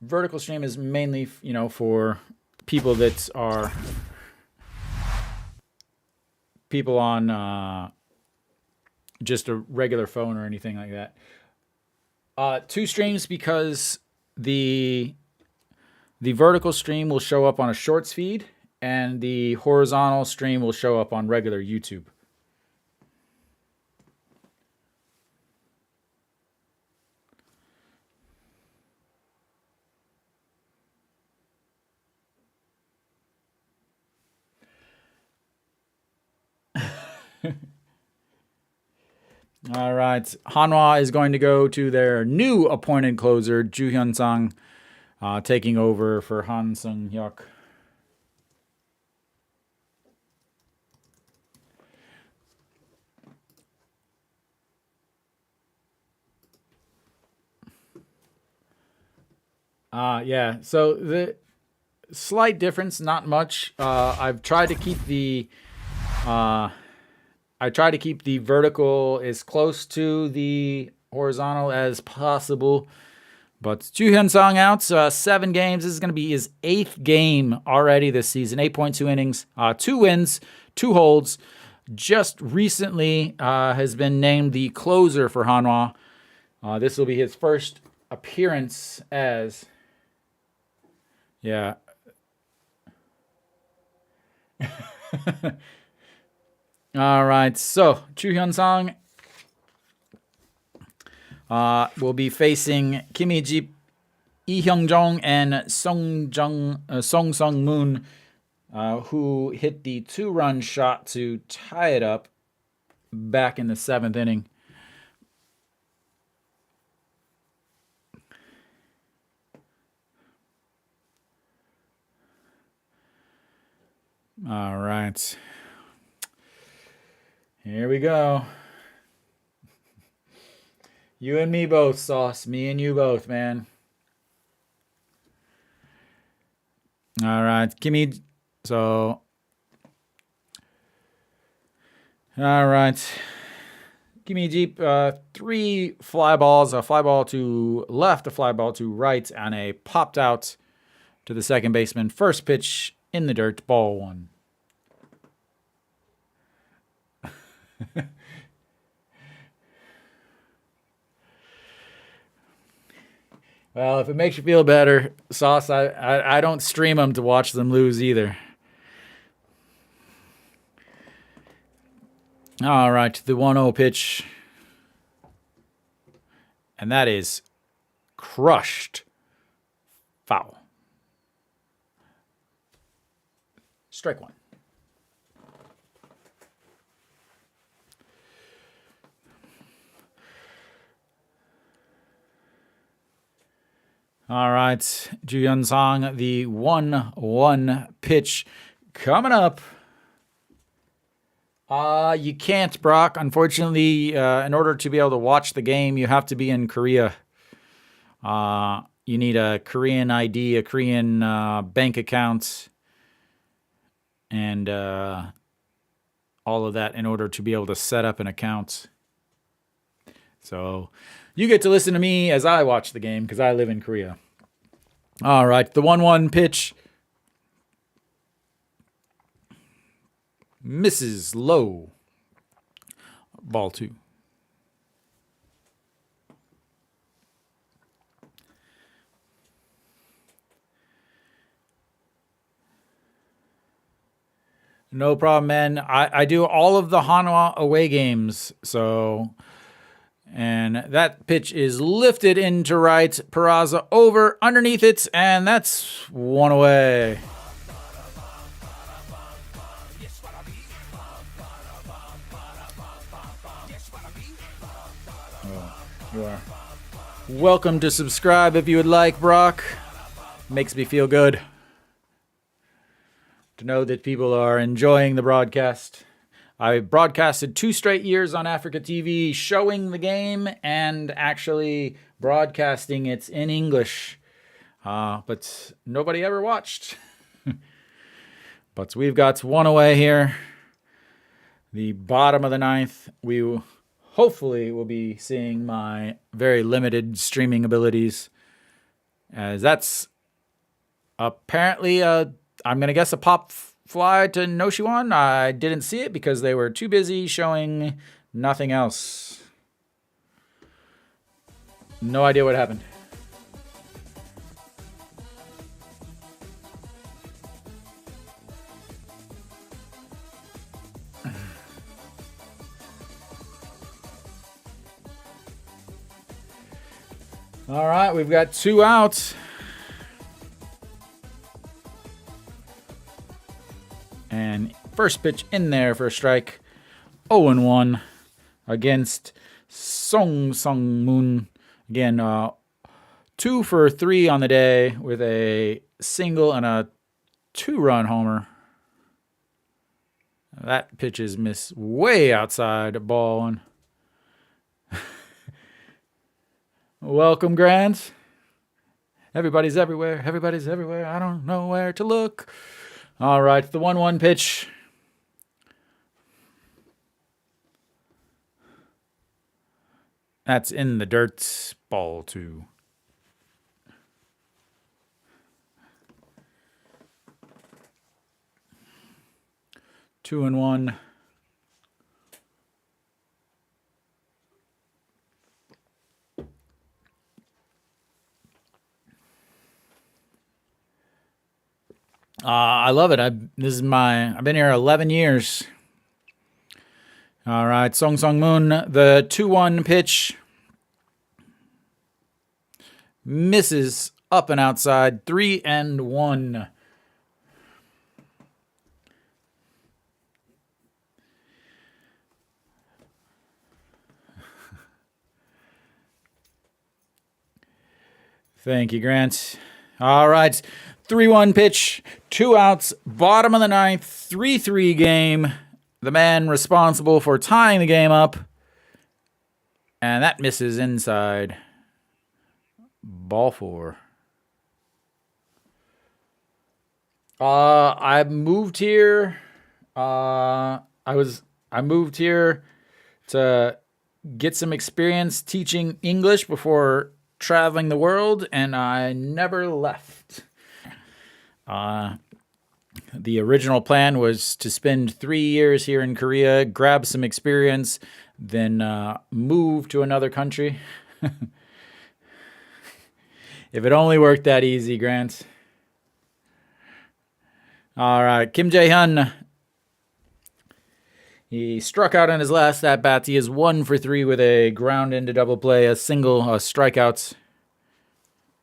vertical stream is mainly, for people that are people on just a regular phone or anything like that. 2 streams because the vertical stream will show up on a shorts feed and the horizontal stream will show up on regular YouTube. All right. Hanwha is going to go to their new appointed closer, Ju Hyun-sang, taking over for Han Sung-hyuk. Yeah, so the slight difference, not much. I've tried to keep the vertical as close to the horizontal as possible. But Ju Hyun-sang out, 7 games. This is going to be his 8th game already this season. 8.2 innings, 2 wins, 2 holds. Just recently has been named the closer for Hanwha. This will be his first appearance as... Yeah. All right, so Ju Hyun-sang will be facing Kim Hee-jip, Lee Hyung-jong, and Song Sung-moon, who hit the 2-run shot to tie it up back in the 7th inning. All right. Here we go. You and me both, Sauce. Me and you both, man. All right. Kimmy. So. All right. Kimmy Jeep. 3 fly balls. A fly ball to left, a fly ball to right, and a popped out to the second baseman. First pitch in the dirt. Ball 1. Well, if it makes you feel better, Sauce, I don't stream them to watch them lose either. All right, the 1-0 pitch. And that is crushed. Foul. Strike 1. All right, Ju Hyun-sang, the 1-1 pitch coming up. You can't, Brock. Unfortunately, in order to be able to watch the game, you have to be in Korea. You need a Korean ID, a Korean bank account, and all of that in order to be able to set up an account. So you get to listen to me as I watch the game because I live in Korea. All right, the 1-1 pitch. Misses low. Ball 2. No problem, man. I do all of the Hanwha away games, so... And that pitch is lifted into right. Peraza over underneath it, and that's one away. Oh, you are welcome to subscribe if you would like, Brock. Makes me feel good to know that people are enjoying the broadcast. I broadcasted 2 straight years on Africa TV, showing the game and actually broadcasting it in English. But nobody ever watched. But we've got one away here. The bottom of the 9th. We hopefully will be seeing my very limited streaming abilities, as that's apparently I'm going to guess a pop fly to Noshiwan. I didn't see it because they were too busy showing nothing else. No idea what happened. All right, we've got 2 outs. And first pitch in there for a strike. 0-1 against Song Sung Moon. Again, 2 for 3 on the day with a single and a 2-run homer. That pitch is missed way outside, ball 1. Welcome, Grant. Everybody's everywhere. Everybody's everywhere. I don't know where to look. All right, the 1-1 pitch. That's in the dirt. Ball 2. Two and 1. I love it. I've been here 11 years. All right, Song Sung Moon, the 2-1 pitch. Misses up and outside, 3-1. Thank you, Grant. All right, 3-1 pitch, 2 outs, bottom of the 9th, 3-3 game. The man responsible for tying the game up. And that misses inside. Ball 4. I moved here. I moved here to get some experience teaching English before traveling the world, and I never left. The original plan was to spend 3 years here in Korea, grab some experience, then move to another country. If it only worked that easy, Grant. All right, Kim Jae-hyun. He struck out on his last at-bat. He is 1 for 3 with a ground into double play, a single, a strikeout.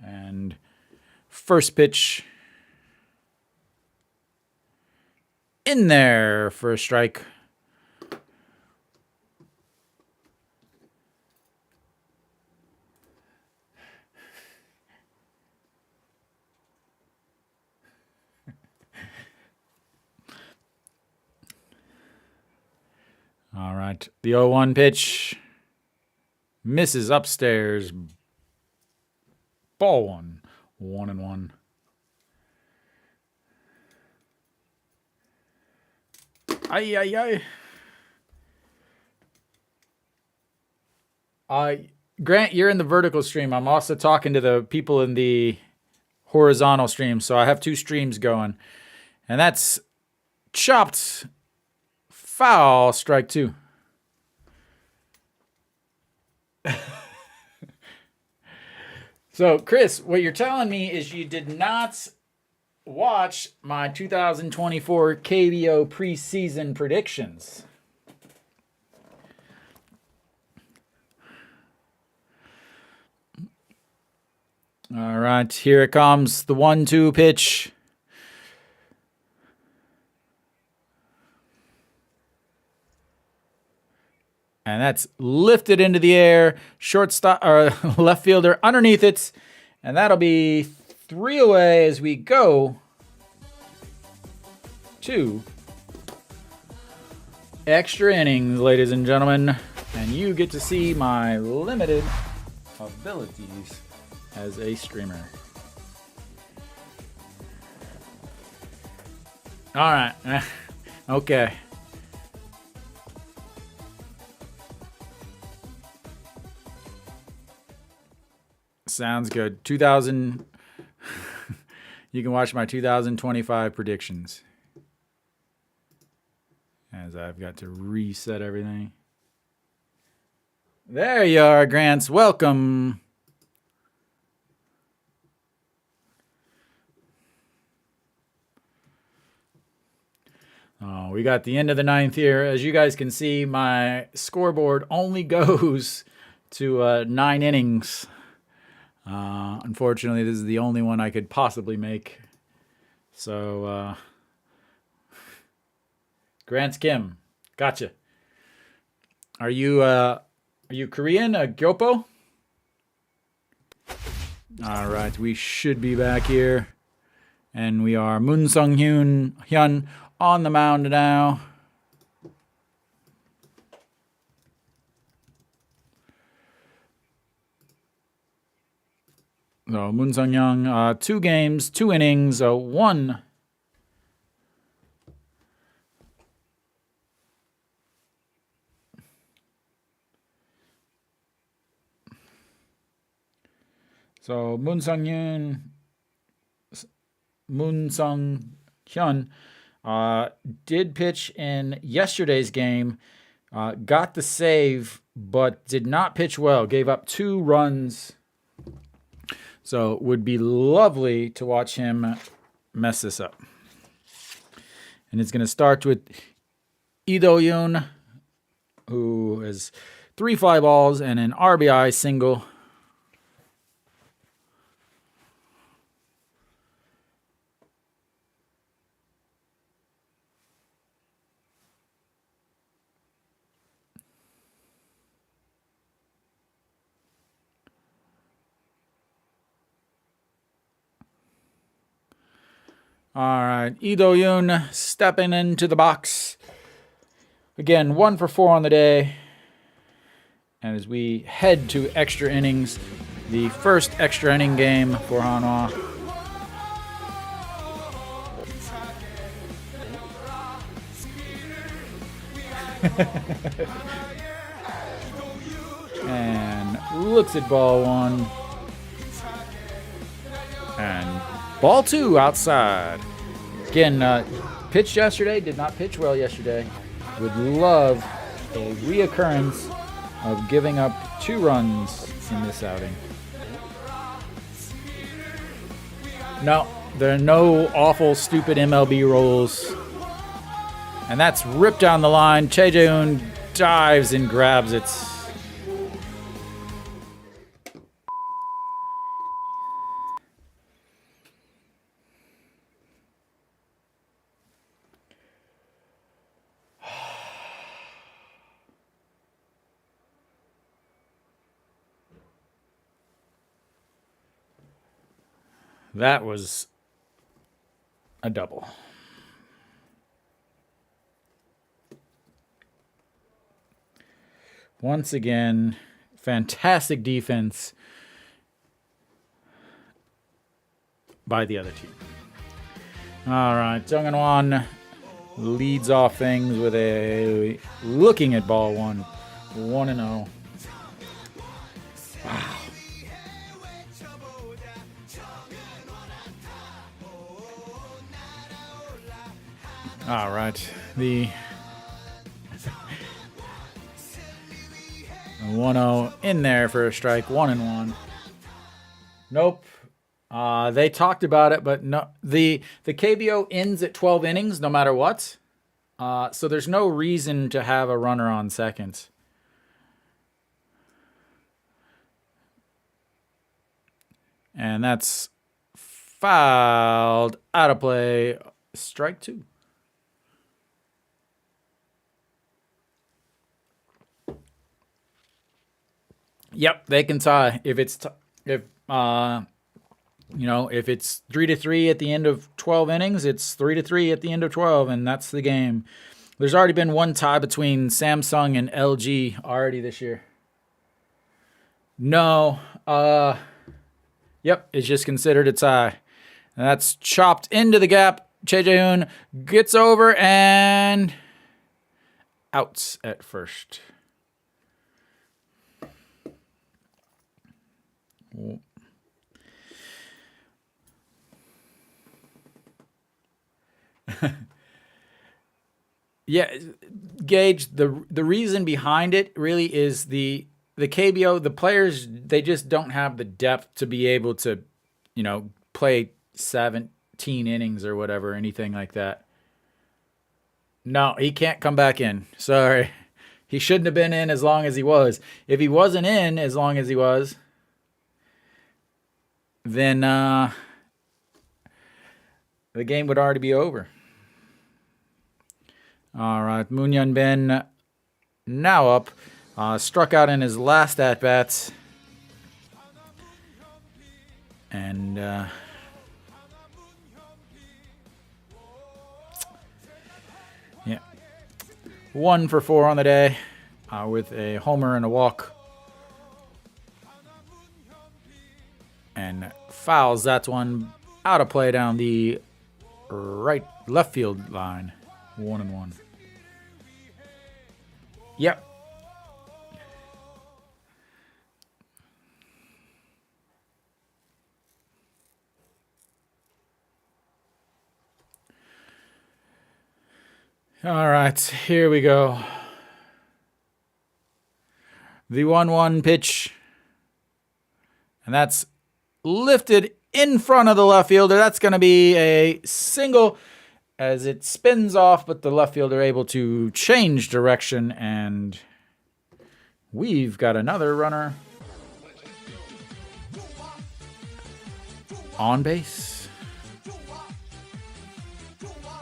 And first pitch in there for a strike. All right, the 0-1 pitch misses upstairs. Ball 1, 1-1. Grant, you're in the vertical stream. I'm also talking to the people in the horizontal stream, so I have 2 streams going. And that's chopped. Foul, strike 2. So, Chris, what you're telling me is you did not watch my 2024 KBO preseason predictions. All right, here it comes. The 1-2 pitch. And that's lifted into the air. Shortstop or left fielder underneath it. And that'll be 3 away as we go to extra innings, ladies and gentlemen. And you get to see my limited abilities as a streamer. All right. Okay. Sounds good. 2000. You can watch my 2025 predictions. As I've got to reset everything. There you are, Grants. Welcome. Oh, we got the end of the 9th here. As you guys can see, my scoreboard only goes to 9 innings. Unfortunately, this is the only one I could possibly make. So, Grants Kim, gotcha. Are you Korean? Gyopo? All right, we should be back here, and we are Moon Sung Hyun on the mound now. So Moon Sung Hyun, 2 games, 2 innings, 1. So Moon Sung Hyun did pitch in yesterday's game, got the save, but did not pitch well. Gave up 2 runs. So it would be lovely to watch him mess this up. And it's going to start with Lee Do-yoon, who has 3 fly balls and an RBI single. All right, Lee Do-yoon stepping into the box. Again, 1 for 4 on the day. And as we head to extra innings, the first extra inning game for Hanwha. And looks at ball 1. And ball 2 outside. Again, pitched yesterday, did not pitch well yesterday. Would love a reoccurrence of giving up 2 runs in this outing. No, there are no awful, stupid MLB rules. And that's ripped down the line. Choi Jae-hoon dives and grabs it. That was a double. Once again, fantastic defense by the other team. All right, Jung In-won leads off things with a looking at ball 1, 1-0. Wow. All right, the 1-0 in there for a strike, 1-1. Nope, They talked about it, but no, the KBO ends at 12 innings no matter what. So there's no reason to have a runner on second. And that's fouled, out of play, strike 2. Yep, they can tie if it's if it's 3-3 at the end of 12 innings, it's 3-3 at the end of 12, and that's the game. There's already been one tie between Samsung and LG already this year. No, yep, it's just considered a tie. And that's chopped into the gap. Che Jae-hoon gets over and outs at first. Yeah, Gage, the reason behind it really is the KBO, the players, they just don't have the depth to be able to, play 17 innings or whatever, anything like that. No, he can't come back in. Sorry. He shouldn't have been in as long as he was. If he wasn't in as long as he was, then the game would already be over. All right, Moon Hyun Ben now up. Struck out in his last at-bat. And yeah, 1 for 4 on the day with a homer and a walk. And fouls that one out of play down the left field line. 1-1. Yep. All right, here we go. The 1-1 pitch. And that's lifted in front of the left fielder. That's going to be a single as it spins off, but the left fielder able to change direction, and we've got another runner on base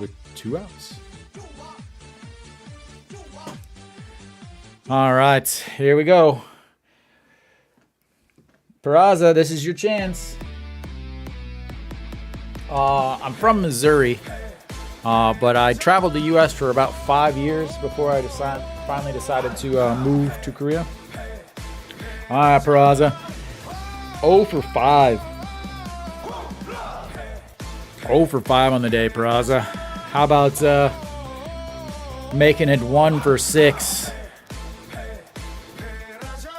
with 2 outs. All right, here we go. Peraza, this is your chance. I'm from Missouri. But I traveled the U.S. for about 5 years before I finally decided to move to Korea. All right, Peraza. 0 for 5. 0 for 5 on the day, Peraza. How about making it 1 for 6?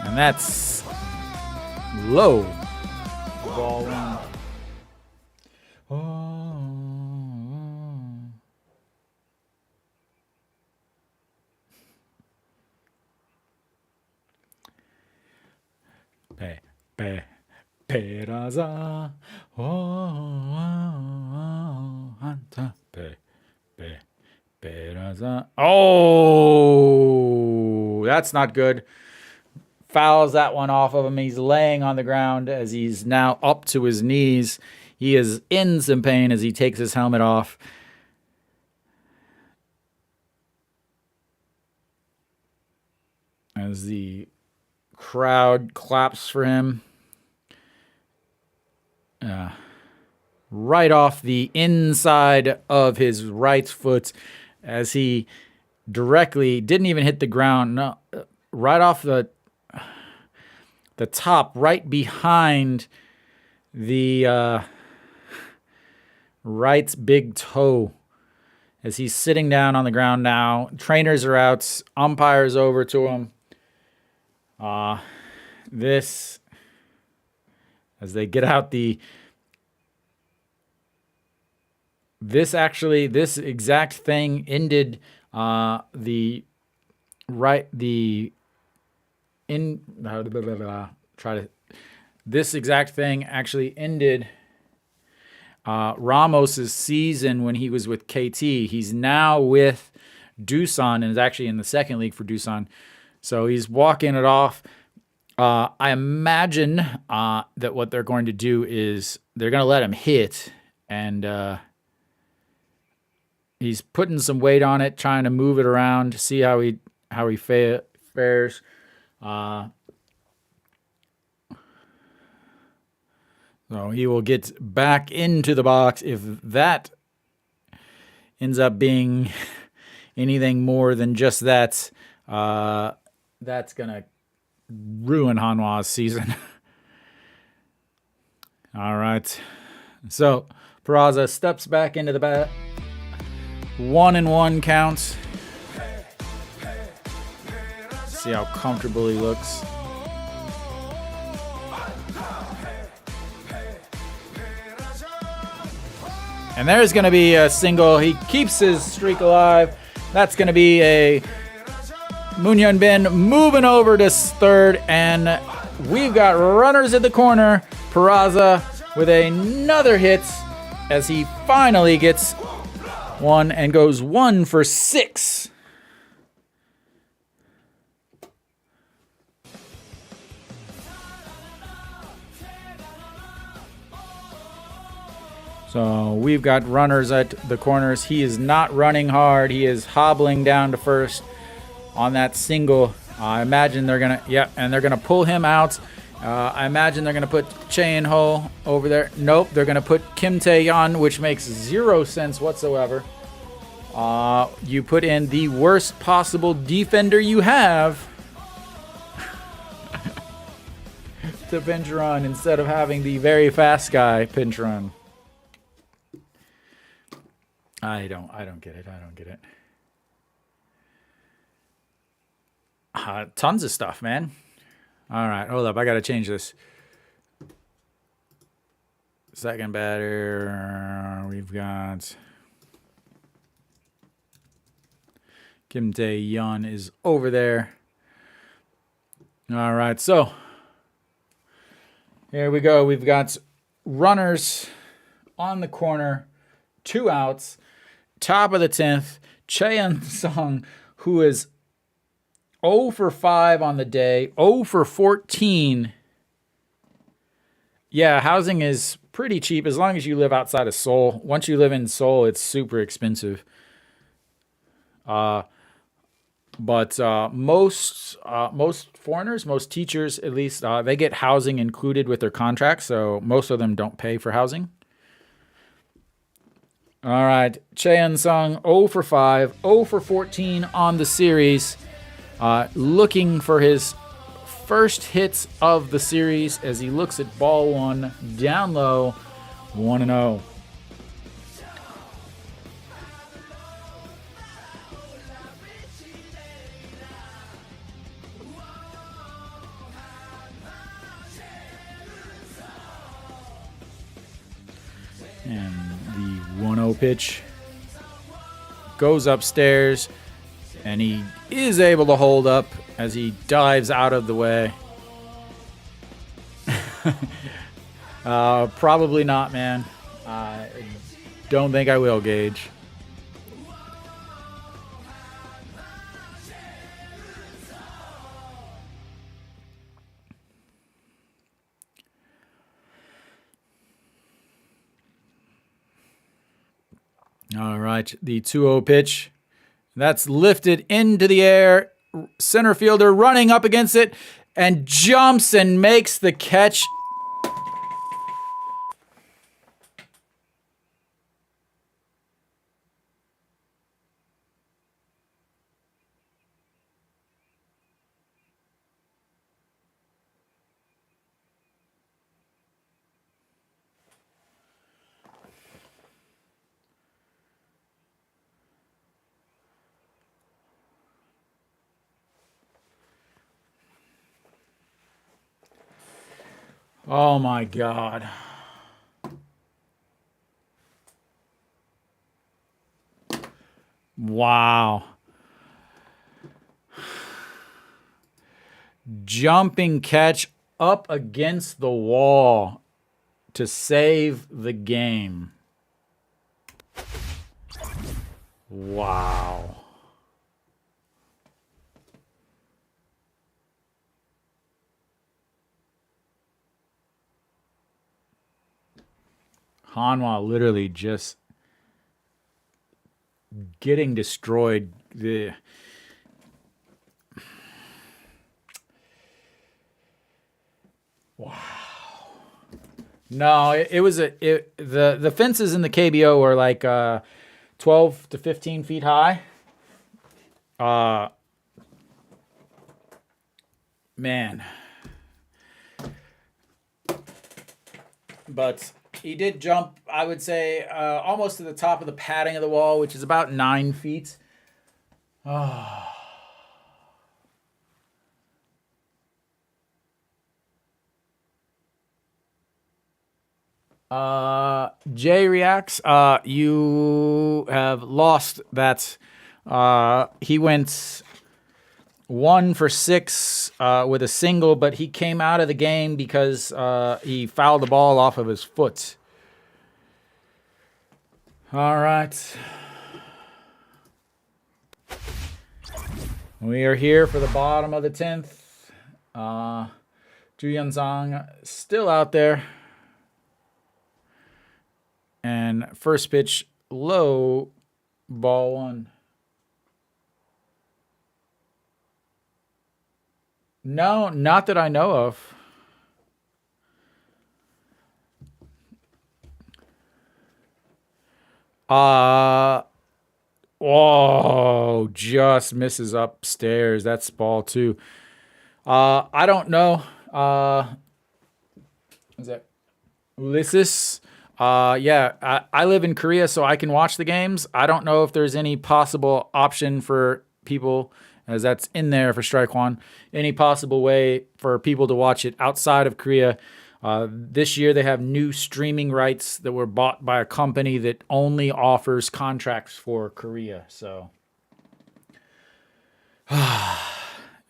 And that's low. Ball 1. Peraza. Peraza. Oh, that's not good. Fouls that one off of him. He's laying on the ground as he's now up to his knees. He is in some pain as he takes his helmet off. As the crowd claps for him. Right off the inside of his right foot as he directly didn't even hit the ground. No, right off the top, right behind the right big toe as he's sitting down on the ground now. Trainers are out. Umpire's over to him. This, as they get out this exact thing ended this exact thing actually ended Ramos's season when he was with KT. He's now with Doosan and is actually in the second league for Doosan. So he's walking it off. I imagine that what they're going to do is they're going to let him hit, and he's putting some weight on it, trying to move it around, see how he fares. So he will get back into the box. If that ends up being anything more than just that, that's going to ruin Hanwha's season. All right. So Peraza steps back into the bat. 1-1 counts. See how comfortable he looks. And there's going to be a single. He keeps his streak alive. That's going to be a Moon Bin moving over to third. And we've got runners at the corner. Peraza with another hit as he finally gets one and goes 1 for 6. So we've got runners at the corners. He is not running hard. He is hobbling down to first on that single. I imagine they're going to, and they're going to pull him out. I imagine they're going to put Chae Ho over there. Nope, they're going to put Kim Tae-yeon, which makes 0 sense whatsoever. You put in the worst possible defender you have to pinch run instead of having the very fast guy pinch run. I don't get it. Tons of stuff, man. All right, hold up. I got to change this. Second batter, we've got Kim Tae-yeon is over there. All right, so here we go. We've got runners on the corner, 2 outs. Top of the 10th, Chae Sung, who is 0 for 5 on the day, 0 for 14. Yeah, housing is pretty cheap as long as you live outside of Seoul. Once you live in Seoul, it's super expensive. But most foreigners, most teachers at least, they get housing included with their contract, so most of them don't pay for housing. All right, Chae Sung, 0 for 5, 0 for 14 on the series. Looking for his first hits of the series as he looks at ball 1 down low, 1-0. And the 1-0 pitch goes upstairs, and he is able to hold up as he dives out of the way. Probably not, man. I don't think I will, Gage. All right, the 2-0 pitch. That's lifted into the air. Center fielder running up against it and jumps and makes the catch. Oh my God. Wow. Jumping catch up against the wall. to save the game. Wow. Hanwha literally just getting destroyed. Wow. No, it was the fences in the KBO were like 12 to 15 feet high. Man. But he did jump, I would say, almost to the top of the padding of the wall, which is about 9 feet. Jay reacts. You have lost that. He went 1 for 6 with a single, but he came out of the game because he fouled the ball off of his foot. All right. We are here for the bottom of the 10th. Ju Yun-sung still out there. And first pitch, low, ball 1. No, not that I know of. Whoa, just misses upstairs. That's ball 2. I don't know. Is that Ulysses? Yeah, I live in Korea, so I can watch the games. I don't know if there's any possible option for people, as that's in there for Strike One, any possible way for people to watch it outside of Korea. This year they have new streaming rights that were bought by a company that only offers contracts for Korea. So, and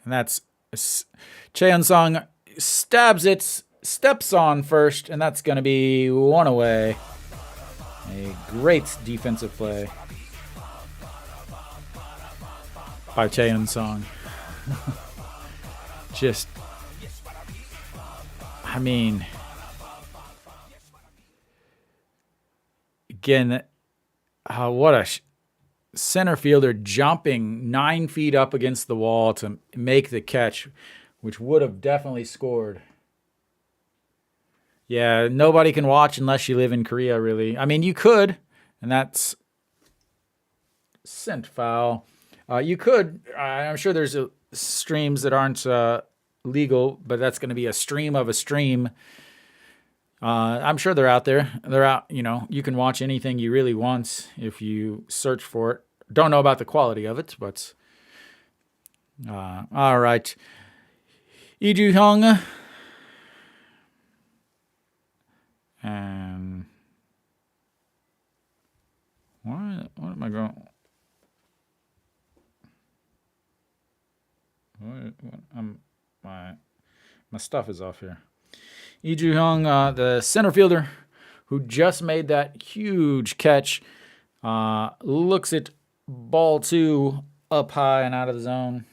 that's Cheon-sung stabs it, steps on first, and that's going to be 1 away. A great defensive play by Cheon-sung. Just, I mean, again, what a center fielder jumping 9 feet up against the wall to make the catch, which would have definitely scored. Yeah, nobody can watch unless you live in Korea, really. I mean, you could, and that's sent foul. You could, I'm sure there's streams that aren't legal, but that's going to be a stream of a stream. I'm sure they're out there. They're out, you can watch anything you really want if you search for it. Don't know about the quality of it, but all right. Lee Ju-hyung. And what am I going? My stuff is off here. Lee Ju-hyung, the center fielder who just made that huge catch, looks at ball 2 up high and out of the zone.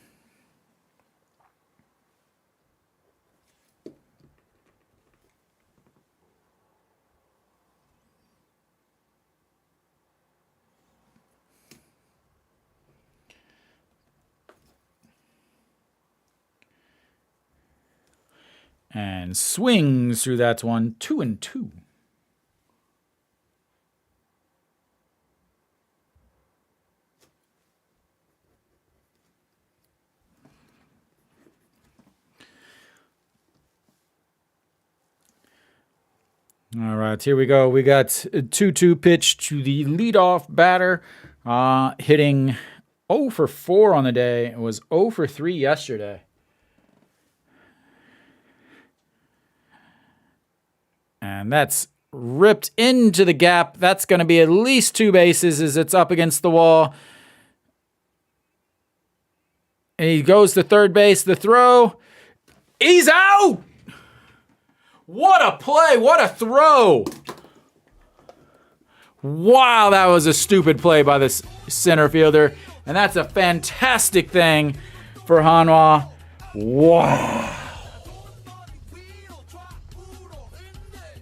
And swings through that one, 2-2. All right, here we go. We got a 2-2 pitch to the leadoff batter, hitting 0 for 4 on the day. It was 0 for 3 yesterday. And that's ripped into the gap. That's going to be at least 2 bases as it's up against the wall. And he goes to third base. The throw. He's out! What a play. What a throw. Wow, that was a stupid play by this center fielder. And that's a fantastic thing for Hanwha. Wow.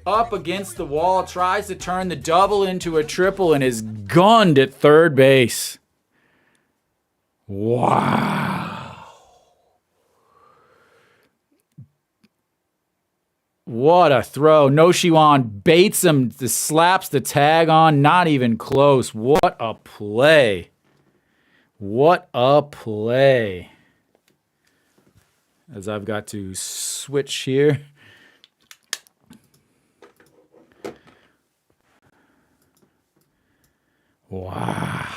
Up against the wall, tries to turn the double into a triple and is gunned at third base. Wow. What a throw. No Shiwan baits him, slaps the tag on, not even close. What a play. What a play. As I've got to switch here. Wow.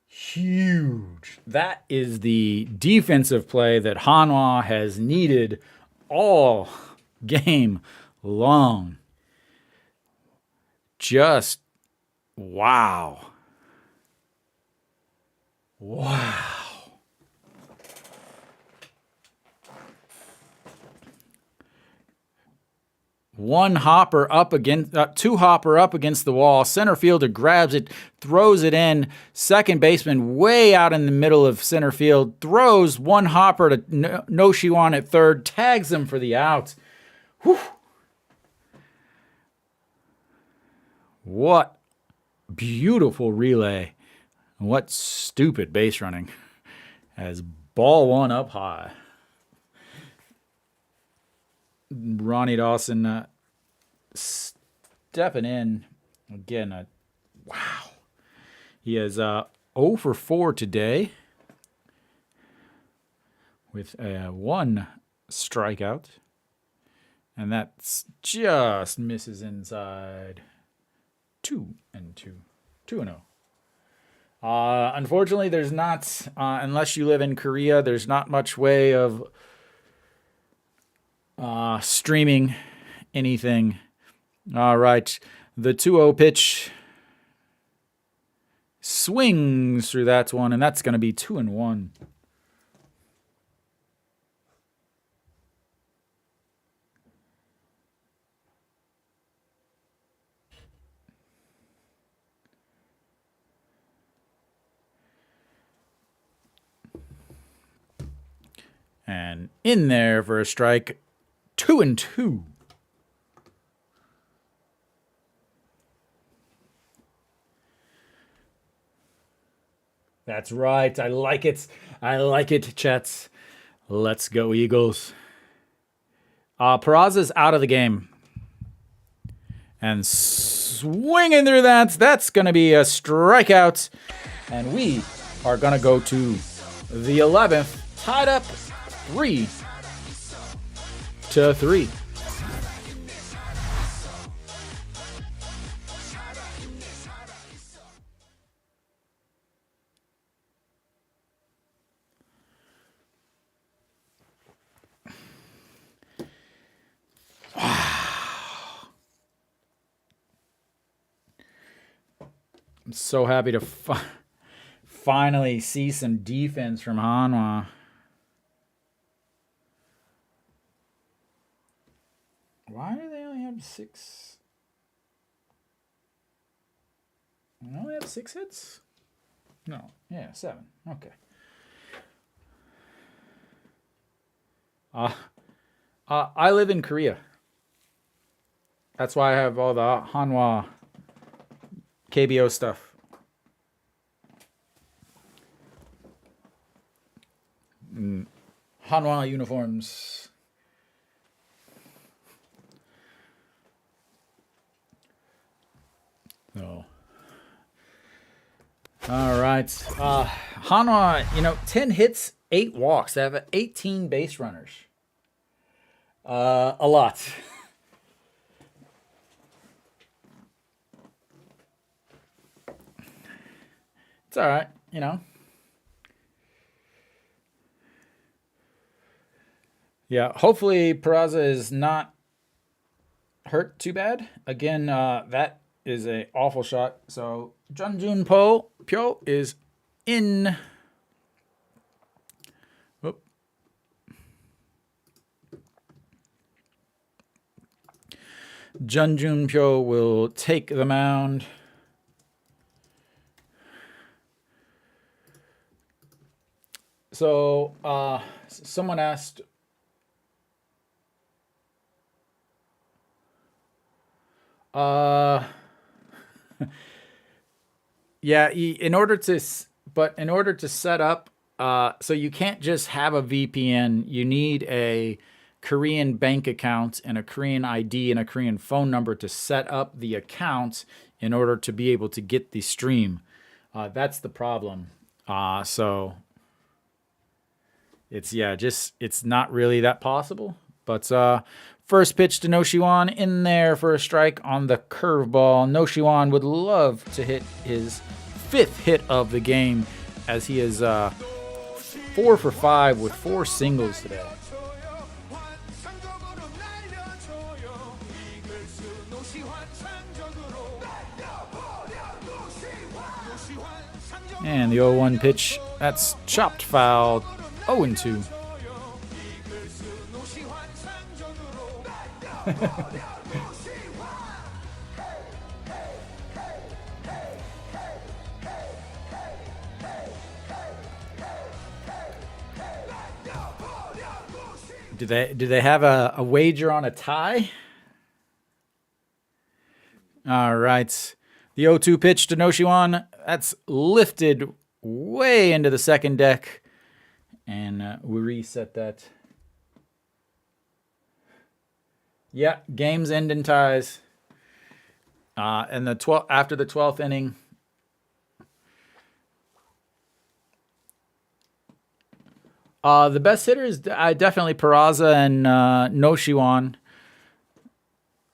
Huge. That is the defensive play that Hanwha has needed all game long. Just wow. Wow. One hopper up against, two hopper up against the wall. Center fielder grabs it, throws it in. Second baseman way out in the middle of center field throws one hopper to No Shiwan at third, tags him for the out. Whew. What beautiful relay. What stupid base running as ball one up high. Ronnie Dawson stepping in again. Wow. He is 0 for 4 today with one strikeout. And that's just misses inside. 2-2. 2-0. Unfortunately, there's not, unless you live in Korea, there's not much way of streaming anything. All right. The 2-0 pitch swings through that one, and that's going to be 2-1. And in there for a strike. 2-2. That's right. I like it. I like it, Chets. Let's go, Eagles. Peraza's out of the game. And swinging through that. That's going to be a strikeout. And we are going to go to the 11th. Tied up 3-3. I'm so happy to finally see some defense from Hanwha. Why do they only have 6? They only have 6 hits? No. Yeah, 7. Okay. I live in Korea. That's why I have all the Hanwha KBO stuff. Hanwha uniforms. So, all right. Hanwha, 10 hits, 8 walks. They have 18 base runners. A lot. It's all right, Yeah, hopefully Peraza is not hurt too bad. Again, that is an awful shot. So Junjun Pyo is in. Whoop. Jun Junpyo will take the mound. So, someone asked, yeah, in order to set up, so you can't just have a VPN. You need a Korean bank account and a Korean ID and a Korean phone number to set up the account in order to be able to get the stream. That's the problem. So it's not really that possible. But first pitch to Noshiwan in there for a strike on the curveball. Noshiwan would love to hit his 5th hit of the game, as he is 4 for 5 with 4 singles today. And the 0-1 pitch, that's chopped foul, 0-2. Do they have a wager on a tie? All right. The 0-2 pitch to Noshiwan, that's lifted way into the second deck. And we reset that. Yeah, games end in ties. And after the 12th inning, the best hitter is definitely Peraza and Noshiwan.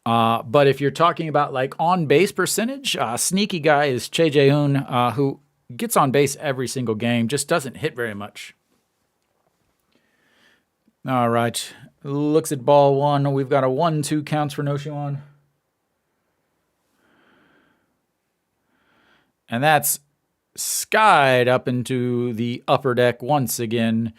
But if you're talking about like on base percentage, sneaky guy is Che Jae-hoon, who gets on base every single game, just doesn't hit very much. All right, looks at ball one. We've got a 1-2 counts for Noshiwan. And that's skied up into the upper deck once again.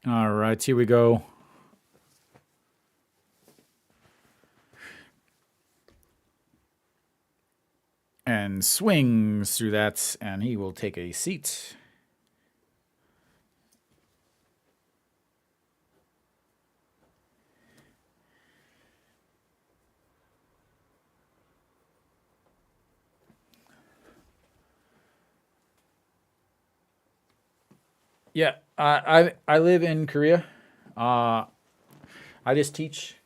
All right, here we go. And swings through that, and he will take a seat. Yeah, I live in Korea. I just teach.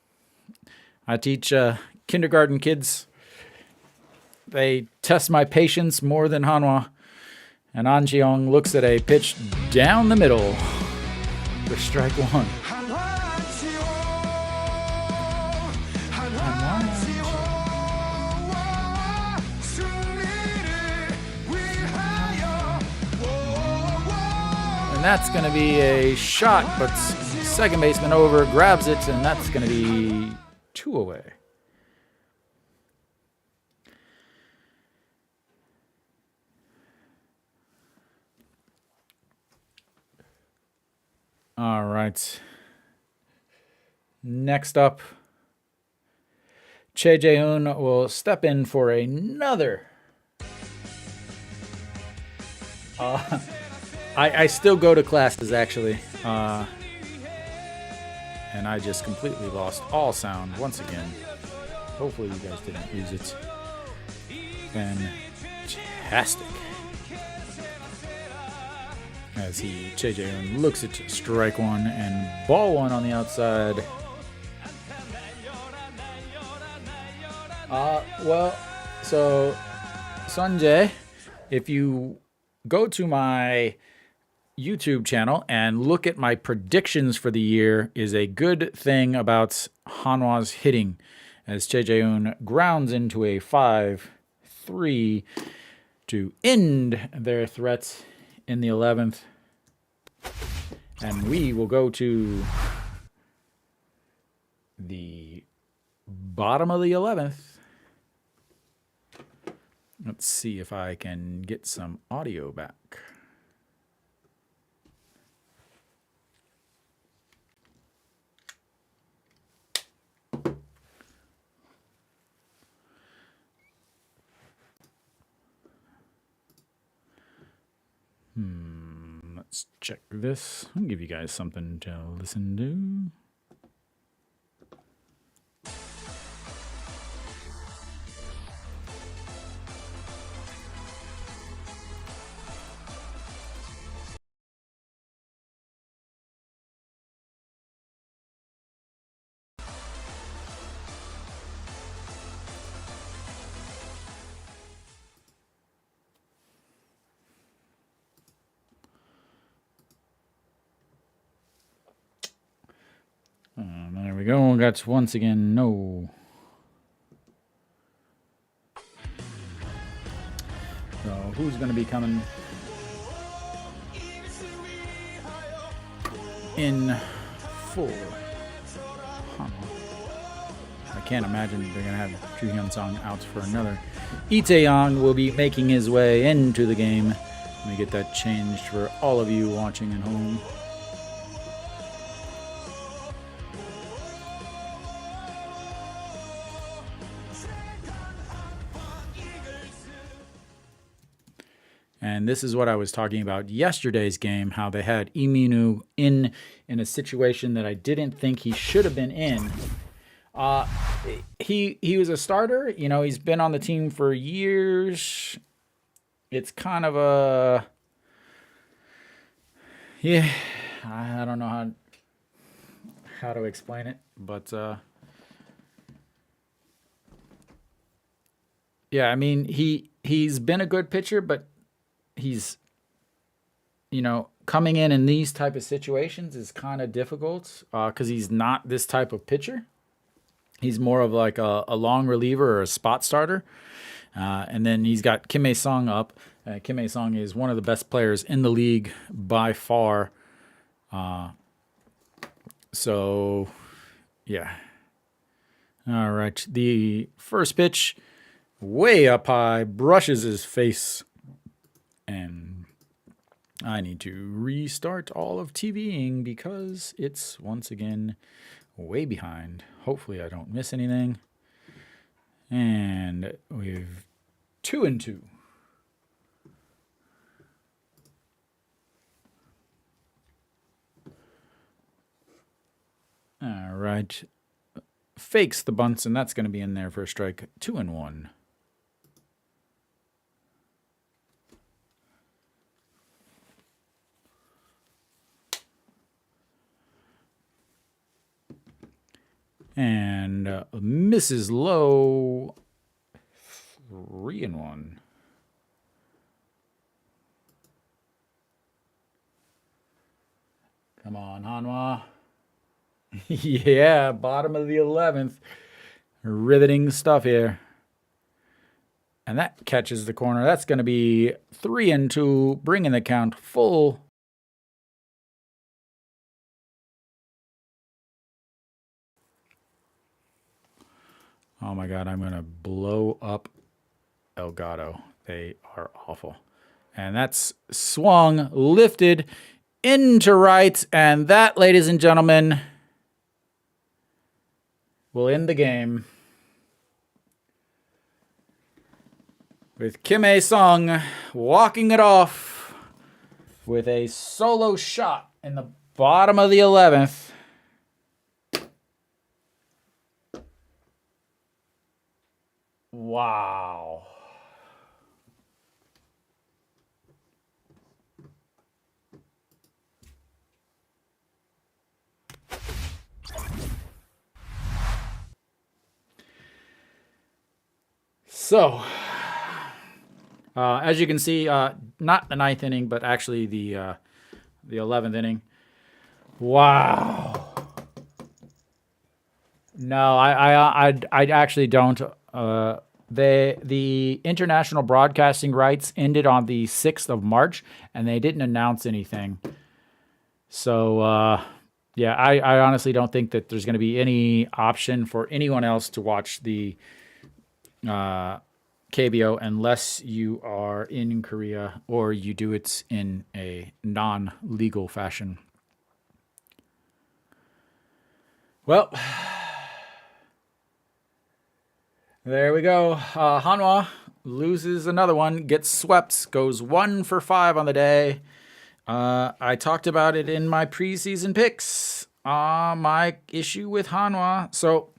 I teach kindergarten kids. They test my patience more than Hanwha. And An Ji-young looks at a pitch down the middle for strike one. And that's going to be a shot, but second baseman over, grabs it, and that's going to be 2 away. All right. Next up, Che Jae-hoon will step in for another. I still go to classes, actually. And I just completely lost all sound once again. Hopefully you guys didn't lose it. Fantastic. As Che Jae-hoon looks at strike one and ball one on the outside. Well, so Sunjae, if you go to my YouTube channel and look at my predictions for the year, is a good thing about Hanwha's hitting, as Che Jae-hoon grounds into a 5-3 to end their threats in the 11th. And we will go to the bottom of the 11th. Let's see if I can get some audio back. Let's check this. I'll give you guys something to listen to. There we go. Got once again no. So who's going to be coming in for Hanwha? I can't imagine they're going to have Ju Hyun-sung out for another. Lee Tae-young will be making his way into the game. Let me get that changed for all of you watching at home. And this is what I was talking about yesterday's game, how they had Lee Min-woo in a situation that I didn't think he should have been in. He was a starter. You know, he's been on the team for years. It's kind of a... Yeah, I don't know how to explain it, but... yeah, I mean, he's been a good pitcher, but he's, you know, coming in these type of situations is kind of difficult because he's not this type of pitcher. He's more of like a long reliever or a spot starter. And then he's got Kim Hae-sung up. Kim Hae-sung is one of the best players in the league by far. So, yeah. All right. The first pitch, way up high, brushes his face. And I need to restart all of TVing because it's once again way behind. Hopefully I don't miss anything. And we've 2-2. All right. Fakes the bunts, and that's going to be in there for a strike. 2-1. And misses low. 3-1. Come on, Hanwha. Yeah, bottom of the 11th. Riveting stuff here. And that catches the corner. That's going to be 3-2, bringing the count full. Oh my God, I'm going to blow up Elgato. They are awful. And that's swung, lifted into right. And that, ladies and gentlemen, will end the game. With Kim Hae-sung walking it off with a solo shot in the bottom of the 11th. Wow. So, as you can see, not the 9th inning, but actually the 11th inning. Wow. No, I actually don't. The international broadcasting rights ended on the 6th of March, and they didn't announce anything. So, yeah, I honestly don't think that there's going to be any option for anyone else to watch the KBO unless you are in Korea or you do it in a non-legal fashion. Well, there we go. Hanwha loses another one, gets swept, goes 1 for 5 on the day. I talked about it in my preseason picks. My issue with Hanwha. So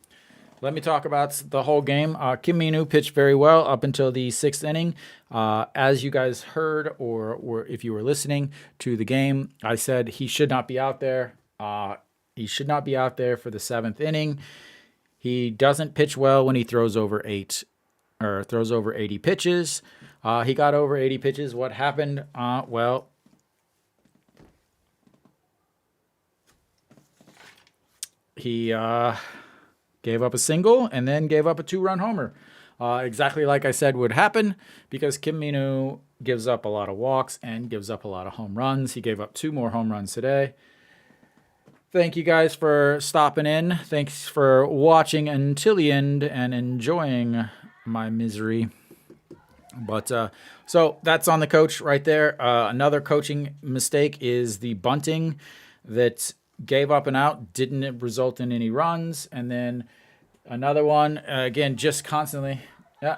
let me talk about the whole game. Kim Min-woo pitched very well up until the 6th inning. As you guys heard, or if you were listening to the game, I said he should not be out there. He should not be out there for the 7th inning. He doesn't pitch well when he throws over 80 pitches. He got over 80 pitches. What happened? Well, he gave up a single and then gave up a 2-run homer. Exactly like I said would happen, because Kim Min-woo gives up a lot of walks and gives up a lot of home runs. He gave up 2 more home runs today. Thank you guys for stopping in. Thanks for watching until the end and enjoying my misery. But so that's on the coach right there. Another coaching mistake is the bunting that gave up and out, didn't result in any runs. And then another one, again, just constantly. Yeah.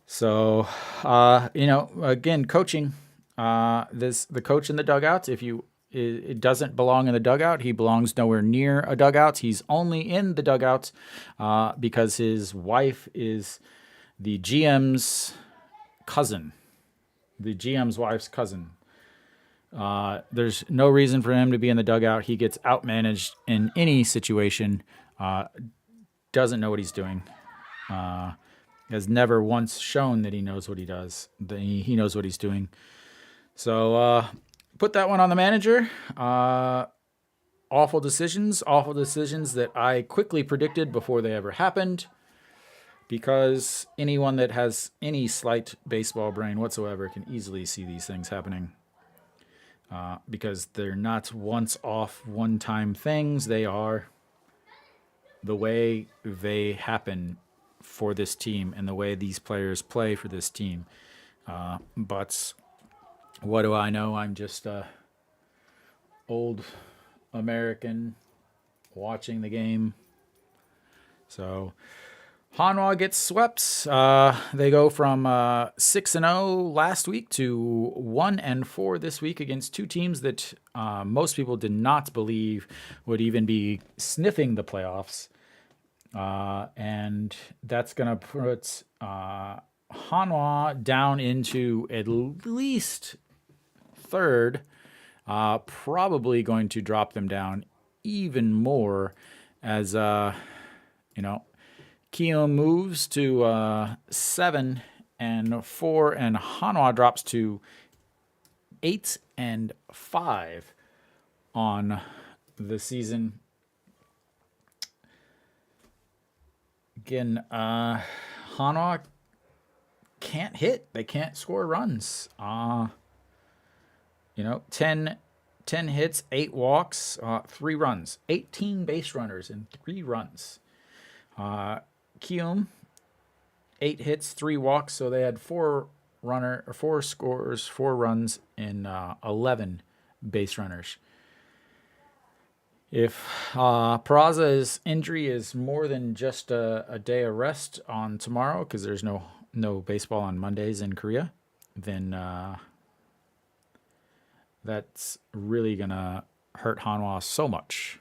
So, again, coaching. The coach in the dugout, it doesn't belong in the dugout. He belongs nowhere near a dugout. He's only in the dugout because his wife is the GM's cousin. The GM's wife's cousin. There's no reason for him to be in the dugout. He gets outmanaged in any situation. Doesn't know what he's doing. Has never once shown that he knows what he does. That he knows what he's doing. So put that one on the manager. Awful decisions that I quickly predicted before they ever happened, because anyone that has any slight baseball brain whatsoever can easily see these things happening, because they're not once-off, one-time things. They are the way they happen for this team and the way these players play for this team. But what do I know? I'm just a old American watching the game. So Hanwha gets swept. They go from 6-0 last week to 1-4 this week against 2 teams that most people did not believe would even be sniffing the playoffs. And that's going to put Hanwha down into at least 3rd, probably going to drop them down even more as, Kiwoom moves to 7-4, and Hanwha drops to 8-5 on the season. Again, Hanwha can't hit. They can't score runs. 10 hits, 8 walks, 3 runs, 18 base runners and 3 runs. Kiwoom, 8 hits, 3 walks, so they had 4 scores, 4 runs, and 11 base runners. If Peraza's injury is more than just a day of rest on tomorrow, because there's no baseball on Mondays in Korea, then that's really going to hurt Hanwha so much.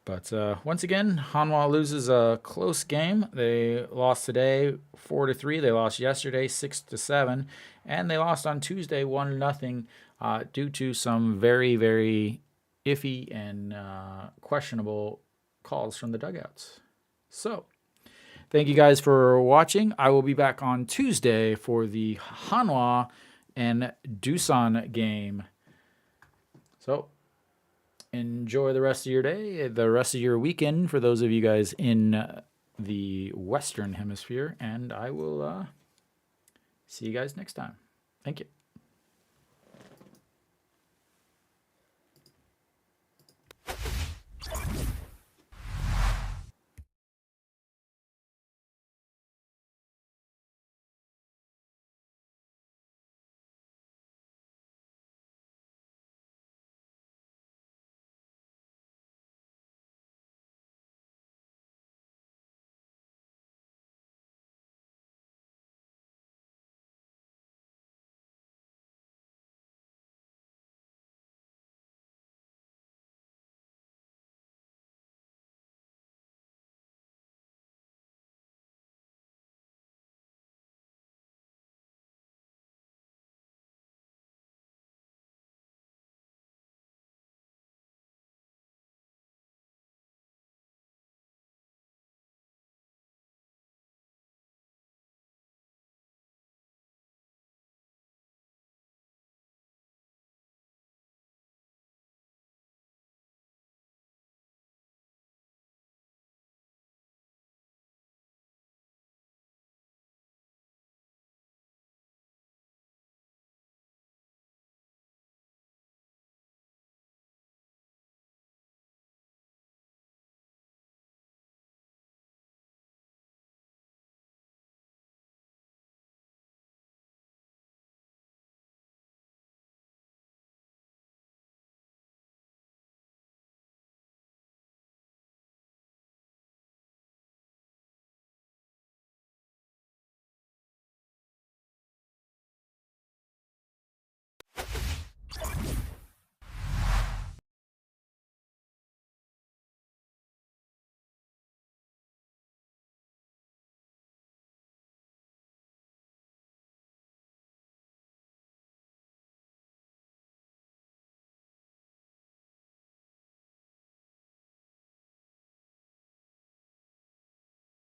But once again, Hanwha loses a close game. They lost today 4-3. They lost yesterday 6-7. And they lost on Tuesday 1-0 due to some very, very iffy and questionable calls from the dugouts. So thank you guys for watching. I will be back on Tuesday for the Hanwha and Doosan game. So enjoy the rest of your day, the rest of your weekend for those of you guys in the Western Hemisphere, and I will see you guys next time. Thank you.